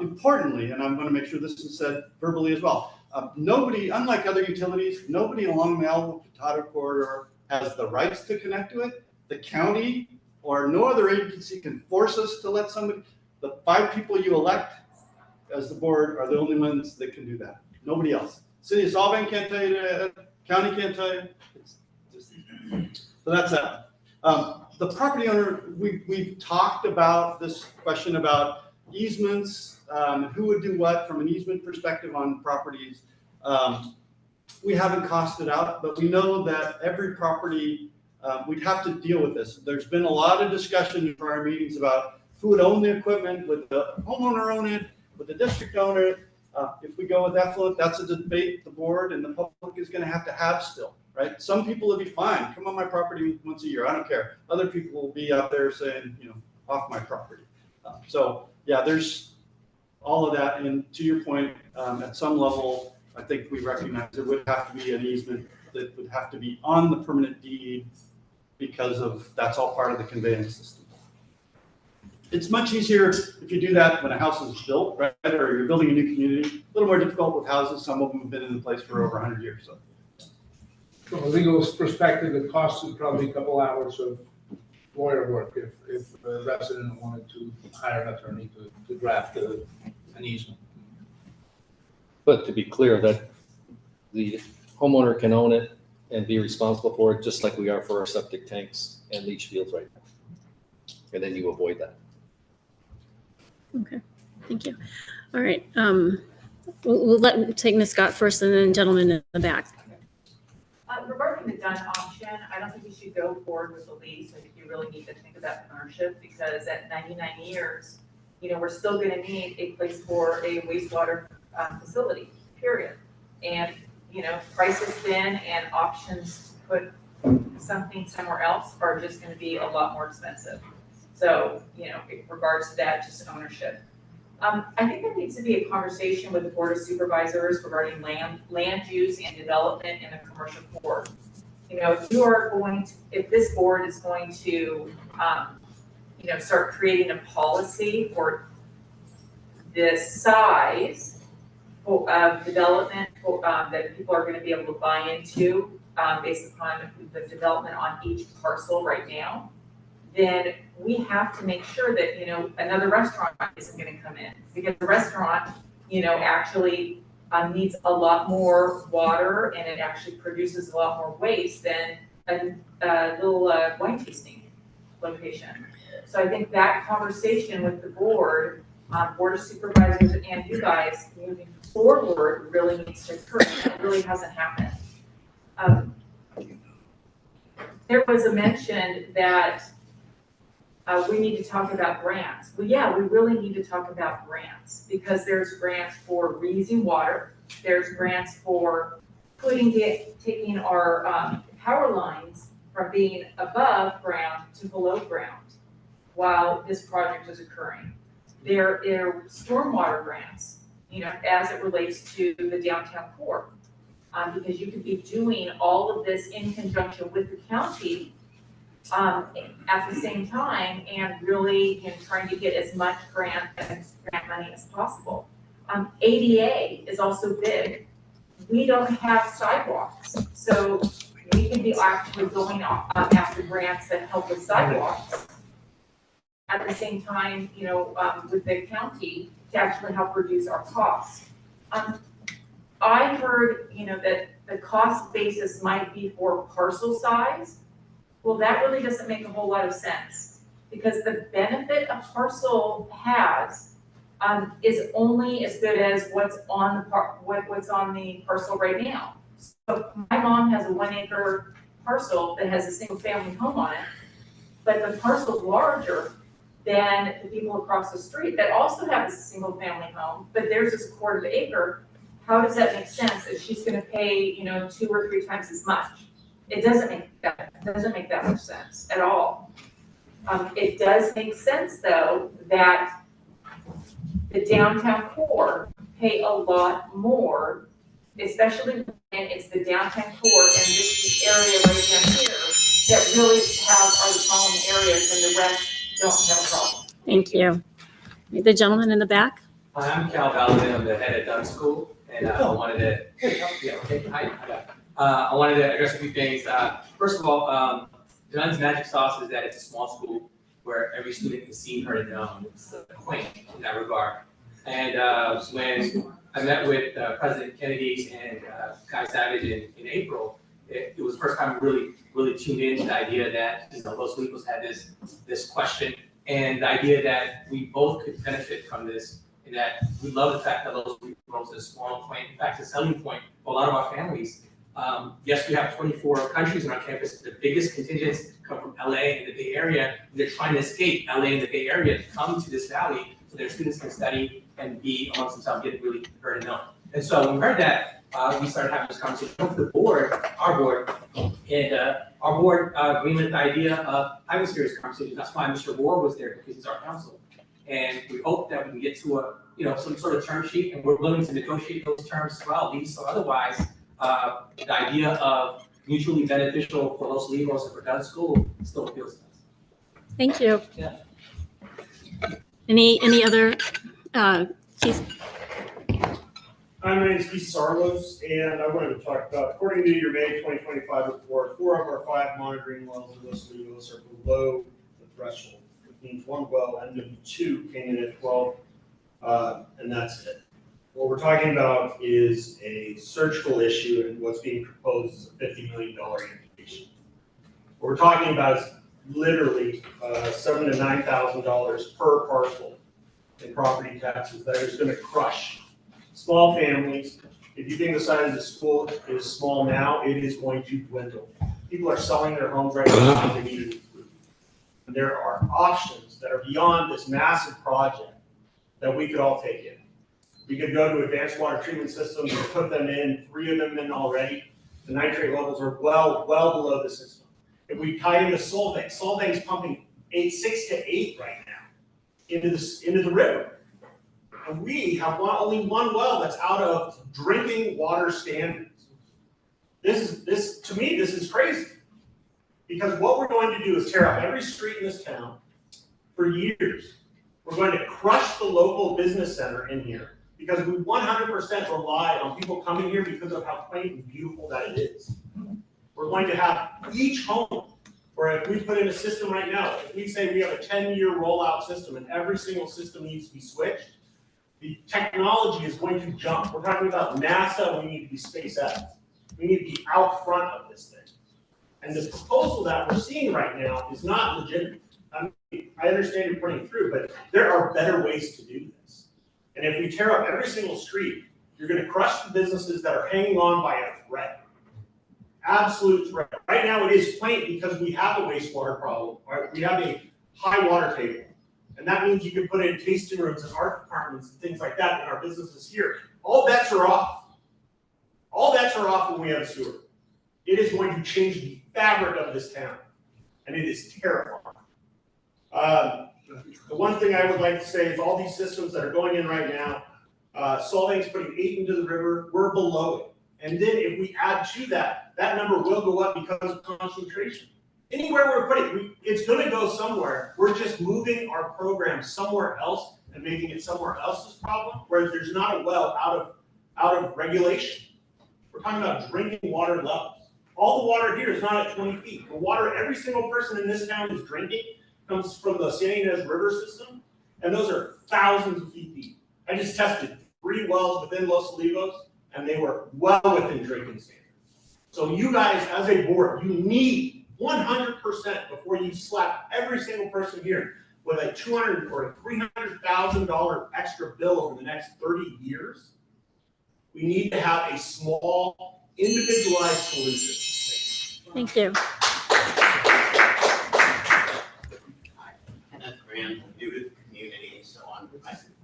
importantly, and I'm going to make sure this is said verbally as well, nobody, unlike other utilities, nobody along the Alamo Pintado corridor has the rights to connect to it. The county or no other agency can force us to let somebody, the 5 people you elect as the board are the only ones that can do that. Nobody else. City of Solvang can't tell you that, county can't tell you. It's just, so that's that. The property owner, we've talked about this question about easements, who would do what from an easement perspective on properties. we haven't costed out, but we know that every property, we'd have to deal with this. There's been a lot of discussion in prior meetings about who would own the equipment, would the homeowner own it, would the district own it? If we go with effluent, that's a debate the board and the public is gonna have to have still, right? Some people will be fine, come on my property once a year, I don't care. Other people will be out there saying, off my property. So yeah, there's all of that. And to your point, at some level, I think we recognize there would have to be an easement that would have to be on the permanent deed because of, that's all part of the conveyance system. It's much easier if you do that when a house is built, right? Or you're building a new community. A little more difficult with houses. Some of them have been in place for over 100 years. So. From a legal perspective, it costs you probably a couple hours of lawyer work if a resident wanted to hire an attorney to draft an easement. But to be clear, that the homeowner can own it and be responsible for it, just like we are for our septic tanks and leach fields right now. And then you avoid that. Okay, thank you. All right, we'll take Ms. Scott first and then gentleman in the back. Regarding the done option, I don't think you should go forward with the lease. I think you really need to think about ownership because at 99 years, we're still gonna need a place for a wastewater facility, period. And, price has been and options to put something somewhere else are just gonna be a lot more expensive. So, in regards to that, just ownership. I think there needs to be a conversation with the Board of Supervisors regarding land use and development in a commercial court. If this board is going to, start creating a policy for the size of development that people are gonna be able to buy into, based upon the development on each parcel right now, then we have to make sure that, another restaurant isn't gonna come in. Because the restaurant, actually needs a lot more water and it actually produces a lot more waste than a little wine tasting location. So I think that conversation with the board, Board of Supervisors and you guys moving forward really needs to occur. It really hasn't happened. There was a mention that we need to talk about grants. Well, yeah, we really need to talk about grants because there's grants for reusing water. There's grants for taking our power lines from being above ground to below ground while this project is occurring. There are stormwater grants, as it relates to the downtown core. Because you could be doing all of this in conjunction with the county at the same time and really trying to get as much grant money as possible. ADA is also big. We don't have sidewalks, so we can be actually going after grants that help with sidewalks. At the same time, with the county to actually help reduce our costs. I heard, that the cost basis might be for parcel size. Well, that really doesn't make a whole lot of sense because the benefit a parcel has is only as good as what's on the parcel right now. So my mom has a 1 acre parcel that has a single family home on it, but the parcel's larger than the people across the street that also have a single family home, but theirs is a 1/4 acre. How does that make sense that she's gonna pay, 2 or 3 times as much? It doesn't make that much sense at all. It does make sense though that the downtown core pay a lot more, especially when it's the downtown core and this area right down here that really are the problem areas and the rest don't have a problem. Thank you. The gentleman in the back? Hi, I'm Cal Valadin. I'm the head at Dunn School, and I wanted to address a few things. First of all, Dunn's magic sauce is that it's a small school where every student is seen, heard, and known. It's quaint in that regard. And when I met with President Kennedy and Guy Savage in April, it was the first time we really tuned in to the idea that Los Olivos had this question, and the idea that we both could benefit from this, and that we love the fact that Los Olivos is a small point. In fact, it's a selling point for a lot of our families Yes, we have 24 countries on our campus. The biggest contingents come from LA and the Bay Area. They're trying to escape LA and the Bay Area to come to this valley so their students can study and be amongst themselves, get really heard and known. And so when we heard that, we started having this conversation with the board, our board, and our board agreed with the idea of having serious conversations. That's why Mr. Moore was there, because he's our counsel. And we hope that we can get to a, some sort of term sheet, and we're willing to negotiate those terms as well. So otherwise, the idea of mutually beneficial for Los Olivos and for Dunn School still appeals to us. Thank you. Yeah. Any other, Keith? Hi, my name is Keith Sarlos, and I wanted to talk about, according to your May 2025 report, 4 of our 5 monitoring wells in Los Olivos are below the threshold. It means 1 well, NW2 came in at 12, and that's it. What we're talking about is a surgical issue, and what's being proposed is a $50 million application. What we're talking about is literally $7,000 to $9,000 per parcel in property taxes that is going to crush small families. If you think the size of the school is small now, it is going to dwindle. People are selling their homes right now because they need it. And there are options that are beyond this massive project that we could all take in. We could go to advanced water treatment systems and put them in, 3 of them in already. The nitrate levels are well below the system. If we tie into Solvang, Solvang's pumping 6 to 8 right now into the river. And we have only 1 well that's out of drinking water standards. To me, this is crazy. Because what we're going to do is tear up every street in this town for years. We're going to crush the local business center in here because we 100% rely on people coming here because of how quaint and beautiful that it is. We're going to have each home, where if we put in a system right now, if we say we have a 10-year rollout system and every single system needs to be switched, the technology is going to jump. We're talking about NASA, we need to be SpaceX. We need to be out front of this thing. And the proposal that we're seeing right now is not legitimate. I mean, I understand you're putting it through, but there are better ways to do this. And if we tear up every single street, you're going to crush the businesses that are hanging on by a thread. Absolute threat. Right now it is quaint because we have a wastewater problem. Right? We have a high water table. And that means you can put in tasting rooms and art departments and things like that in our businesses here. All bets are off. All bets are off when we have a sewer. It is going to change the fabric of this town. And it is terrifying. The one thing I would like to say is all these systems that are going in right now, Solvang's putting 8 into the river, we're below it. And then if we add to that, that number will go up because of concentration. Anywhere we're putting, it's going to go somewhere. We're just moving our program somewhere else and making it somewhere else's problem, where there's not a well out of regulation. We're talking about drinking water levels. All the water here is not at 20 feet. The water every single person in this town is drinking comes from the San Ynez River system, and those are thousands of feet deep. I just tested 3 wells within Los Olivos, and they were well within drinking standards. So you guys, as a board, you need 100% before you slap every single person here with a $200,000 or $300,000 extra bill over the next 30 years. We need to have a small, individualized solution. Thank you. Grant, due to the community and so on,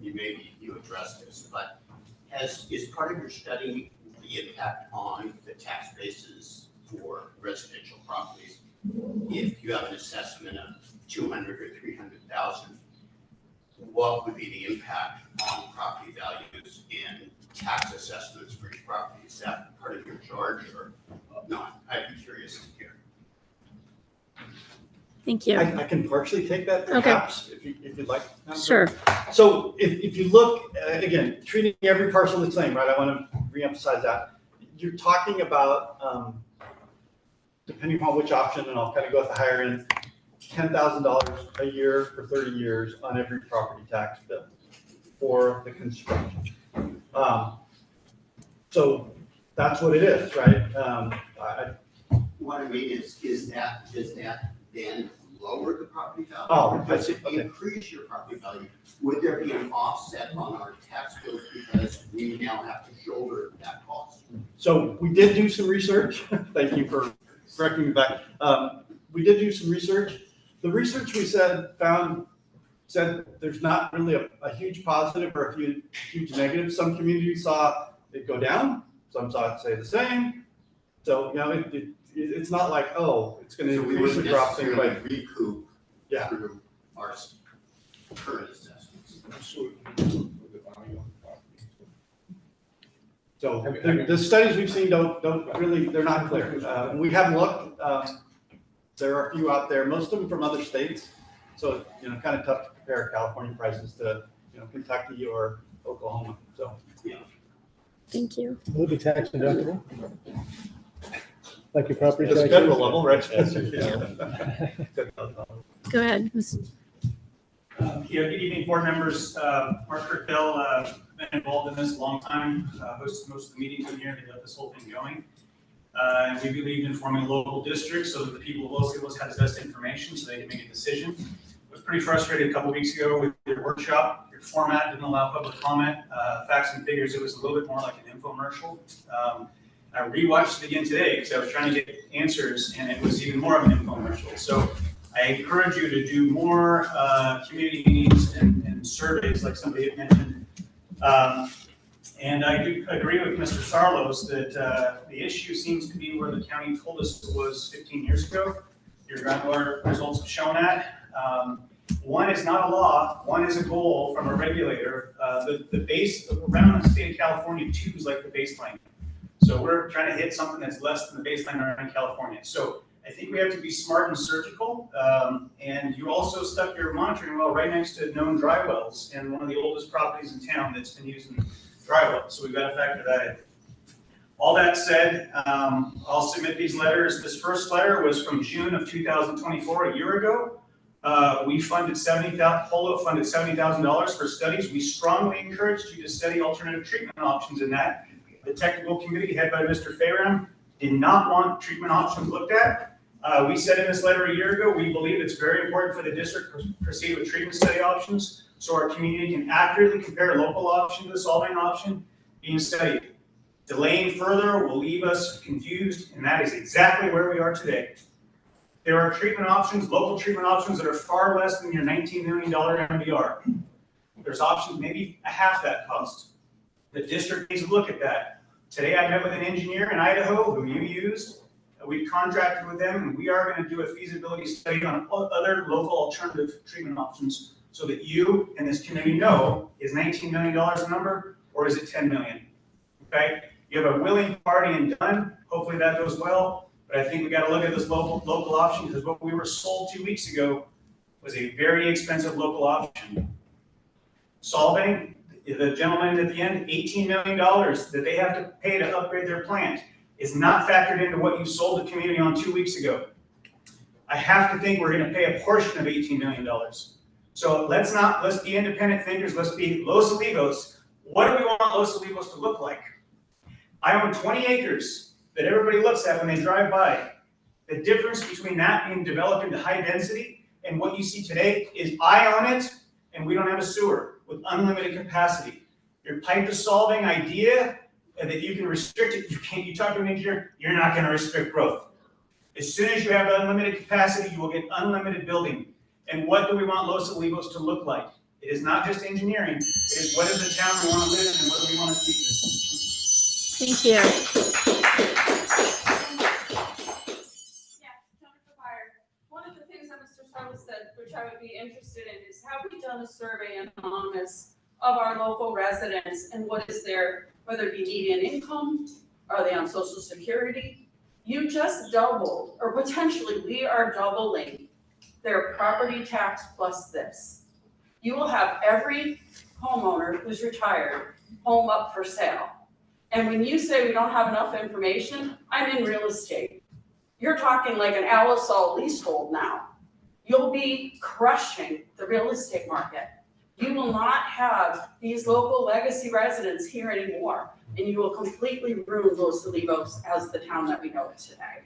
maybe you addressed this, but is part of your study the impact on the tax bases for residential properties? If you have an assessment of 200 or 300,000, what would be the impact on property values and tax assessments for your property? Is that part of your charge or not? I'd be curious to hear. Thank you. I can partially take that perhaps, if you'd like. Sure. So if you look, again, treating every parcel the same, right? I want to reemphasize that. You're talking about, depending upon which option, and I'll kind of go at the higher end, $10,000 a year for 30 years on every property tax bill for the construction. So that's what it is, right? What I mean is that, does that then lower the property value? Oh, does I it see. Okay. increase your property value? Would there be an offset on our tax bills because we now have to shoulder that cost? So we did do some research. Thank you for correcting me back. We did do some research. The research we said there's not really a huge positive or a huge negative. Some communities saw it go down. Some saw it stay the same. So, you know, it's not like, oh, it's going to So we increase or wouldn't drop things necessarily like, recoup yeah. through our current assessments. So the studies we've seen don't really, they're not clear. We have looked, there are a few out there, most of them from other states. So, you know, kind of tough to compare California prices to, you know, Kentucky or Oklahoma. So, yeah. Thank you. Will it be tax deductible? Like your property It's taxes? federal level, right? Go ahead. Yeah, good evening, board members. Mark Kirkbill, been involved in this a long time, hosted most of the meetings in here, they got this whole thing going. And we believe in forming a local district so that the people of Los Olivos have the best information so they can make a decision. I was pretty frustrated a couple of weeks ago with your workshop. Your format didn't allow public comment, facts and figures. It was a little bit more like an infomercial. I rewatched it again today because I was trying to get answers and it was even more of an infomercial. So I encourage you to do more community meetings and surveys like somebody had mentioned. And I do agree with Mr. Sarlos that the issue seems to be where the county told us it was 15 years ago. Your groundwater results have shown that. One is not a law, one is a goal from a regulator. The base around the state of California, 2 is like the baseline. So we're trying to hit something that's less than the baseline around California. So I think we have to be smart and surgical. And you also stuck your monitoring well right next to known dry wells and one of the oldest properties in town that's been using dry wells. So we've got to factor that in. All that said, I'll submit these letters. This first letter was from June of 2024, a year ago. We funded Polo funded $70,000 for studies. We strongly encouraged you to study alternative treatment options in that. The technical committee headed by Mr. Fayram did not want treatment options looked at. We said in this letter a year ago, we believe it's very important for the district to proceed with treatment study options so our community can accurately compare a local option to the solving option being studied. Delaying further will leave us confused, and that is exactly where we are today. There are treatment options, local treatment options that are far less than your $19 million MBR. There's options maybe a half that cost. The district needs to look at that. Today I met with an engineer in Idaho who you used. We contracted with them and we are going to do a feasibility study on other local alternative treatment options so that you and this community know, is $19 million a number or is it 10 million? Okay? You have a willing party and done. Hopefully that goes well. But I think we got to look at this local option because what we were sold 2 weeks ago was a very expensive local option. Solvang, the gentleman at the end, $18 million that they have to pay to upgrade their plant is not factored into what you sold the community on 2 weeks ago. I have to think we're going to pay a portion of $18 million. So let's be independent thinkers. Let's be Los Olivos. What do we want Los Olivos to look like? I own 20 acres that everybody looks at when they drive by. The difference between that being developed into high density and what you see today is I own it and we don't have a sewer with unlimited capacity. Your pipe to solving idea that you can restrict it, you talk to an engineer, you're not going to restrict growth. As soon as you have unlimited capacity, you will get unlimited building. And what do we want Los Olivos to look like? It is not just engineering, it is what is the town we want to live in and what do we want to keep this. Thank you. Yeah, Jennifer Meyer. One of the things that Mr. Sarlis said, which I would be interested in, is have we done a survey anonymous of our local residents and what is their, whether it be median income, are they on Social Security? You just doubled, or potentially we are doubling their property tax plus this. You will have every homeowner who's retired home up for sale. And when you say we don't have enough information, I'm in real estate. You're talking like an Alisol leasehold now. You'll be crushing the real estate market. You will not have these local legacy residents here anymore, and you will completely ruin Los Olivos as the town that we know it today.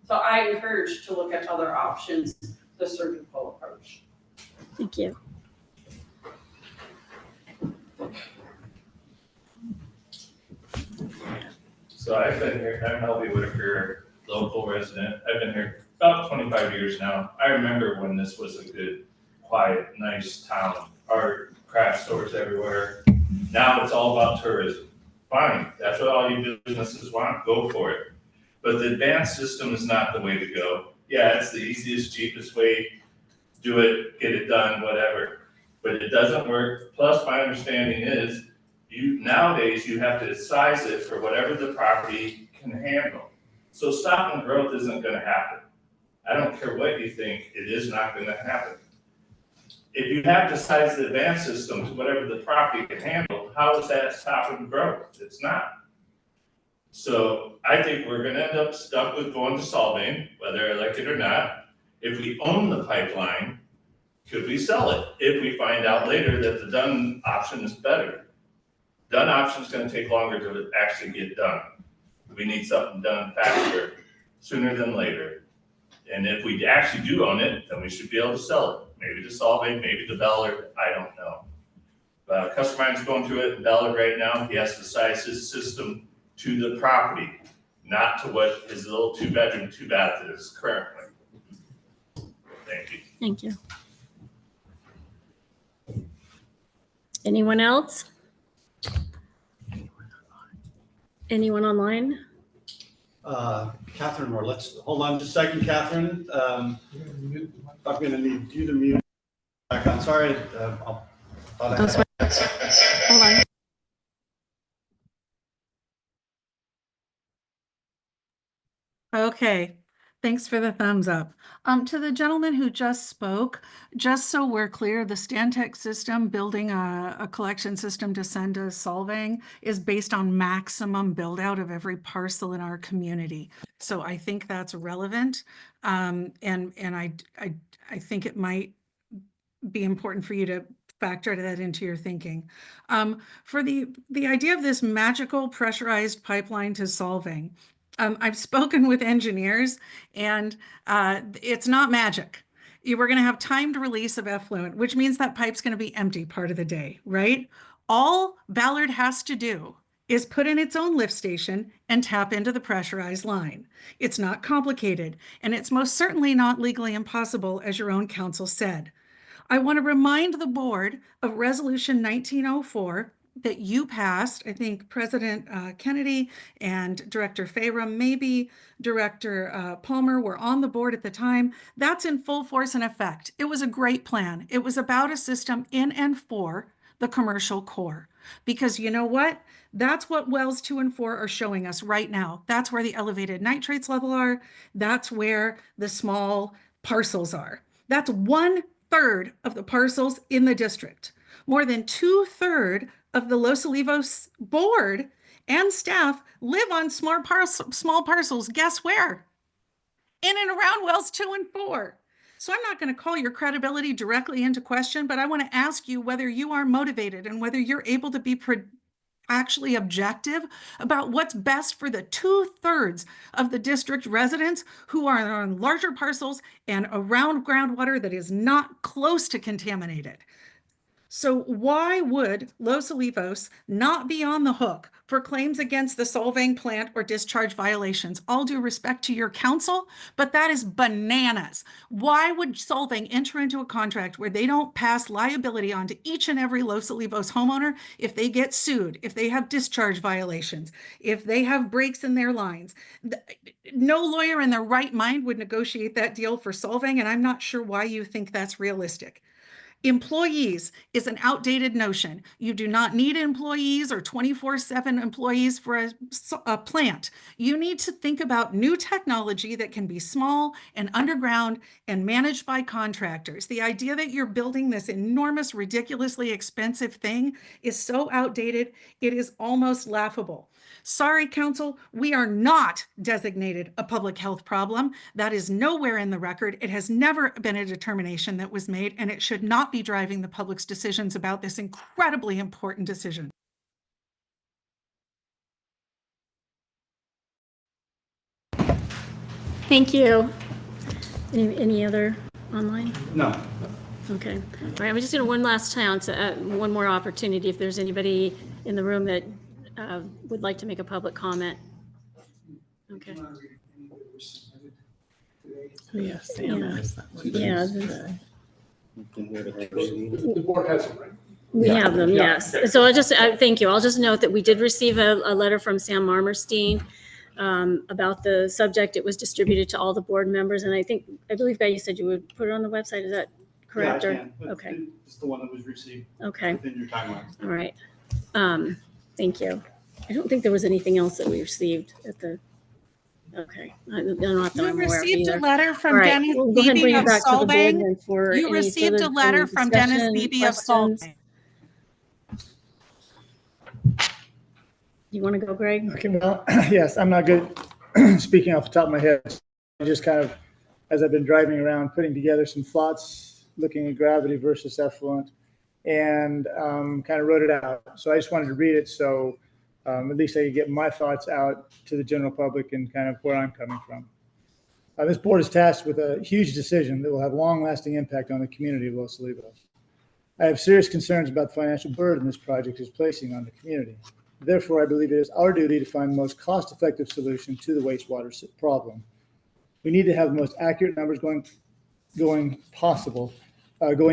So I encourage to look at other options, the surgical approach. Thank you. So I've been here, I'm Helby Whitaker, local resident. I've been here about 25 years now. I remember when this was a good, quiet, nice town, art, craft stores everywhere. Now it's all about tourism. Fine, that's what all you businesses want, go for it. But the advanced system is not the way to go. Yeah, it's the easiest, cheapest way, do it, get it done, whatever. But it doesn't work. Plus, my understanding is, nowadays, you have to size it for whatever the property can handle. So stopping growth isn't gonna happen. I don't care what you think, it is not gonna happen. If you have to size the advanced system to whatever the property can handle, how is that stopping growth? It's not. So I think we're gonna end up stuck with going to Solvang, whether I like it or not. If we own the pipeline, could we sell it? If we find out later that the done option is better. Done option is gonna take longer to actually get done. We need something done faster, sooner than later. And if we actually do own it, then we should be able to sell it. Maybe to Solvang, maybe to Ballard, I don't know. But a customer mine's going through it in Ballard right now. He has to size his system to the property, not to what his little 2-bedroom, 2-bath is currently. Thank you. Thank you. Anyone else? Anyone online? Catherine, or let's, hold on just a second, Catherine. I'm gonna need you to mute back on. Sorry, Hold on. Okay, thanks for the thumbs up. To the gentleman who just spoke, just so we're clear, the Stantec system, building a collection system to send to Solvang, is based on maximum build out of every parcel in our community. So I think that's relevant. And I think it might be important for you to factor that into your thinking. For the idea of this magical pressurized pipeline to Solvang, I've spoken with engineers, and it's not magic. We're going to have timed release of effluent, which means that pipe's going to be empty part of the day, right? All Ballard has to do is put in its own lift station and tap into the pressurized line. It's not complicated, and it's most certainly not legally impossible, as your own counsel said. I want to remind the board of Resolution 1904 that you passed. I think President Kennedy and Director Fayram, maybe Director Palmer were on the board at the time. That's in full force and effect. It was a great plan. It was about a system in and for the commercial core. Because you know what? That's what wells 2 and 4 are showing us right now. That's where the elevated nitrates level are. That's where the small parcels are. That's 1/3 of the parcels in the district. More than 2/3 of the Los Olivos board and staff live on small parcels. Guess where? In and around wells 2 and 4. So I'm not going to call your credibility directly into question, but I want to ask you whether you are motivated and whether you're able to be actually objective about what's best for the 2/3 of the district residents who are on larger parcels and around groundwater that is not close to contaminated. So why would Los Olivos not be on the hook for claims against the Solvang plant or discharge violations? All due respect to your counsel, but that is bananas. Why would Solvang enter into a contract where they don't pass liability onto each and every Los Olivos homeowner if they get sued, if they have discharge violations, if they have breaks in their lines? No lawyer in their right mind would negotiate that deal for Solvang, and I'm not sure why you think that's realistic. Employees is an outdated notion. You do not need employees or 24/7 employees for a plant. You need to think about new technology that can be small and underground and managed by contractors. The idea that you're building this enormous, ridiculously expensive thing is so outdated, it is almost laughable. Sorry, council, we are not designated a public health problem. That is nowhere in the record. It has never been a determination that was made, and it should not be driving the public's decisions about this incredibly important decision. Thank you. Any other online? No. Okay. All right. I'm just going to one last chance, one more opportunity. If there's anybody in the room that would like to make a public comment Okay. Do you want to read any that were submitted today? Oh, yeah, Sam Yeah. asked that one. Yeah, The board has them, right? we Yeah. have them, Yeah, yes. okay. So thank you. I'll just note that we did receive a letter from Sam Marmerstein about the subject. It was distributed to all the board members, and I believe, Guy, you said you would put it on the website. Is that correct? Yeah, I or- can. Okay, It's the one that was received okay, within your timeline. all right. Thank you. I don't think there was anything else that we received at the, okay. Not that You I'm aware of received a either. letter All from right, Dennis we'll go ahead and bring Beebe it of back to the board Solvang. then for You any received further a letter from Dennis discussion, Beebe of questions. Solvang. You want to go, Greg? Okay, well, yes, I'm not good speaking off the top of my head. I just kind of, as I've been driving around, putting together some thoughts, looking at gravity versus effluent, and kind of wrote it out. So I just wanted to read it so at least I could get my thoughts out to the general public and kind of where I'm coming from. This board is tasked with a huge decision that will have long-lasting impact on the community of Los Olivos. I have serious concerns about the financial burden this project is placing on the community. Therefore, I believe it is our duty to find the most cost-effective solution to the wastewater problem. We need to have the most accurate numbers going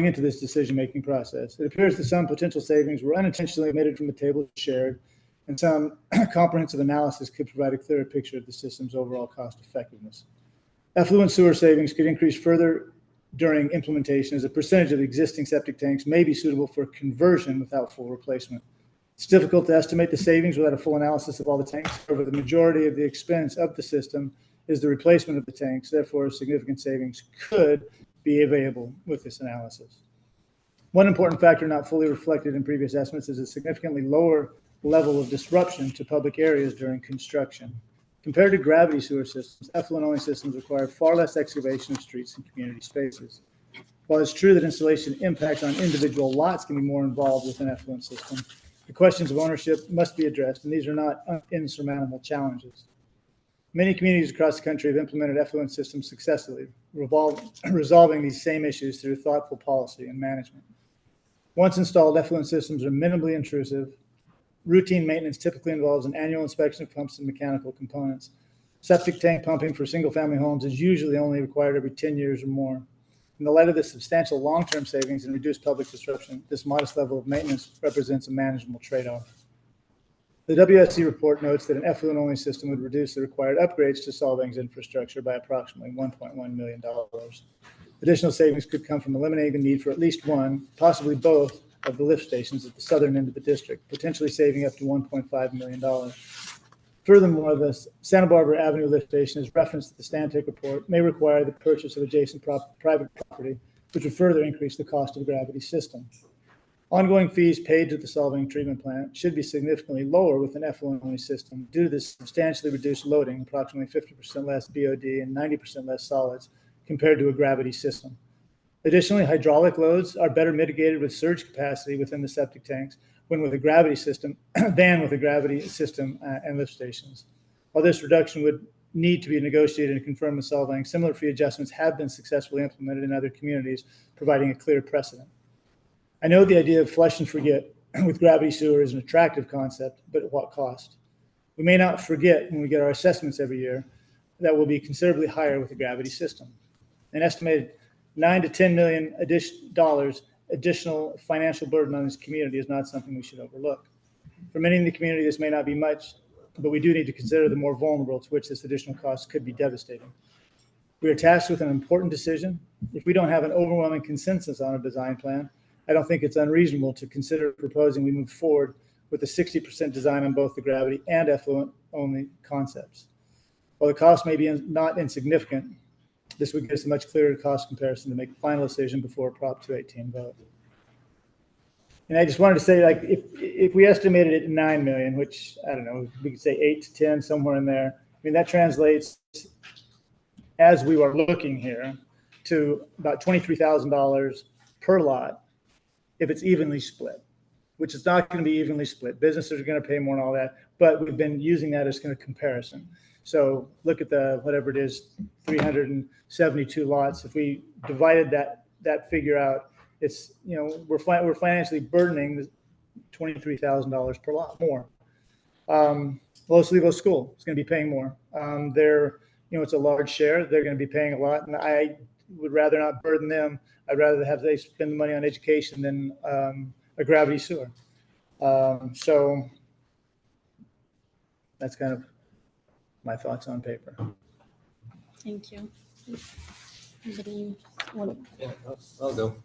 into this decision-making process. It appears that some potential savings were unintentionally omitted from the table shared, and some comprehensive analysis could provide a clearer picture of the system's overall cost effectiveness. Effluent sewer savings could increase further during implementation as a percentage of existing septic tanks may be suitable for conversion without full replacement. It's difficult to estimate the savings without a full analysis of all the tanks. However, the majority of the expense of the system is the replacement of the tanks. Therefore, significant savings could be available with this analysis. One important factor not fully reflected in previous estimates is a significantly lower level of disruption to public areas during construction. Compared to gravity sewer systems, effluent-only systems require far less excavation of streets and community spaces. While it's true that installation impacts on individual lots can be more involved with an effluent system, the questions of ownership must be addressed, and these are not insurmountable challenges. Many communities across the country have implemented effluent systems successfully, resolving these same issues through thoughtful policy and management. Once installed, effluent systems are minimally intrusive. Routine maintenance typically involves an annual inspection of pumps and mechanical components. Septic tank pumping for single-family homes is usually only required every 10 years or more. In the light of the substantial long-term savings and reduced public disruption, this modest level of maintenance represents a manageable trade-off. The WSC report notes that an effluent-only system would reduce the required upgrades to Solvang's infrastructure by approximately $1.1 million. Additional savings could come from eliminating the need for at least one, possibly both, of the lift stations at the southern end of the district, potentially saving up to $1.5 million. Furthermore, the Santa Barbara Avenue lift station, as referenced at the Stantec report, may require the purchase of adjacent private property, which would further increase the cost of the gravity system. Ongoing fees paid to the Solvang treatment plant should be significantly lower with an effluent-only system due to this substantially reduced loading, approximately 50% less BOD and 90% less solids compared to a gravity system. Additionally, hydraulic loads are better mitigated with surge capacity within the septic tanks than with a gravity system and lift stations. While this reduction would need to be negotiated and confirmed with Solvang, similar fee adjustments have been successfully implemented in other communities, providing a clear precedent. I know the idea of flush and forget with gravity sewer is an attractive concept, but at what cost? We may not forget when we get our assessments every year that will be considerably higher with a gravity system. An estimated $9 to $10 million additional financial burden on this community is not something we should overlook. For many in the community, this may not be much, but we do need to consider the more vulnerable to which this additional cost could be devastating. We are tasked with an important decision. If we don't have an overwhelming consensus on a design plan, I don't think it's unreasonable to consider proposing we move forward with a 60% design on both the gravity and effluent only concepts. While the cost may be not insignificant, this would give us a much clearer cost comparison to make a final decision before a Prop 218 vote. And I just wanted to say, like, if we estimated it at 9 million, which I don't know, we could say 8 to 10, somewhere in there. I mean, that translates, as we are looking here, to about $23,000 per lot if it's evenly split, which is not going to be evenly split. Businesses are going to pay more and all that, but we've been using that as kind of comparison. So look at the, whatever it is, 372 lots. If we divided that figure out, it's, we're financially burdening the $23,000 per lot more. Los Olivos School is going to be paying more. It's a large share. They're going to be paying a lot, and I would rather not burden them. I'd rather have they spend the money on education than a gravity sewer. So that's kind of my thoughts on paper. Thank you. Anybody want to? Yeah, I'll go.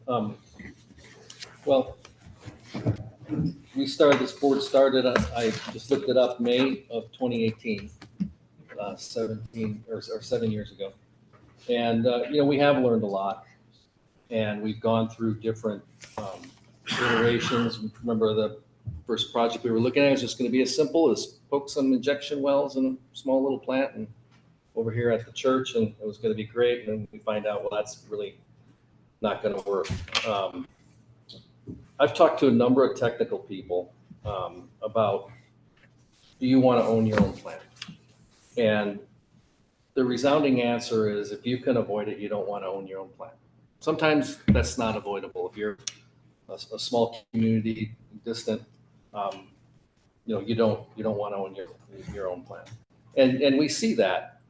Well, this board started, I just looked it up, May of 2018, 7 years ago. And, we have learned a lot, and we've gone through different iterations. Remember the first project we were looking at was just going to be as simple as poke some injection wells in a small little plant and over here at the church, and it was going to be great. And then we find out, well, that's really not going to work. I've talked to a number of technical people about, do you want to own your own plant? And the resounding answer is, if you can avoid it, you don't want to own your own plant. Sometimes that's not avoidable. If you're a small community, distant, you don't want to own your own plant. And we see that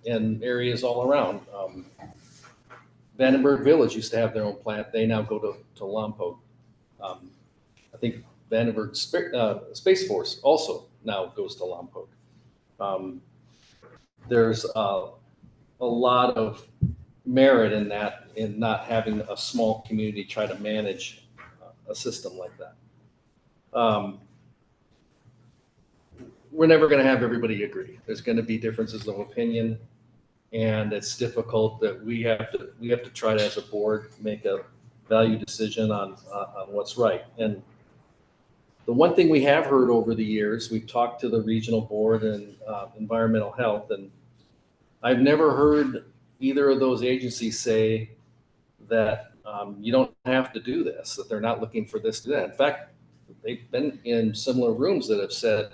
in areas all around. Vandenberg Village used to have their own plant. They now go to Lompoc. I think Vandenberg Space Force also now goes to Lompoc. There's a lot of merit in that, in not having a small community try to manage a system like that. We're never going to have everybody agree. There's going to be differences of opinion, and it's difficult that we have to try to, as a board, make a value decision on what's right. And the one thing we have heard over the years, we've talked to the regional board and environmental health, and I've never heard either of those agencies say that you don't have to do this, that they're not looking for this to that. In fact, they've been in similar rooms that have said,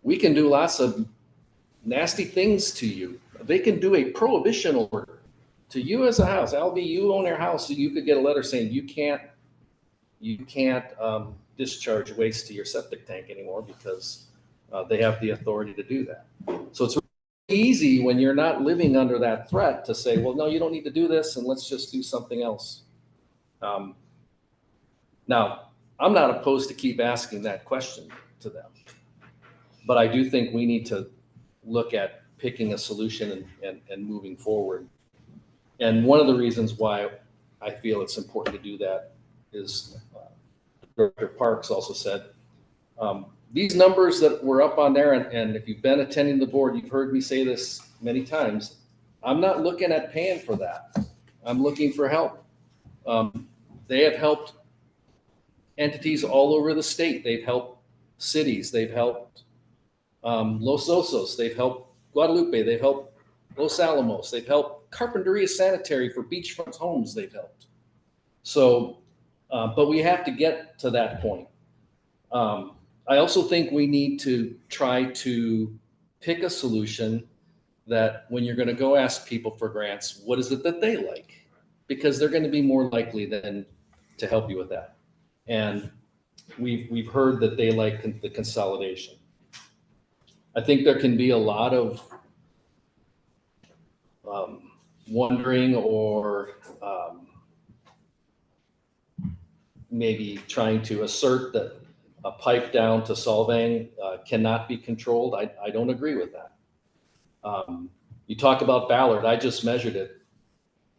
we can do lots of nasty things to you. They can do a prohibition order to you as a house. LB, you own your house, so you could get a letter saying you can't discharge waste to your septic tank anymore because they have the authority to do that. So it's really easy when you're not living under that threat to say, well, no, you don't need to do this, and let's just do something else. Now, I'm not opposed to keep asking that question to them, but I do think we need to look at picking a solution and moving forward. And one of the reasons why I feel it's important to do that is Director Parks also said, these numbers that were up on there, and if you've been attending the board, you've heard me say this many times, I'm not looking at paying for that. I'm looking for help. They have helped entities all over the state. They've helped cities. They've helped Los Osos. They've helped Guadalupe. They've helped Los Alamos. They've helped Carpinteria Sanitary for beachfront homes. They've helped. So, but we have to get to that point. I also think we need to try to pick a solution that when you're going to go ask people for grants, what is it that they like? Because they're going to be more likely than to help you with that. And we've heard that they like the consolidation. I think there can be a lot of wondering or maybe trying to assert that a pipe down to Solvang cannot be controlled. I don't agree with that. You talk about Ballard, I just measured it.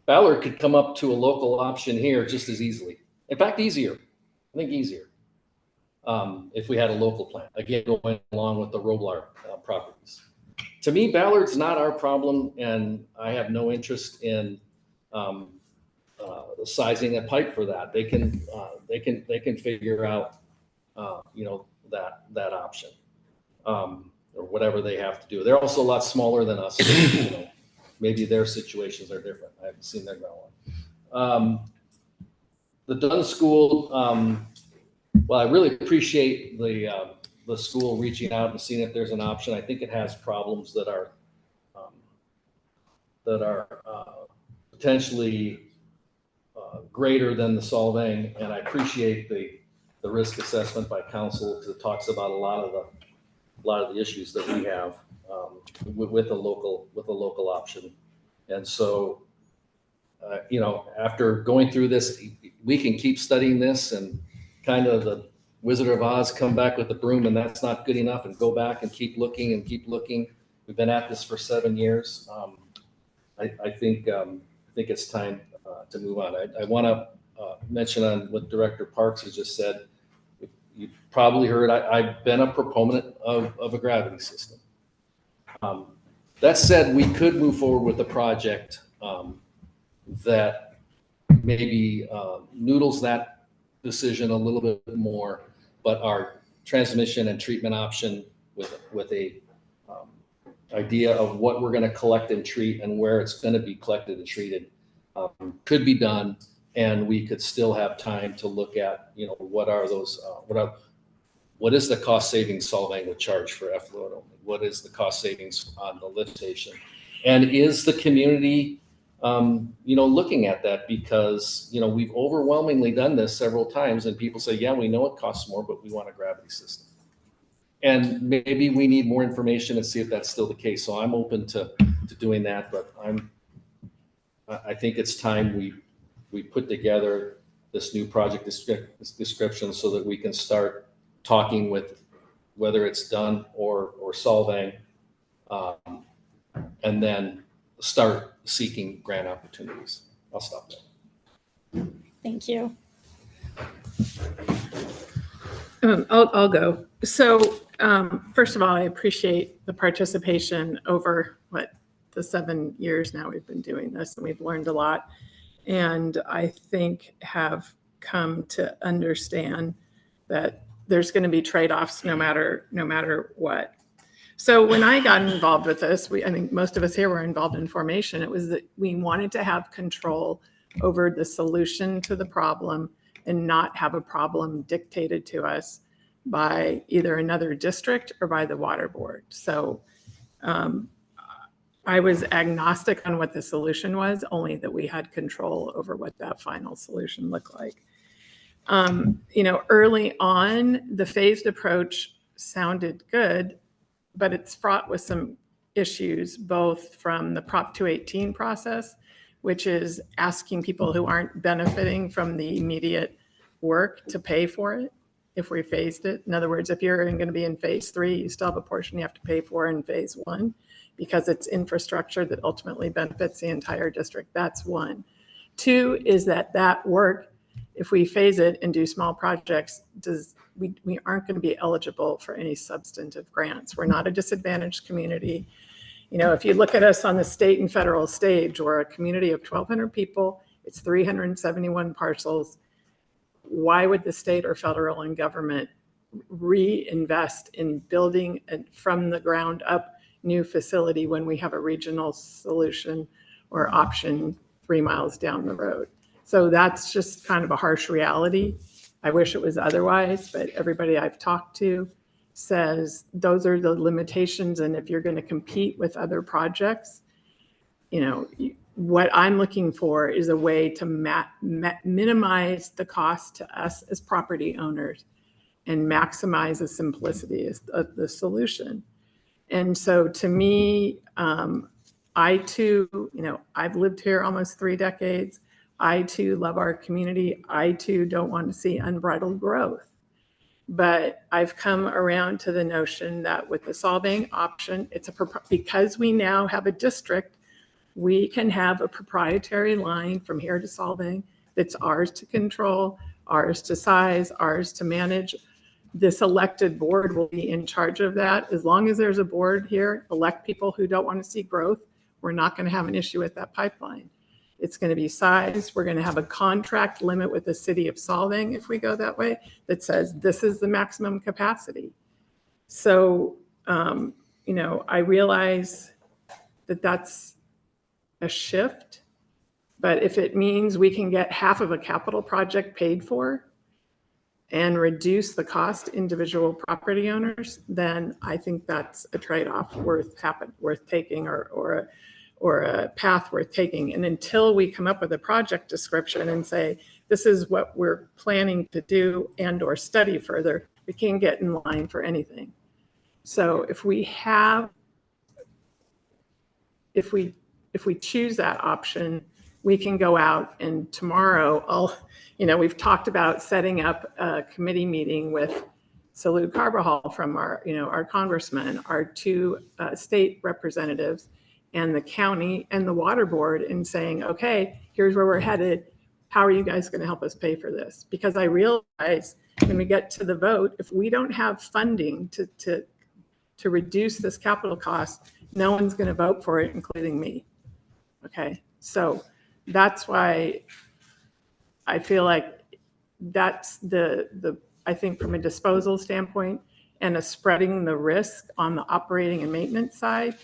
Ballard could come up to a local option here just as easily. In fact, easier. I think easier. If we had a local plant, again, going along with the Roblar properties. To me, Ballard's not our problem, and I have no interest in sizing a pipe for that. They can figure out, that option, or whatever they have to do. They're also a lot smaller than us. So, maybe their situations are different. I haven't seen their ground one. The Dunn School. Well, I really appreciate the school reaching out and seeing if there's an option. I think it has problems that are potentially greater than the Solvang, and I appreciate the risk assessment by council because it talks about a lot of a lot of the issues that we have with a local option. And so, after going through this, we can keep studying this and kind of the Wizard of Oz come back with the broom, and that's not good enough, and go back and keep looking and keep looking. We've been at this for 7 years. I think it's time to move on. I want to mention on what Director Parks has just said. You probably heard I've been a proponent of a gravity system. That said, we could move forward with a project that maybe noodles that decision a little bit more, but our transmission and treatment option with a idea of what we're going to collect and treat and where it's going to be collected and treated could be done, and we could still have time to look at what are those what is the cost savings Solvang would charge for effluent only? What is the cost savings on the lift station? And is the community looking at that? Because we've overwhelmingly done this several times, and people say, yeah, we know it costs more, but we want a gravity system. And maybe we need more information and see if that's still the case. So I'm open to doing that, but I think it's time we put together this new project description so that we can start talking with whether it's done or Solvang, and then start seeking grant opportunities. I'll stop there. Thank you. I'll go. So first of all, I appreciate the participation over the 7 years now we've been doing this, and we've learned a lot. And I think have come to understand that there's going to be trade-offs no matter what. So when I got involved with this, I think most of us here were involved in formation. It was that we wanted to have control over the solution to the problem and not have a problem dictated to us by either another district or by the water board. So I was agnostic on what the solution was, only that we had control over what that final solution looked like. Early on, the phased approach sounded good, but it's fraught with some issues, both from the Prop 218 process, which is asking people who aren't benefiting from the immediate work to pay for it if we phased it. In other words, if you're going to be in phase 3, you still have a portion you have to pay for in phase 1 because it's infrastructure that ultimately benefits the entire district. That's one. 2 is that work, if we phase it and do small projects, we aren't going to be eligible for any substantive grants. We're not a disadvantaged community. If you look at us on the state and federal stage, we're a community of 1,200 people. It's 371 parcels. Why would the state or federal and government reinvest in building from the ground up new facility when we have a regional solution or option 3 miles down the road? So that's just kind of a harsh reality. I wish it was otherwise, but everybody I've talked to says those are the limitations. And if you're going to compete with other projects, what I'm looking for is a way to minimize the cost to us as property owners and maximize the simplicity of the solution. And so to me, I too, I've lived here almost 3 decades. I too love our community. I too don't want to see unbridled growth. But I've come around to the notion that with the Solvang option, because we now have a district, we can have a proprietary line from here to Solvang that's ours to control, ours to size, ours to manage. This elected board will be in charge of that. As long as there's a board here, elect people who don't want to see growth, we're not going to have an issue with that pipeline. It's going to be sized. We're going to have a contract limit with the City of Solvang if we go that way that says this is the maximum capacity. So, I realize that that's a shift, but if it means we can get half of a capital project paid for and reduce the cost to individual property owners, then I think that's a trade-off worth taking or a path worth taking. And until we come up with a project description and say, this is what we're planning to do and or study further, we can't get in line for anything. So if we choose that option, we can go out and tomorrow we've talked about setting up a committee meeting with Salud Carbajal from our congressman, our two state representatives, and the county and the water board, and saying, okay, here's where we're headed. How are you guys going to help us pay for this? Because I realize when we get to the vote, if we don't have funding to reduce this capital cost, no one's going to vote for it, including me. Okay, so that's why I feel like that's I think from a disposal standpoint and a spreading the risk on the operating and maintenance side,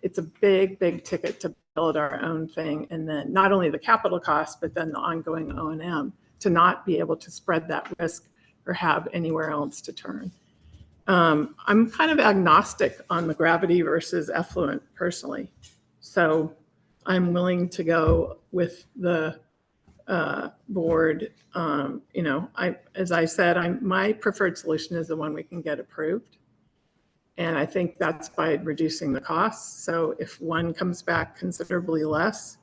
it's a big, big ticket to build our own thing. And then not only the capital cost, but then the ongoing O&M to not be able to spread that risk or have anywhere else to turn. I'm kind of agnostic on the gravity versus effluent personally. So I'm willing to go with the board. As I said, my preferred solution is the one we can get approved. And I think that's by reducing the costs. So if one comes back considerably less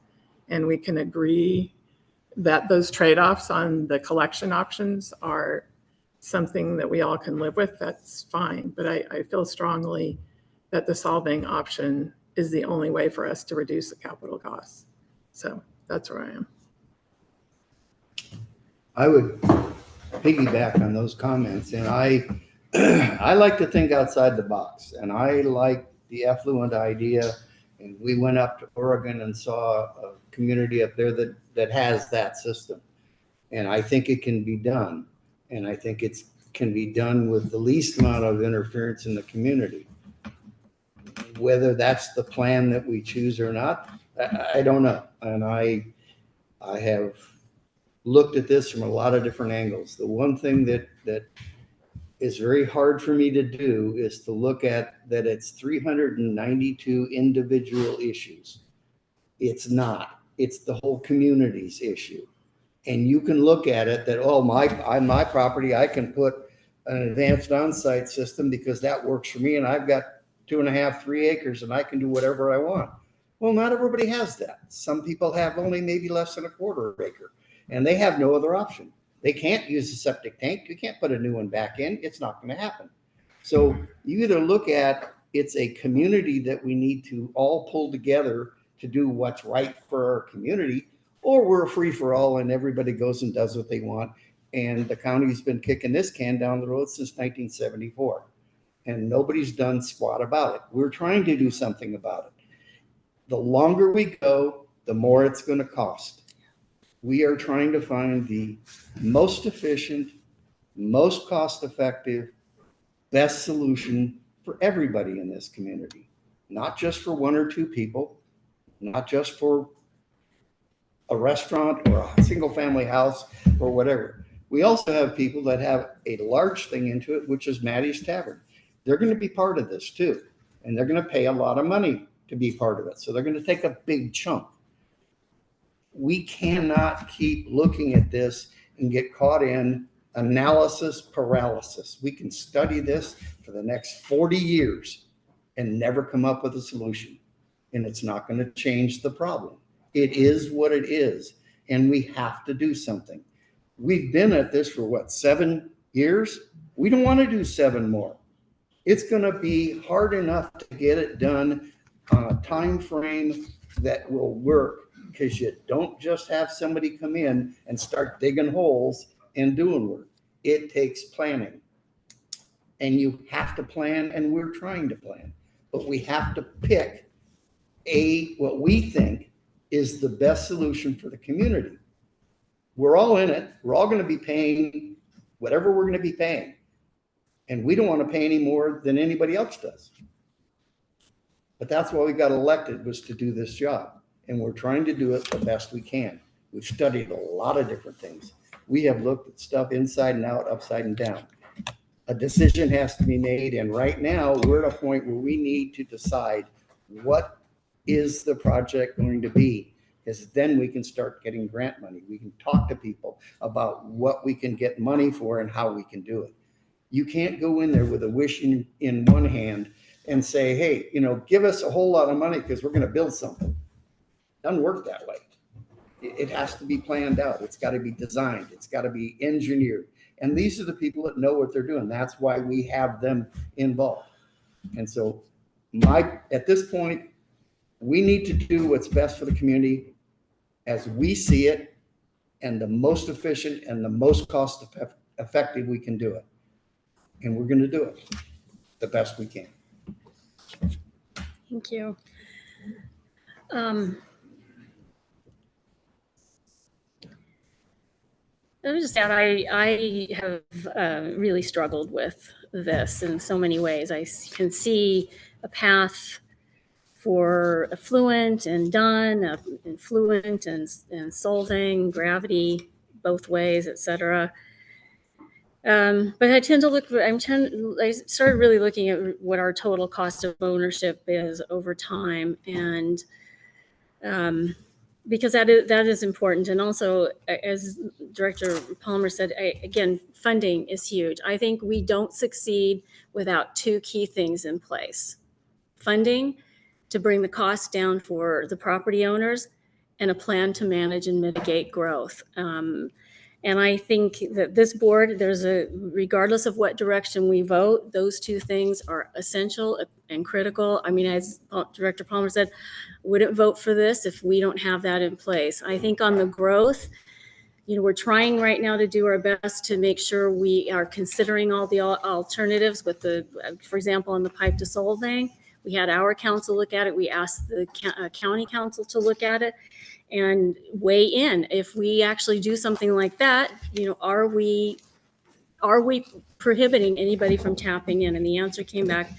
and we can agree that those trade-offs on the collection options are something that we all can live with, that's fine. But I feel strongly that the solving option is the only way for us to reduce the capital costs. So that's where I am. I would piggyback on those comments, and I like to think outside the box, and I like the effluent idea. And we went up to Oregon and saw a community up there that has that system. And I think it can be done. And I think it can be done with the least amount of interference in the community. Whether that's the plan that we choose or not, I don't know. And I have looked at this from a lot of different angles. The one thing that is very hard for me to do is to look at that it's 392 individual issues. It's not. It's the whole community's issue. And you can look at it that, on my property, I can put an advanced on-site system because that works for me, and I've got 2.5, 3 acres, and I can do whatever I want. Well, not everybody has that. Some people have only maybe less than 1/4 acre, and they have no other option. They can't use a septic tank. You can't put a new one back in. It's not going to happen. So you either look at it's a community that we need to all pull together to do what's right for our community, or we're a free for all and everybody goes and does what they want. And the county's been kicking this can down the road since 1974, and nobody's done squat about it. We're trying to do something about it. The longer we go, the more it's going to cost. We are trying to find the most efficient, most cost-effective, best solution for everybody in this community, not just for 1 or 2 people, not just for a restaurant or a single-family house or whatever. We also have people that have a large thing into it, which is Maddie's Tavern. They're going to be part of this too, and they're going to pay a lot of money to be part of it. So they're going to take a big chunk. We cannot keep looking at this and get caught in analysis paralysis. We can study this for the next 40 years and never come up with a solution. And it's not going to change the problem. It is what it is. And we have to do something. We've been at this for 7 years? We don't want to do 7 more. It's going to be hard enough to get it done on a time frame that will work, because you don't just have somebody come in and start digging holes and doing work. It takes planning. And you have to plan, and we're trying to plan. But we have to pick what we think is the best solution for the community. We're all in it. We're all going to be paying whatever we're going to be paying. And we don't want to pay any more than anybody else does. But that's why we got elected, was to do this job. And we're trying to do it the best we can. We've studied a lot of different things. We have looked at stuff inside and out, upside and down. A decision has to be made. And right now we're at a point where we need to decide what is the project going to be, because then we can start getting grant money. We can talk to people about what we can get money for and how we can do it. You can't go in there with a wish in one hand and say, hey, give us a whole lot of money because we're going to build something. Doesn't work that way. It has to be planned out. It's got to be designed. It's got to be engineered. And these are the people that know what they're doing. That's why we have them involved. And so at this point, we need to do what's best for the community as we see it, and the most efficient and the most cost effective we can do it. And we're going to do it the best we can. Thank you. Let me just add, I have really struggled with this in so many ways. I can see a path for effluent and Dunn, effluent and Solvang, gravity both ways, etc. But I tend to look. I started really looking at what our total cost of ownership is over time, and because that is important. And also, as Director Palmer said, again, funding is huge. I think we don't succeed without two key things in place: funding to bring the cost down for the property owners, and a plan to manage and mitigate growth. And I think that this board, regardless of what direction we vote, those two things are essential and critical. I mean, as Director Palmer said, wouldn't vote for this if we don't have that in place. I think on the growth, we're trying right now to do our best to make sure we are considering all the alternatives with for example, on the pipe to Solvang. We had our council look at it. We asked the county council to look at it and weigh in. If we actually do something like that, are we prohibiting anybody from tapping in? And the answer came back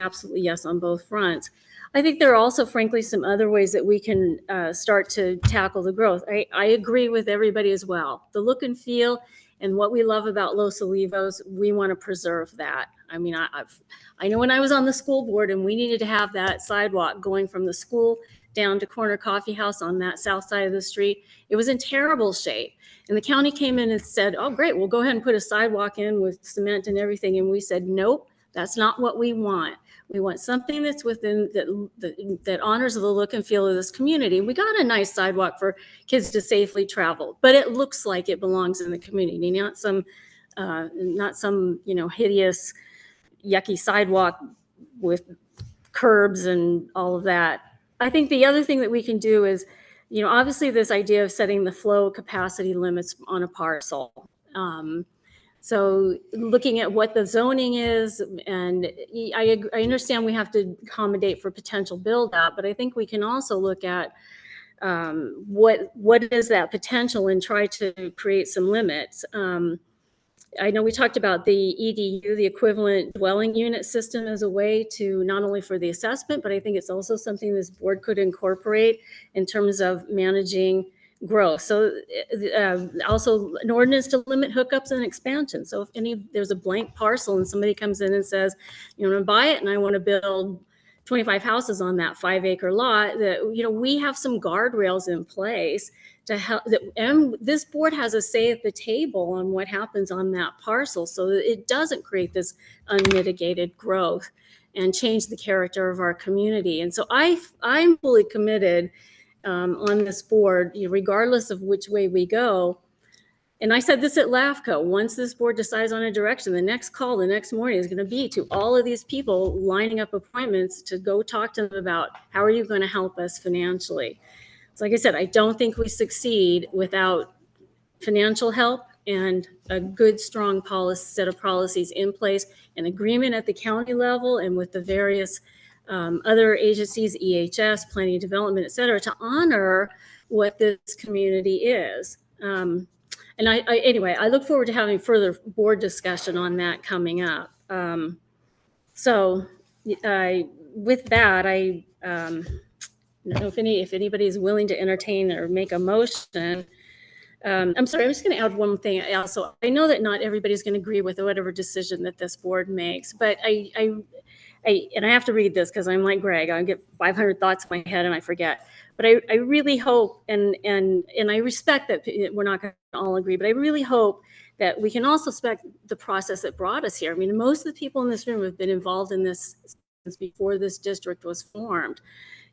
absolutely yes on both fronts. I think there are also, frankly, some other ways that we can start to tackle the growth. I agree with everybody as well. The look and feel and what we love about Los Olivos, we want to preserve that. I mean, I know when I was on the school board and we needed to have that sidewalk going from the school down to Corner Coffee House on that south side of the street, it was in terrible shape. And the county came in and said, oh, great, we'll go ahead and put a sidewalk in with cement and everything. And we said, nope, that's not what we want. We want something that's within that honors the look and feel of this community. We got a nice sidewalk for kids to safely travel, but it looks like it belongs in the community, not some hideous, yucky sidewalk with curbs and all of that. I think the other thing that we can do is, obviously this idea of setting the flow capacity limits on a parcel. So looking at what the zoning is, and I understand we have to accommodate for potential build out, but I think we can also look at what is that potential and try to create some limits. I know we talked about the EDU, the equivalent dwelling unit system, as a way to not only for the assessment, but I think it's also something this board could incorporate in terms of managing growth. So also an ordinance to limit hookups and expansion. So if there's a blank parcel and somebody comes in and says, I'm going to buy it and I want to build 25 houses on that 5-acre lot, that we have some guardrails in place to help. And this board has a say at the table on what happens on that parcel, so that it doesn't create this unmitigated growth and change the character of our community. And so I'm fully committed on this board, regardless of which way we go. And I said this at LAFCO, once this board decides on a direction, the next call the next morning is going to be to all of these people lining up appointments to go talk to them about how are you going to help us financially. So like I said, I don't think we succeed without financial help and a good, strong set of policies in place, an agreement at the county level and with the various other agencies, EHS, planning and development, et cetera, to honor what this community is. And anyway, I look forward to having further board discussion on that coming up. So with that, I don't know if anybody is willing to entertain or make a motion. I'm sorry, I'm just going to add one thing also. I know that not everybody's going to agree with whatever decision that this board makes, but and I have to read this because I'm like Greg, I get 500 thoughts in my head and I forget. But I really hope, and I respect that we're not going to all agree, but I really hope that we can also respect the process that brought us here. I mean, most of the people in this room have been involved in this since before this district was formed.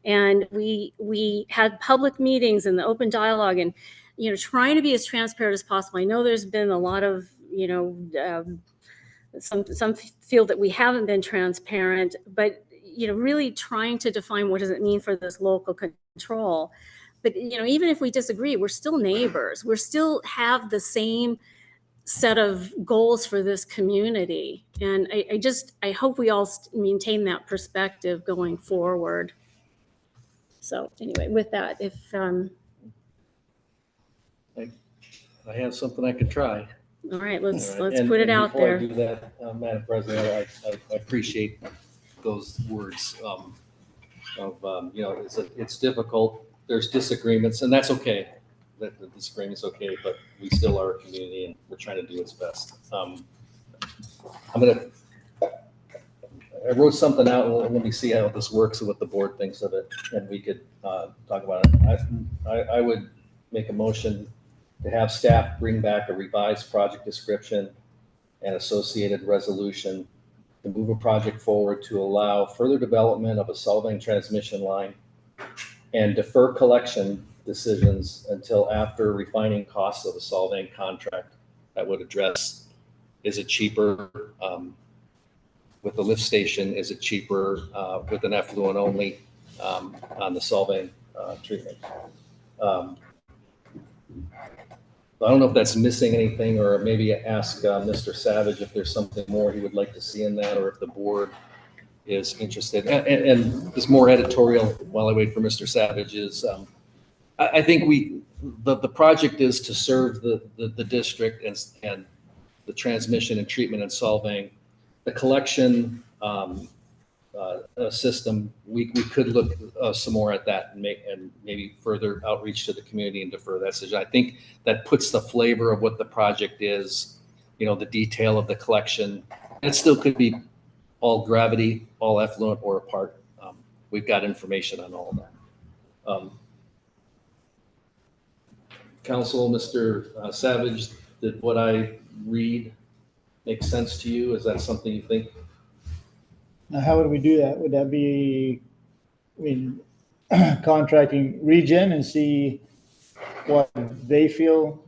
And we had public meetings and the open dialogue and, trying to be as transparent as possible. I know there's been a lot of, some feel that we haven't been transparent, but, really trying to define what does it mean for this local control. But, even if we disagree, we're still neighbors. We still have the same set of goals for this community. And I hope we all maintain that perspective going forward. So anyway, with that, if I have something I could try. all right, let's All right. put it And out before I there. do that, Madam President, I appreciate those words of, it's difficult. There's disagreements, and that's okay. That the disagreement's okay, but we still are a community, and we're trying to do its best. I wrote something out. Let me see how this works and what the board thinks of it, and we could talk about it. I would make a motion to have staff bring back a revised project description and associated resolution to move a project forward to allow further development of a Solvang transmission line and defer collection decisions until after refining costs of a Solvang contract that would address, is it cheaper with the lift station? Is it cheaper with an effluent only on the Solvang treatment? I don't know if that's missing anything, or maybe ask Mr. Savage if there's something more he would like to see in that, or if the board is interested. And this more editorial while I wait for Mr. Savage is, I think the project is to serve the district and the transmission and treatment in Solvang. The collection system, we could look some more at that and maybe further outreach to the community and defer that decision. I think that puts the flavor of what the project is, the detail of the collection. And it still could be all gravity, all effluent, or a part. We've got information on all of that. Council, Mr. Savage, did what I read make sense to you? Is that something you think? Now, how would we do that? Would that be, contracting Regen and see what they feel,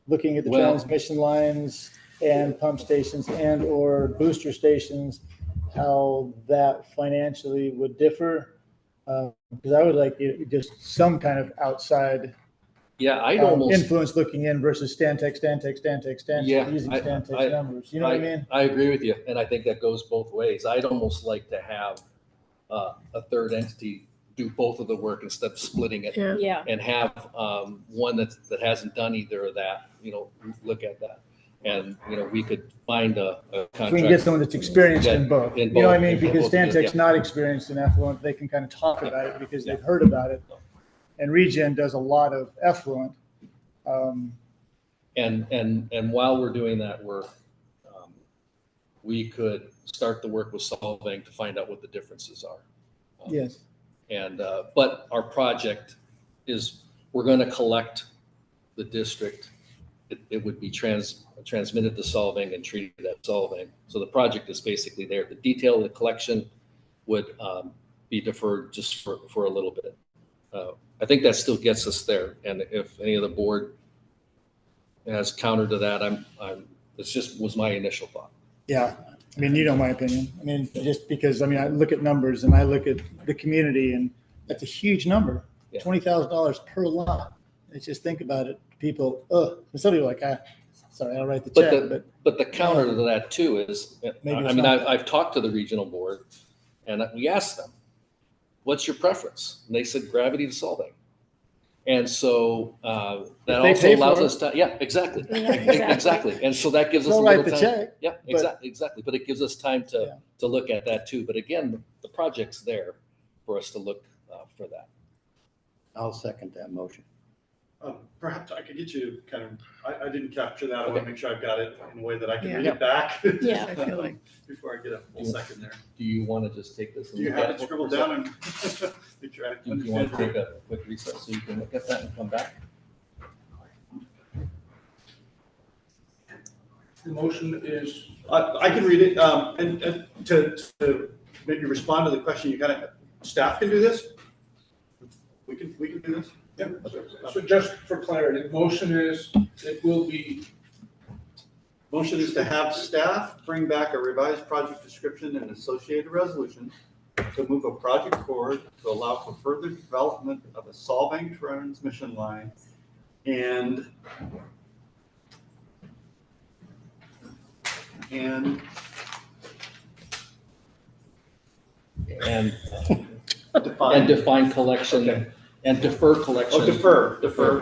looking at the transmission lines and pump stations and or booster stations, how that financially would differ? Because I would like just some kind of outside I'd almost influence looking in versus Stantec, using Stantec's numbers. You know what I mean? I agree with you, and I think that goes both ways. I'd almost like to have a third entity do both of the work instead of splitting it. Yeah. And have one that hasn't done either of that, look at that. And, we could find a contract. We can get someone that's experienced in both. You know what I mean? Because Stantec's not experienced in effluent. They can kind of talk about it because they've heard about it. And Regen does a lot of effluent. And while we're doing that work, we could start the work with Solvang to find out what the differences are. Yes. And but our project is, we're going to collect the district. It would be transmitted to Solvang and treated at Solvang. So the project is basically there. The detail of the collection would be deferred just for a little bit. I think that still gets us there. And if any of the board has counter to that, this just was my initial thought. Yeah. I mean, my opinion. I mean, just because, I look at numbers and I look at the community, and that's a huge number. Yeah. $20,000 per lot. Let's just think about it. People, some people are like, sorry, I'll write the But check. But the counter to that too is, Maybe I've talked to the regional board and we asked them, what's your preference? And they said gravity to Solvang. And so that also allows us to, exactly. Exactly. And so that gives us a little time. Check, exactly. But it gives us time to look at that too. But again, the project's there for us to look for that. I'll second that motion. Perhaps I could get you kind of, I didn't capture that. I want Okay. to make sure I've got it in a way that I can Yeah. read it back. Yeah. I feel like- Before I get a full second there. Do you want to just take this? and Do you look have at it scribbled down and make sure I Do you want to understand? take a quick recess so you can look at that and come back? The motion is, I can read it, and to maybe respond to the question, you kind of, staff can do this? We can do this? yeah, so just for clarity, the motion is, it will be, Motion is to have staff bring back a revised project description and associated resolution to move a project forward to allow for further development of a Solvang transmission line and And define collection Okay. and defer collection. defer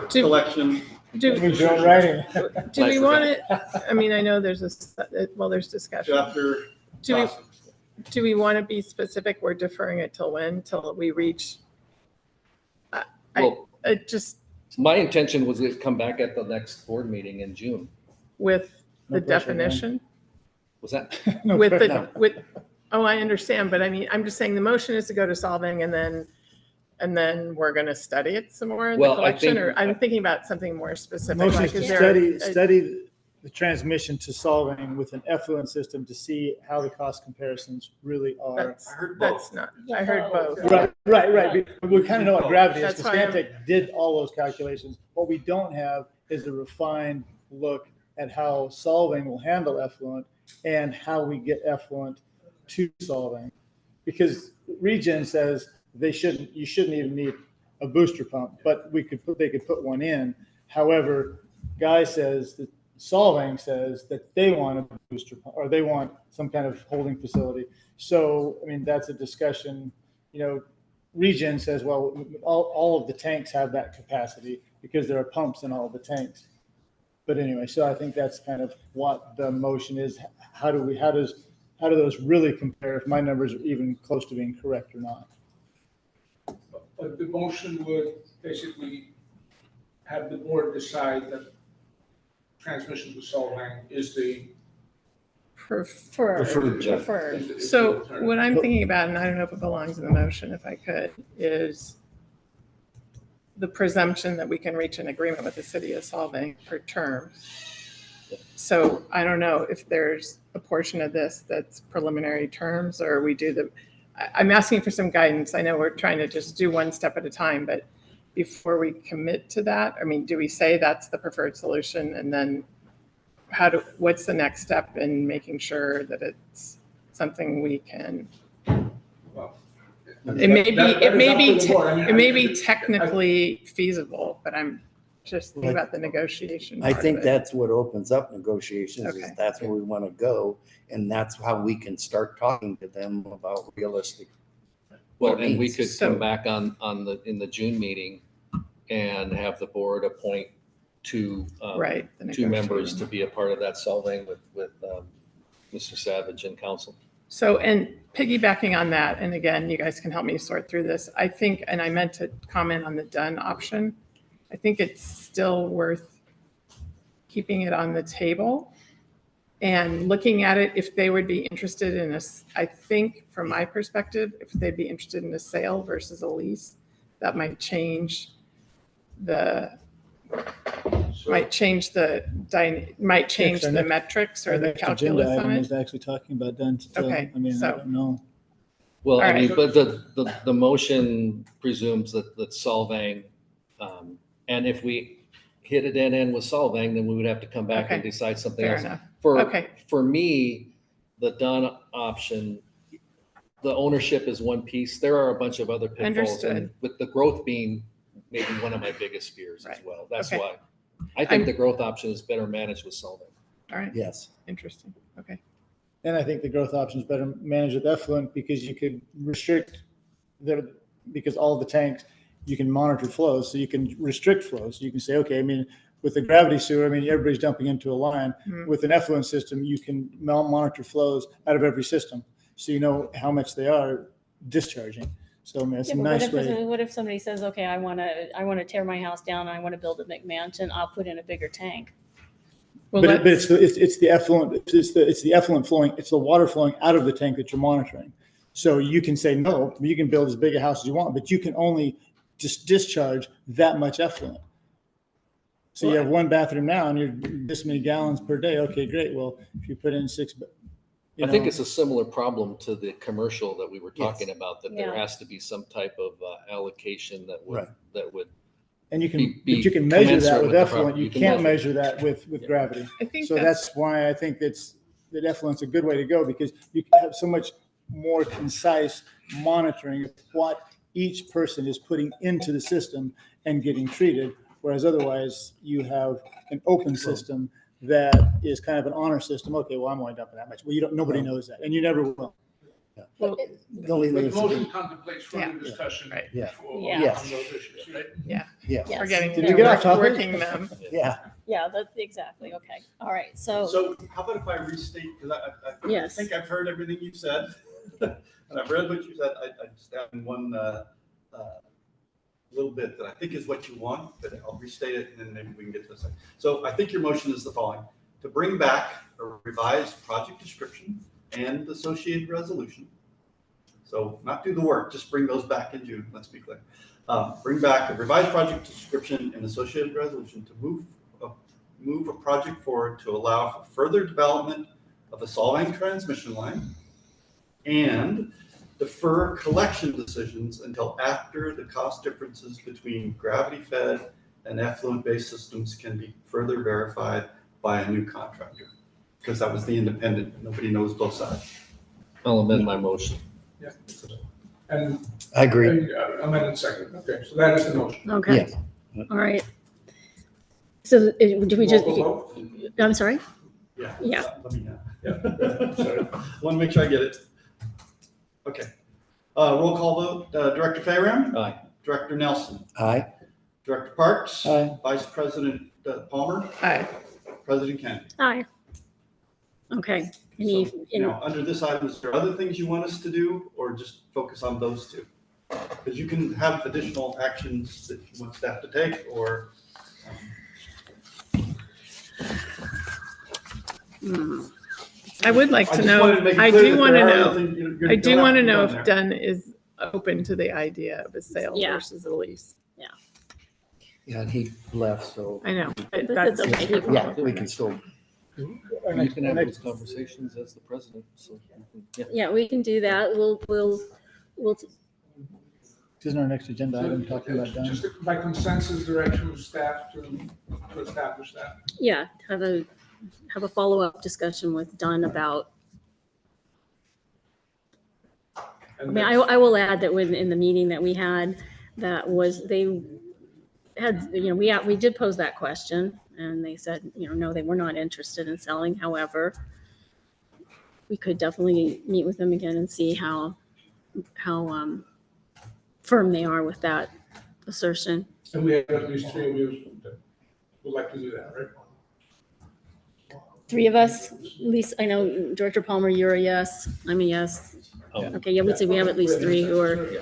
Do- collection. Do, We do it writing. do we want to, I mean, I know there's there's discussion. Chapter. Do we want to be specific? We're deferring it till when? Till we reach? Well, It just my intention was to come back at the next board meeting in June. with No the pressure, man. definition? Was that? No, With the, no. oh, I understand, but I mean, I'm just saying the motion is to go to solving and then we're going to study it some more in the Well, I collection, think- or I'm thinking about something more specific. Motion Like, is is to there study the transmission to solving with an effluent system to see how the cost comparisons really are. That's, I heard that's both. not, I heard both. Right. We kind of know what gravity is, That's because why I'm- Stantec did all those calculations. What we don't have is a refined look at how solving will handle effluent and how we get effluent to solving. Because Regen says you shouldn't even need a booster pump, but they could put one in. However, Guy says that Solvang says that they want a booster pump, or they want some kind of holding facility. So, I mean, that's a discussion, Regen says, well, all of the tanks have that capacity because there are pumps in all of the tanks. But anyway, so I think that's kind of what the motion is. How do those really compare, if my numbers are even close to being correct or not? but the motion would basically have the board decide that transmission to Solvang is the. Prefer. So what I'm thinking about, and I don't know if it belongs in the motion, if I could, is the presumption that we can reach an agreement with the city of Solvang for terms. So I don't know if there's a portion of this that's preliminary terms, or we do I'm asking for some guidance. I know we're trying to just do one step at a time, but before we commit to that, I mean, do we say that's the preferred solution, and then what's the next step in making sure that it's something we can? Well, It may be, that it is may up be, to the board. I mean, it may I- be technically feasible, but I'm just thinking about the negotiation. I part think of it. that's what opens up negotiations, Okay. is that's where we want to go. And that's how we can start talking to them about realistic. Well, what it and we means. could So- come back in the June meeting and have the board appoint two Right. the two members negotiation. to be a part of that solving with Mr. Savage and council. So, and piggybacking on that, and again, you guys can help me sort through this. I think, and I meant to comment on the done option. I think it's still worth keeping it on the table and looking at it if they would be interested in I think from my perspective, if they'd be interested in a sale versus a lease, that might change the metrics or Our the next calculus agenda on item it. is actually talking about done. Okay, I mean, I so- don't know. Well, I All mean, right. but the motion presumes that Solvang, and if we hit a dead end with Solvang, then we would have to come back and Okay. decide something Fair else. enough. For, Okay. for me, the done option, the ownership is one piece. There are a bunch of other pitfalls. Understood. And with the growth being maybe one of my biggest fears as Right. well. That's Okay. why I think the growth option is better managed with Solvang. All right, Yes. interesting. Okay. And I think the growth option is better managed with effluent, because you could restrict because all the tanks, you can monitor flows, so you can restrict flows. You can say, okay, I mean, with the gravity sewer, I mean, everybody's dumping into a line. Mhm. With an effluent system, you can monitor flows out of every system. So you know how much they are discharging. So I mean, it's Yeah, a but nice way. what if somebody says, okay, I wanna tear my house down, and I wanna build a McMansion, I'll put in a bigger tank. Well, But it's the effluent, it's the effluent flowing, it's the water flowing out of the tank that you're monitoring. So you can say, no, you can build as big a house as you want, but you can only just discharge that much effluent. So you have one bathroom now and you're this many gallons per day. Okay, great. Well, if you put in six, I think it's a similar problem to the commercial that we were talking Yes. about, that there Yeah. has to be some type of allocation that would, Right. that would. and you can, be but you can measure that commensurate with with the effluent. property. You You can can't measure measure that with gravity. I think So that's why I think that effluent's a good way to go, because you have so much more concise monitoring of what each person is putting into the system and getting treated. Whereas otherwise you have an open system that is kind of an honor system. Okay, well, I'm only dumping that much. Well, nobody knows that, and you never will. Well, The only thing The is, motion contemplates further Yeah. discussion Right. Yeah. before Yeah. on those issues, right? yes, Yes. we're getting Did we get off topic? working them. yeah. Yeah, that's exactly, okay, all right, so, So how about if I restate, because I yes, think I've heard everything you said, and I've read what you said. I just have one little bit that I think is what you want, but I'll restate it and then maybe we can get to this. So I think your motion is the following: to bring back a revised project description and associated resolution. So not do the work, just bring those back in June, let's be clear. Bring back a revised project description and associated resolution to move a project forward to allow for further development of the Solvang transmission line and defer collection decisions until after the cost differences between gravity-fed and effluent-based systems can be further verified by a new contractor. Because that was the independent, nobody knows both sides. I'll amend my motion. Yeah. And I agree. amended second. Okay, so that is the motion. okay, Yes. all right. So do we just, Roll call vote? I'm sorry? Yeah. Yeah. Let me know. Yeah. Sorry. Want to make sure I get it. Okay. Roll call vote. Director Fayram? Aye. Director Nelson? Aye. Director Parks? Aye. Vice President Palmer? Aye. President Kennedy? Aye. Okay, So, now, under this item, is there other things you want us to do, or just focus on those two? Because you can have additional actions that you want staff to take, or. I would like I to just know, wanted to make it I clear do that want to there are know, other things you I do don't want to have know on if there. Dunn is open to the idea of a sale Yeah. versus a lease. Yeah, and he left, so, I know, but That's that's. okay. yeah, we can still, You can have those conversations as the president, so. you can- Yeah, we can do that. We'll, Isn't our next agenda item talking about Dunn? Just by consensus direction of staff to establish that. yeah, have a follow-up discussion with Dunn about, I mean, I will add that in the meeting that we had, that was, they had, we did pose that question, and they said, no, they were not interested in selling. However, we could definitely meet with them again and see how firm they are with that assertion. And we have at least 3 of you that would like to do that, right? 3 of us, at least, I know Director Palmer, you're a yes, I'm a yes. Oh. Okay, yeah, we'd say we have at least 3 who are,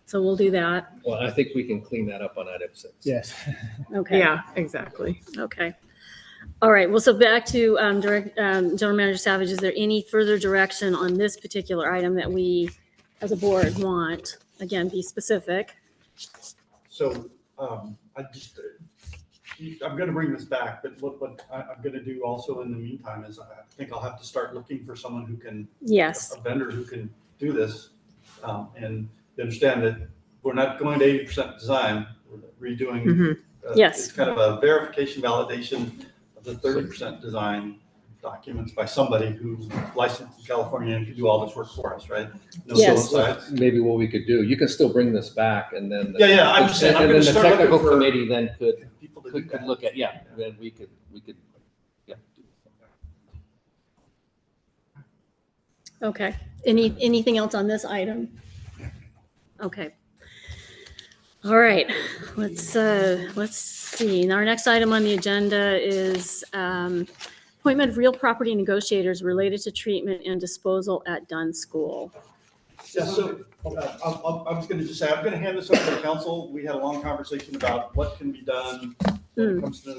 so we'll do that. Well, I think we can clean that up on item 6. Yes. Okay. Yeah, exactly. Okay. All right, well, so back to General Manager Savage, is there any further direction on this particular item that we, as a board, want? Again, be specific. So, I'm gonna bring this back, but what I'm gonna do also in the meantime is I think I'll have to start looking for someone who can. Yes. A vendor who can do this, and understand that we're not going to 80% design, we're redoing. Mhm. Yes. It's kind of a verification validation of the 30% design documents by somebody who's licensed in California and can do all this work for us, right? No Yes. sides. Maybe what we could do, you can still bring this back and then. Yeah, I'm just saying, I'm And gonna then the start looking technical for committee then could people to do that. look at, yeah, then we could, yeah. Okay. Anything else on this item? Okay. All right, let's see. Our next item on the agenda is appointment of real property negotiators related to treatment and disposal at Dunn School. Yeah, so I was going to just say, I'm going to hand this over to the council. We had a long conversation about what can be done when it comes to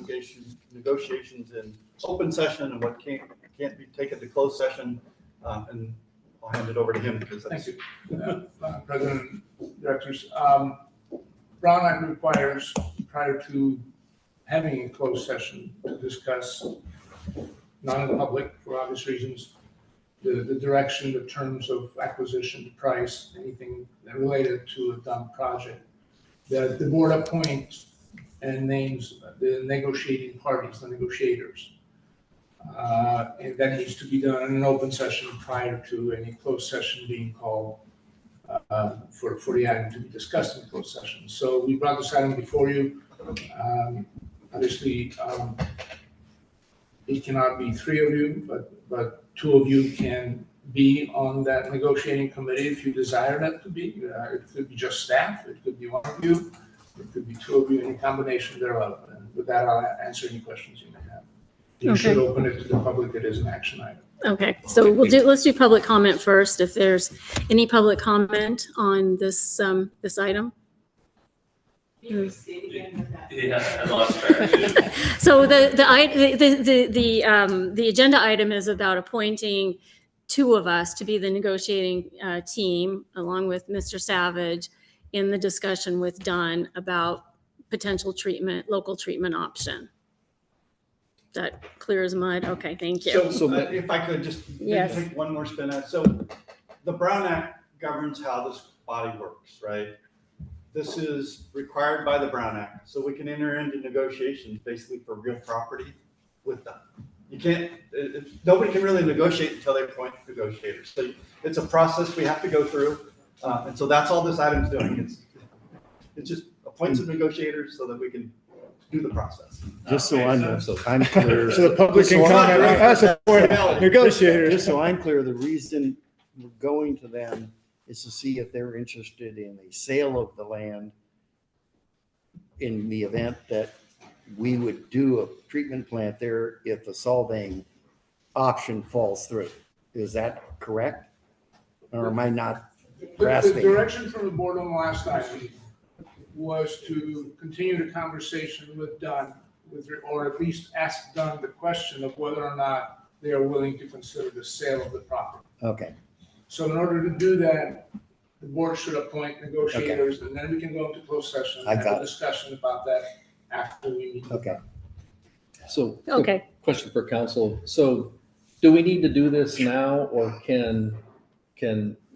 negotiations in open session and what can't be taken to closed session. And I'll hand it over to him because that's. Thank you. President, directors. Brown Act requires, prior to having a closed session to discuss, not in public for obvious reasons, the direction, the terms of acquisition, the price, anything related to a done project. The board appoints and names the negotiating parties, the negotiators. And that needs to be done in an open session prior to any closed session being called for the item to be discussed in closed session. So we brought this item before you. Obviously, it cannot be three of you, but two of you can be on that negotiating committee if you desire that to be. It could be just staff, it could be one of you, it could be two of you, any combination thereof. And with that, I'll answer any questions you may have. You should open it to the public. It is an action item. Okay, so let's do public comment first. If there's any public comment on this, this item. Yeah, I lost track. So the agenda item is about appointing two of us to be the negotiating team, along with Mr. Savage, in the discussion with Dunn about potential treatment, local treatment option. That clear as mud? Okay, thank you. So if I could just maybe take one more spin at it. So the Brown Act governs how this body works, right? This is required by the Brown Act, so we can enter into negotiations basically for real property with them. You can't, nobody can really negotiate until they appoint negotiators. So it's a process we have to go through. And so that's all this item's doing. It just appoints some negotiators so that we can do the process. Just so I'm clear. So the public can comment on us as negotiators. Just so I'm clear, the reason we're going to them is to see if they're interested in a sale of the land in the event that we would do a treatment plant there if the Solvang option falls through. Is that correct? Or am I not grasping? The direction from the board on the last item was to continue the conversation with Dunn, or at least ask Dunn the question of whether or not they are willing to consider the sale of the property. Okay. So in order to do that, the board should appoint negotiators, and then we can go into closed session and have a discussion about that after we meet. Okay. So, question for council. So do we need to do this now, or can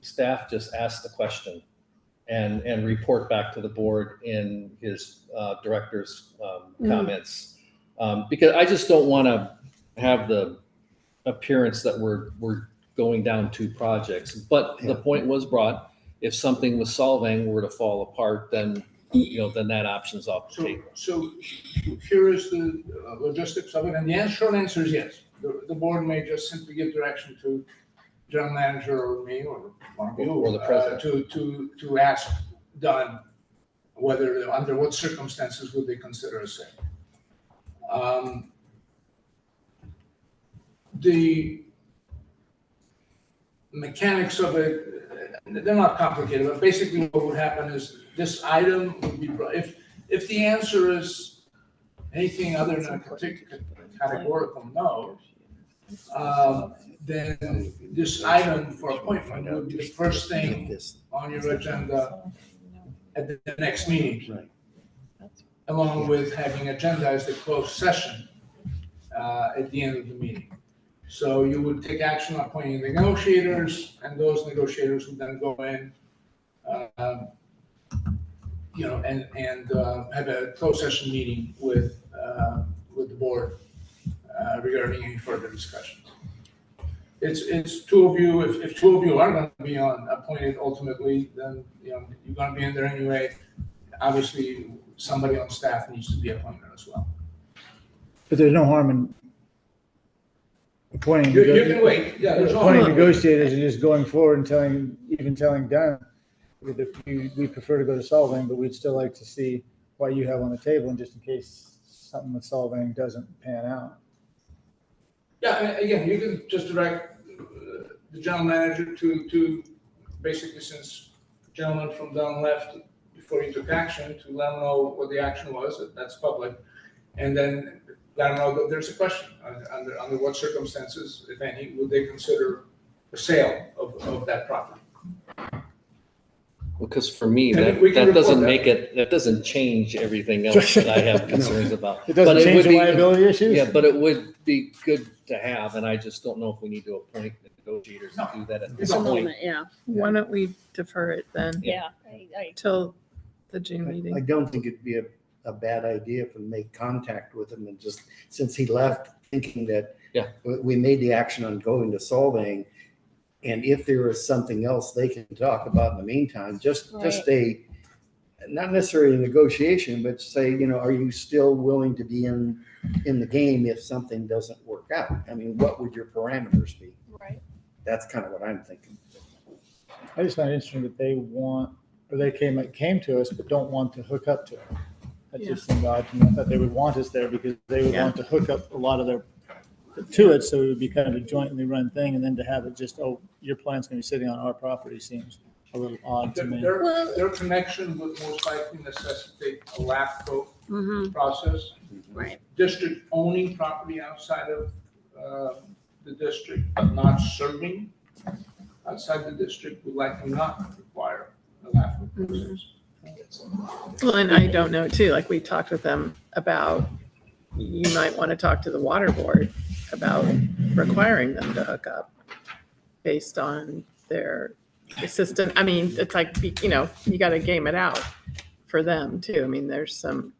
staff just ask the question and report back to the board in his director's comments? Because I just don't want to have the appearance that we're going down two projects. But the point was brought, if something with Solvang were to fall apart, then then that option's off the table. So here is the logistics of it, and the short answer is yes. The board may just simply give direction to general manager or me or one of you or the president to ask Dunn whether under what circumstances would they consider a sale. The mechanics of it, they're not complicated, but basically what would happen is this item would be, if the answer is anything other than a particular categorical no, then this item for appointment would be the first thing on your agenda at the next meeting, along with having agendized the closed session at the end of the meeting. So you would take action on appointing negotiators, and those negotiators would then go in, and have a closed session meeting with the board regarding any further discussions. It's two of you. If two of you are going to be appointed ultimately, then you're going to be in there anyway. Obviously, somebody on staff needs to be appointed as well. But there's no harm in appointing. You can wait. Yeah, there's no appointing harm. negotiators and just going forward and telling Dunn we prefer to go to Solvang, but we'd still like to see what you have on the table, and just in case something with Solvang doesn't pan out. Yeah, again, you can just direct the general manager to basically since gentleman from down left, before he took action, to let them know what the action was, that's public. And then let them know that there's a question, under what circumstances, if any, would they consider the sale of that property? Because for me, And that, we can that doesn't report make it, that doesn't change everything else that I have concerns about. It doesn't But change would the be- liability issues? Yeah, but it would be good to have, and I just don't know if we need to appoint negotiators to do that at this At the point. moment, yeah, Why don't we defer it then yeah. till the June I meeting? don't think it'd be a bad idea if we make contact with him and just, since he left thinking that Yeah. we made the action on going to Solvang, and if there is something else they can talk about in the meantime, just not necessarily a negotiation, but say, are you still willing to be in the game if something doesn't work out? I mean, what would your parameters be? Right. That's kind of what I'm thinking. I just find it interesting that they want, or they came to us, but don't want to hook up to it. That just seemed odd to me. I thought they would want us there because they would want to hook up a lot of their, to it, so it would be kind of a jointly run thing, and then to have it just, your plant's gonna be sitting on our property seems a little odd to me. Their connection would most likely necessitate a LAFCO process. Right. District owning property outside of the district, but not serving outside the district would likely not require a LAFCO process. Well, and I don't know too, like we talked with them about, you might want to talk to the water board about requiring them to hook up based on their system. I mean, it's like, you got to game it out for them too. I mean, there's some,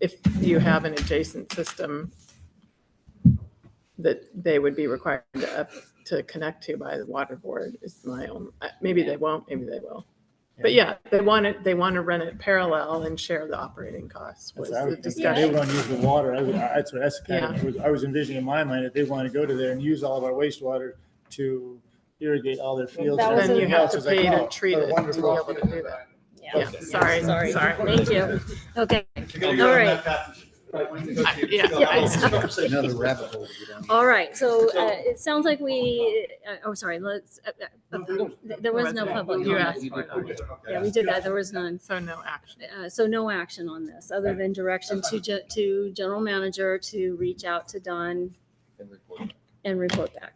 if you have an adjacent system that they would be required to connect to by the water board is my own, maybe they won't, maybe they will. But yeah, they want to run it parallel and share the operating costs was the They discussion. want to use the water. That's kind of, I was envisioning in my mind that they want to go to there and use all of our wastewater to irrigate all their fields. That and was Then you everything have else. to It's like, pay to oh, treat what a it to be wonderful- able to do that. Yeah. Sorry. Thank you. Okay, If you're gonna all go down right. that path, you should negotiate. Yeah. So, Yeah, conversation. Another rabbit hole. to get down. All right, so it sounds like sorry, there was no public You comment. asked for it already. Yeah, we did that, there was none. So no action. So no action on this, other than direction to general manager to reach out to Don and report back.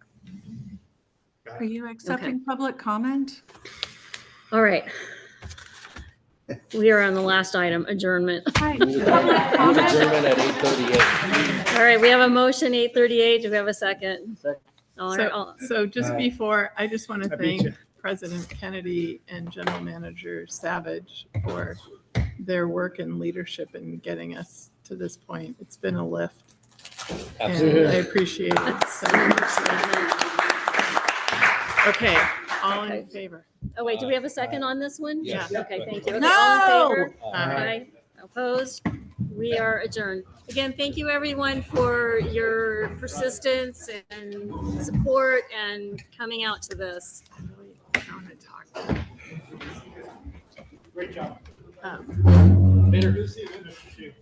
Are you accepting public comment? All right. We are on the last item, adjournment. Hi. Move adjournment at 8:38. All right, we have a motion, 8:38. Do we have a second? All right, So just before, I just want to I beat thank you. President Kennedy and General Manager Savage for their work and leadership in getting us to this point. It's been a lift. And Absolutely. I appreciate it. So, okay, all in favor? Oh, wait, do we have a second on this one? Yeah. Okay, thank you. Okay, No! all in favor? Aye. Opposed? We are adjourned. Again, thank you everyone for your persistence and support and coming out to this. I want to talk. Great job. Um, Introduce you, Mr. Chu.